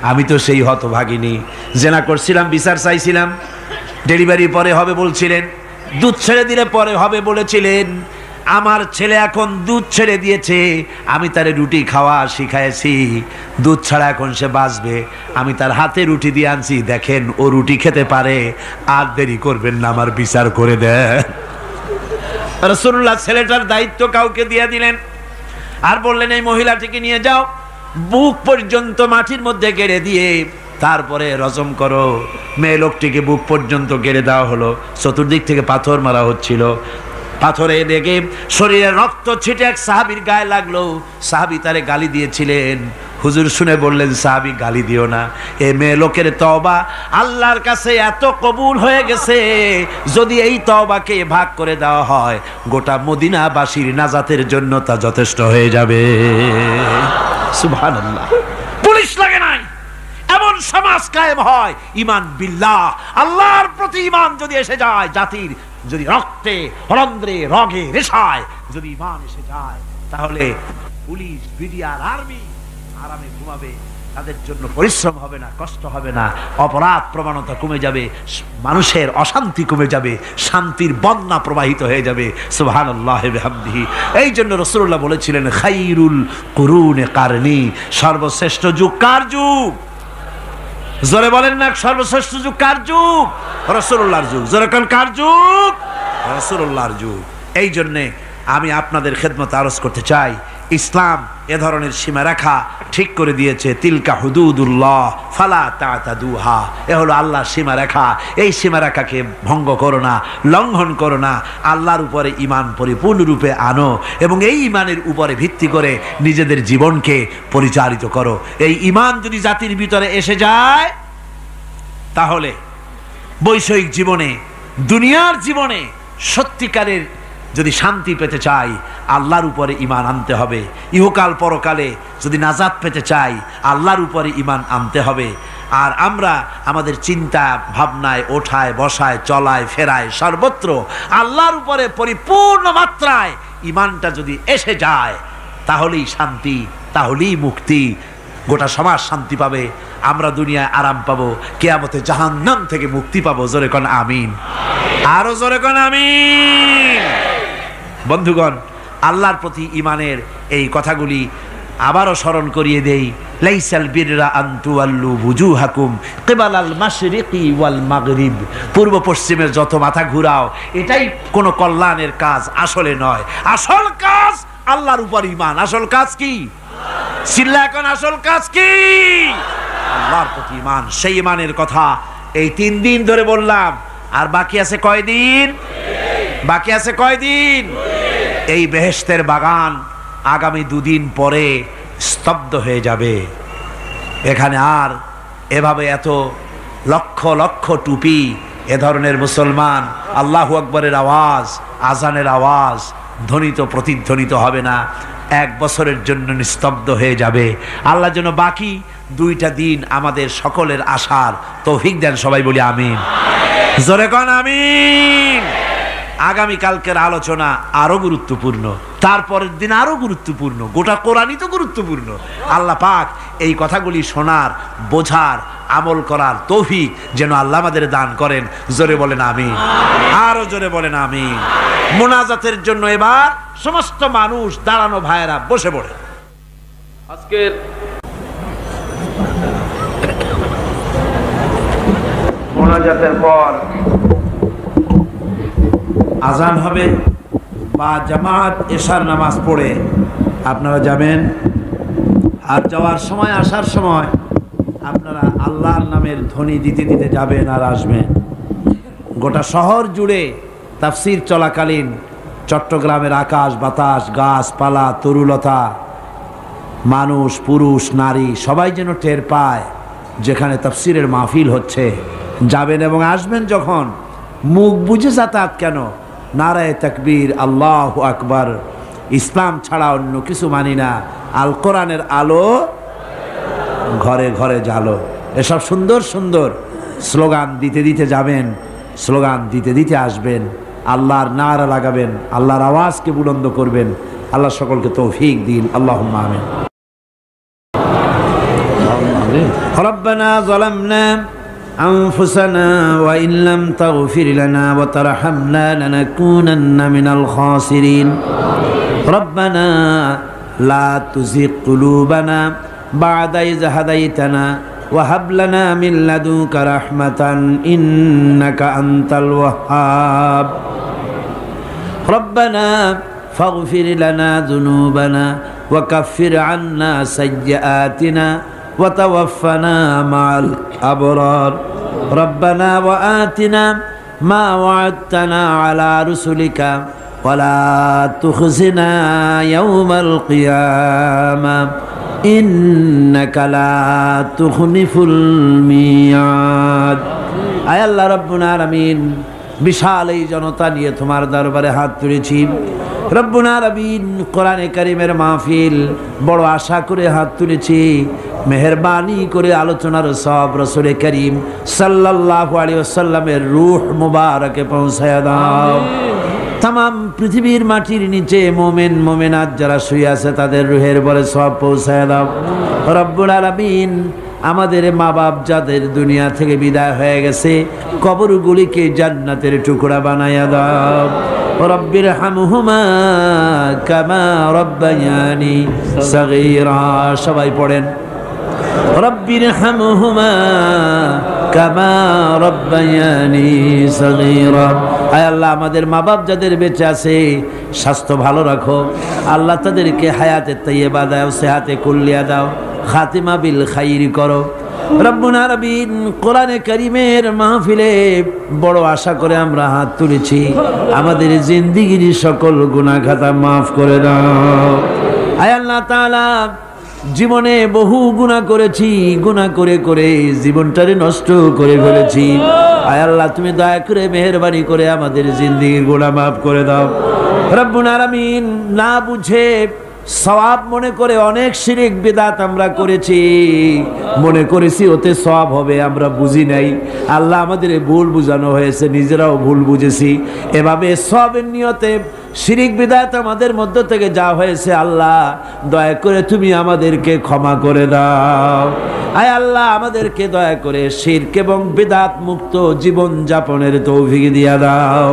আমি তো সেই হতভাগিনী, জেনা করছিলাম, বিচার চাইছিলাম, ডেলিভারি পরে হবে বলছিলেন, দুধ ছেড়ে দিলে পরে হবে বলেছিলেন, আমার ছেলে এখন দুধ ছেড়ে দিয়েছে, আমি তারে রুটি খাওয়া শিখাইছি, দুধ ছাড়া এখন সে বাঁচবে, আমি তার হাতে রুটি দিয়ে আনছি, দেখেন ও রুটি খেতে পারে, আর দেরি করবেন না, আমার বিচার করে দেন। রাসূলুল্লাহ ছেলেটার দায়িত্ব কাউকে দিয়ে দিলেন, আর বললেন, এই মহিলাটিকে নিয়ে যাও, বুক পর্যন্ত মাটির মধ্যে গেড়ে দিয়ে তারপরে রজম করো। মেয়ে লোকটিকে বুক পর্যন্ত গেড়ে দেওয়া হলো, চতুর্দিক থেকে পাথর মারা হচ্ছিল, পাথরে লেগে শরীরে রক্ত ছিটে এক সাহাবীর গায়ে লাগলো। সাহাবী তারে গালি দিয়েছিলেন। হুজুর শুনে বললেন, সাহাবী গালি দিও না, এ মেয়ে লোকের তওবা আল্লাহর কাছে এত কবুল হয়ে গেছে, যদি এই তওবাকে ভাগ করে দেওয়া হয় গোটা মদিনাবাসীর নাজাতের জন্য তা যথেষ্ট হয়ে যাবে। সুবহানাল্লাহ। পুলিশ লাগে নাই, এমন সমাজ কায়েম হয় ঈমান বিল্লাহ, আল্লাহর প্রতি ঈমান যদি এসে যায়, জাতির যদি রক্তে রন্ধ্রে রগে রেশায় যদি ঈমান এসে যায়, তাহলে পুলিশ বিডিআর আর্মি আরামে ঘুমাবে, তাদের জন্য পরিশ্রম হবে না, কষ্ট হবে না, অপরাধ প্রবণতা কমে যাবে, মানুষের অশান্তি কমে যাবে, শান্তির বন্যা প্রবাহিত হয়ে যাবে। সুবহানাল্লাহ বিহামদিহি। এই জন্য রাসূলুল্লাহ বলেছিলেন, খাইরুল কুরুনে কারনি, সর্বশ্রেষ্ঠ যুগ কার যুগ? জোরে বলেন না, সর্বশ্রেষ্ঠ যুগ কার যুগ? রাসূলুল্লাহর যুগ। জোরে কোন কার যুগ? রাসূলুল্লাহর যুগ। এই জন্যে আমি আপনাদের খেদমতে আরজ করতে চাই, ইসলাম এ ধরনের সীমারেখা ঠিক করে দিয়েছে। তিলকা হুদুদুল্লাহ ফালা তাতাদুহা, এ হলো আল্লাহর সীমারেখা। এই সীমারেখাকে ভঙ্গ করো না, লঙ্ঘন করো না। আল্লাহর উপরে ঈমান পরিপূর্ণরূপে আনো এবং এই ঈমানের উপরে ভিত্তি করে নিজেদের জীবনকে পরিচালিত করো। এই ঈমান যদি জাতির ভিতরে এসে যায়, তাহলে বৈষয়িক জীবনে, দুনিয়ার জীবনে সত্যিকারের যদি শান্তি পেতে চাই, আল্লাহর উপরে ঈমান আনতে হবে। ইহকাল পরকালে যদি নাজাত পেতে চাই, আল্লাহর উপরে ঈমান আনতে হবে। আর আমরা আমাদের চিন্তা ভাবনায়, ওঠায় বসায়, চলায় ফেরায়, সর্বত্র আল্লাহর উপরে পরিপূর্ণ মাত্রায় ঈমানটা যদি এসে যায়, তাহলেই শান্তি, তাহলেই মুক্তি। গোটা সমাজ শান্তি পাবে, আমরা দুনিয়ায় আরাম পাবো, কিয়ামতে জাহান্নাম থেকে মুক্তি পাবো। জোরে কোন আমিন, আরো জোরে কোন আমিন। বন্ধুগণ, আল্লাহর প্রতি ঈমানের এই কথাগুলি আবারও স্মরণ করিয়ে দেই। লাইসাল বিররা আন তুওয়াল্লু বুজুহাকুম কিবালাল মাশরিকি ওয়াল মাগরিব, পূর্ব পশ্চিমে যত মাথা ঘুরাও, এটাই কোনো কল্যাণের কাজ আসলে নয়। আসল কাজ আল্লাহর উপর ঈমান। আসল কাজ কি? চিল্লা এখন, আসল কাজ কি? আল্লাহর প্রতি ঈমান। সেই ঈমানের কথা এই 3 দিন ধরে বললাম। আর বাকি আছে কয়দিন? বাকি আছে কয়দিন? এই বেহেশতের বাগান আগামী 2 দিন পরে স্তব্ধ হয়ে যাবে। এখানে আর এভাবে এত লক্ষ লক্ষ টুপি, এ ধরনের মুসলমান আল্লাহু আকবরের আওয়াজ, আজানের আওয়াজ ধ্বনিত প্রতিধ্বনিত হবে না। 1 বছরের জন্য নিস্তব্ধ হয়ে যাবে। আল্লাহ যেন বাকি 2টা দিন আমাদের সকলের আশার তৌফিক দেন। সবাই বলি আমিন, জোরে কোন আমিন। আগামী কালকের আলোচনা আরো গুরুত্বপূর্ণ, তারপরের দিন আরো গুরুত্বপূর্ণ, গোটা কোরআনই তো গুরুত্বপূর্ণ। আল্লাহ পাক এই কথাগুলি শোনার, বোঝার, আমল করার তৌফিক যেন আল্লাহ আমাদের দান করেন। জোরে বলেন আমিন, আরো জোরে বলেন আমিন। মুনাজাতের জন্য এবার সমস্ত মানুষ দাঁড়ানো ভাইয়েরা বসে পড়ে। আজকের মোনাজাতের পর আজান হবে বা জামাত এশার নামাজ পড়ে আপনারা যাবেন। আর যাওয়ার সময়, আসার সময় আপনারা আল্লাহর নামের ধ্বনি দিতে দিতে যাবেন আর আসবেন। গোটা শহর জুড়ে তাফসীর চলাকালীন চট্টগ্রামের আকাশ বাতাস, গাছপালা, তরুলতা, মানুষ, পুরুষ, নারী সবাই যেন টের পায় যেখানে তাফসীরের মাহফিল হচ্ছে। যাবেন এবং আসবেন যখন, মুখ বুঝে যাতায়াত কেন, নারায়ে তাকবীর, আল্লাহু আকবার, ইসলাম ছাড়া অন্য কিছু মানি না, আল কোরআনের আলো ঘরে ঘরে জ্বালো, এসব সুন্দর সুন্দর স্লোগান দিতে দিতে যাবেন, স্লোগান দিতে দিতে আসবেন, আল্লাহর নারা লাগাবেন, আল্লাহর আওয়াজকে বুলন্দ করবেন। আল্লাহ সকলকে তৌফিক দিন। আল্লাহুম্মা আমিন। রব্বানা যালামনা أنفسنا وإن لم تغفر لنا وترحمنا لنكونن من الخاسرين ربنا لا تزغ قلوبنا بعد إذ هديتنا وهب لنا من لدنك رحمة إنك أنت الوهاب ربنا فاغفر لنا ذنوبنا وكفر عنا سيئاتنا وتوفنا مع الأبرار ربنا وآتنا ما وعدتنا على رسلك ওয়ালা তুখজিনা ইয়াউমাল কিয়ামা ইন্নাকা লা তুখলিফুল মিয়াদ। আয় আল্লাহ রাব্বুল আলামিন, বিশাল এই জনতা নিয়ে তোমার দরবারে হাত তুলেছি রব্বুল আলামিন। কোরআনে কারীমের মাহফিল বড় আশা করে হাত তুলেছি, মেহেরবানি করে আলোচনার সব রাসূল করিম সাল্লাল্লাহু আলাইহি ওয়াসাল্লামের রূহ মুবারকে পৌঁছায়া দাও। तमाम पृथिवीर माटिर नीचे मोमेन मोमेनात যারা শুয়ে আছে তাদের রূহের বলে সব পৌঁছায় দাও রব্বুল আলামিন। আমাদের মা বাপ যাদের দুনিয়া থেকে বিদায় হয়ে গেছে কবরগুলিকে জান্নাতের টুকরা বানায়া দাও। রব্বির হামহুমা কামা রব্বায়ানি সগীরা। সবাই পড়েন রব্বির হামহুমা কামা রব্বায়ানি সগীরা। আয় আল্লাহ, আমাদের মা বাপ যাদের বেঁচে আছে স্বাস্থ্য ভালো রাখো আল্লাহ, তাদেরকে হায়াতে তাইয়্যিবা দাও, সেহাতে কুল্লিয়া দাও, খাতিমা বিল খাইরি করো রব্বুল আলামিন। কোরআনে কারীমের মাহফিলে বড় আশা করে আমরা হাত তুলেছি, আমাদের জিন্দেগির সকল গুনাহ খাতা মাফ করে দাও। আয় আল্লাহ তাআলা, জীবনে বহু গুনাহ করেছি, গুনাহ করে করে জীবনটারে নষ্ট করে ফেলেছি। আয় আল্লাহ, তুমি দয়া করে মেহেরবানি করে আমাদের জিন্দেগির গুনাহ মাফ করে দাও রব্বুল আলামিন। না বুঝে সওয়াব মনে করে অনেক শিরক বিদআত আমরা করেছি, মনে করেছি ওতে সওয়াব হবে, আমরা বুঝি নাই। আল্লাহ, আমাদের ভুল বুঝানো হয়েছে, নিজেরাও ভুল বুঝেছি। এভাবে সওয়াবের নিয়তে শিরক বিদআত আমাদের মধ্য থেকে যা হয়েছে আল্লাহ দয়া করে তুমি আমাদেরকে ক্ষমা করে দাও। আয় আল্লাহ, আমাদেরকে দয়া করে শিরক এবং বিদআত মুক্ত জীবন যাপনের তৌফিক দিয়া দাও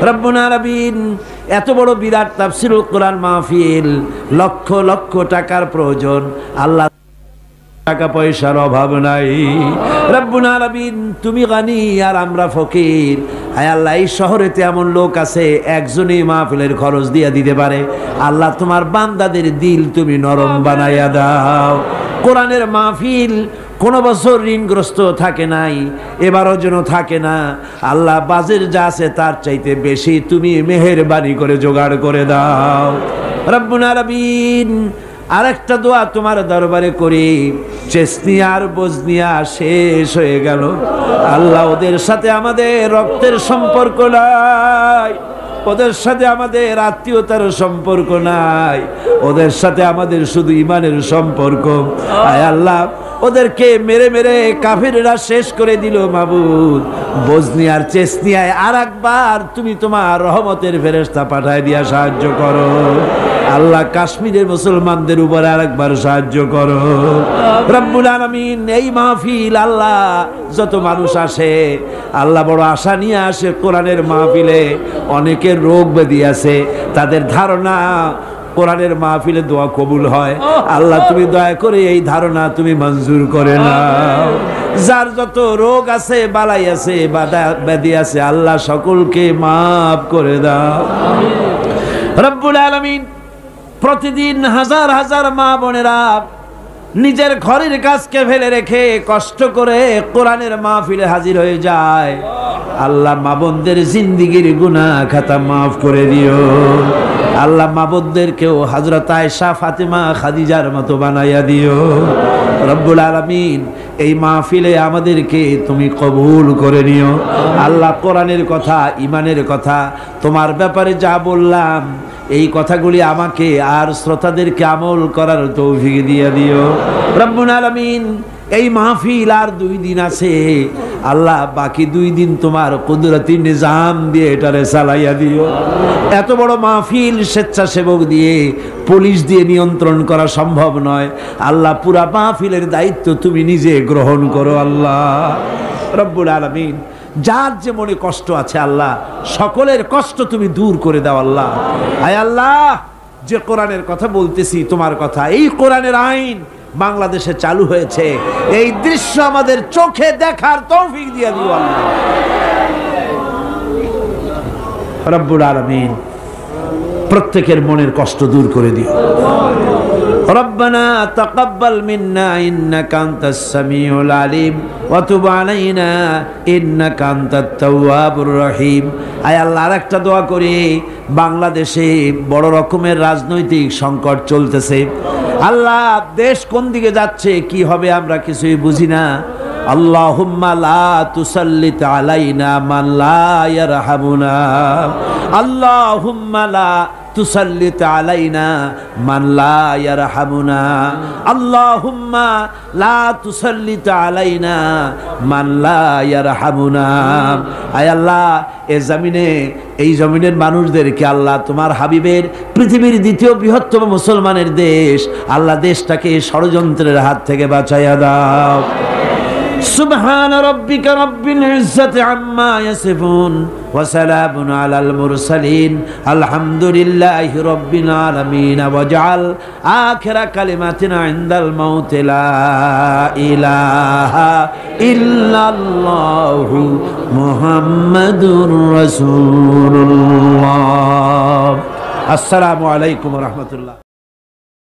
রব্বুল আলামিন। এত বড় বিরাট তাফসীরুল কোরআন মাহফিল, লক্ষ লক্ষ টাকার প্রয়োজন আল্লাহ, টাকা পয়সার অভাব নাই রব্বুল আলামিন। তুমি গানি আর আমরা ফকির। আয় আল্লাহ, এই শহরেতে এমন লোক আছে একজনই মাহফিলের খরচ দিয়ে দিতে পারে। আল্লাহ, তোমার বান্দাদের দিল তুমি নরম বানাইয়া দাও। কোরআনের মাহফিল কোনো বছর ঋণগ্রস্ত থাকে নাই, এবারও যেন থাকে না। আল্লাহ, বাজের যা আছে তার চাইতে বেশি তুমি মেহেরবানি করে জোগাড় করে দাও রব্বুল আলামিন। আরেকটা দোয়া তোমার দরবারে করি, চেসনিয়া আর বজনিয়া শেষ হয়ে গেল আল্লাহ, ওদের সাথে আমাদের রক্তের সম্পর্ক নাই, ওদের সাথে আমাদের আত্মীয়তার সম্পর্ক নাই, ওদের সাথে আমাদের শুধু ইমানের সম্পর্ক। আয় আল্লাহ, ওদেরকে মেরে মেরে কাফিররা শেষ করে দিল মাবুদ। বজনিয়ার চেসনিয়ায় আর একবার তুমি তোমার রহমতের ফেরেশতা পাঠায় দিয়া সাহায্য করো আল্লাহ। কাশ্মীরের মুসলমানদের উপর আরেকবার সাহায্য করো রব্বুল আলামিন। এই মাহফিল আল্লাহ, যত মানুষ আসে আল্লাহ বড় আশা নিয়ে আসে কোরআনের মাহফিলে। অনেকের রোগ ব্যাধি আছে, তাদের ধারণা কোরআনের মাহফিলে দোয়া কবুল হয়। আল্লাহ, তুমি দয়া করে এই ধারণা তুমি মঞ্জুর করে নাও। যার যত রোগ আছে, বালাই আছে, ব্যাধি আছে, আল্লাহ সকলকে মাফ করে দাও রব্বুল আলামিন। প্রতিদিন হাজার হাজার মা বোনেরা নিজের ঘরের কাজকে ফেলে রেখে কষ্ট করে কোরআনের মাহফিলে হাজির হয়ে যায়। আল্লাহ, মা বোনদের জিন্দেগির গুনাহ খাতা মাফ করে দিও আল্লাহ। মা বোনদেরকেও হযরত আয়েশা, ফাতেমা, খাদিজার মতো বানাইয়া দিও রব্বুল আলামিন। এই মাহফিলে আমাদেরকে তুমি কবুল করে নিও আল্লাহ। কোরআনের কথা, ইমানের কথা, তোমার ব্যাপারে যা বললাম এই কথাগুলি আমাকে আর শ্রোতাদেরকে আমল করার তৌফিক দিয়ে দিও রব্বুল আলামিন। এই মাহফিল আর 2 দিন আছে আল্লাহ, বাকি 2 দিন তোমার কুদরতি নিজাম দিয়ে এটারে চালাইয়া দিও। এত বড় মাহফিল স্বেচ্ছাসেবক দিয়ে, পুলিশ দিয়ে নিয়ন্ত্রণ করা সম্ভব নয় আল্লাহ। পুরা মাহফিলের দায়িত্ব তুমি নিজে গ্রহণ করো আল্লাহ রব্বুল আলামিন। যার যে মনে কষ্ট আছে আল্লাহ, সকলের কষ্ট তুমি দূর করে দাও আল্লাহ। আয় আল্লাহ, যে কোরআনের কথা বলতেছি তোমার কথা, এই কোরআনের আইন বাংলাদেশে চালু হয়েছে, এই দৃশ্য আমাদের চোখে দেখার তৌফিক দিয়ে দিও আল্লাহ রব্বুল আলামিন। প্রত্যেকের মনের কষ্ট দূর করে দিও ربنا تقبل منا إنك أنت السميع العليم وتب علينا إنك أنت التواب الرحيم আয় আল্লাহ আরেকটা দোয়া করি বাংলাদেশে বড় রকমের রাজনৈতিক সংকট চলতেছে আল্লাহ দেশ কোন দিকে যাচ্ছে কি হবে আমরা কিছুই বুঝি না আল্লাহুম্মা লা তুসাল্লিত আলাইনা মান লা ইয়ারহামুনা আল্লাহুম্মা লা তুসাল্লিত আলাইনা মান লা ইয়ারহামুনা আল্লাহুম্মা লা তুসাল্লিত আলাইনা মান লা ইয়ারহামুনা আয় আল্লাহ এই জমিনের মানুষদেরকে আল্লাহ তোমার হাবিবের পৃথিবীর দ্বিতীয় বৃহত্তম মুসলমানের দেশ আল্লাহ দেশটাকে ষড়যন্ত্রের হাত থেকে বাঁচাইয়া দাও سبحان ربك رب العزة عما يصفون وسلام على المرسلين الحمد لله رب العالمين واجعل آخر كلمتنا عند الموت لا إله إلا الله محمد رسول الله السلام عليكم ورحمة الله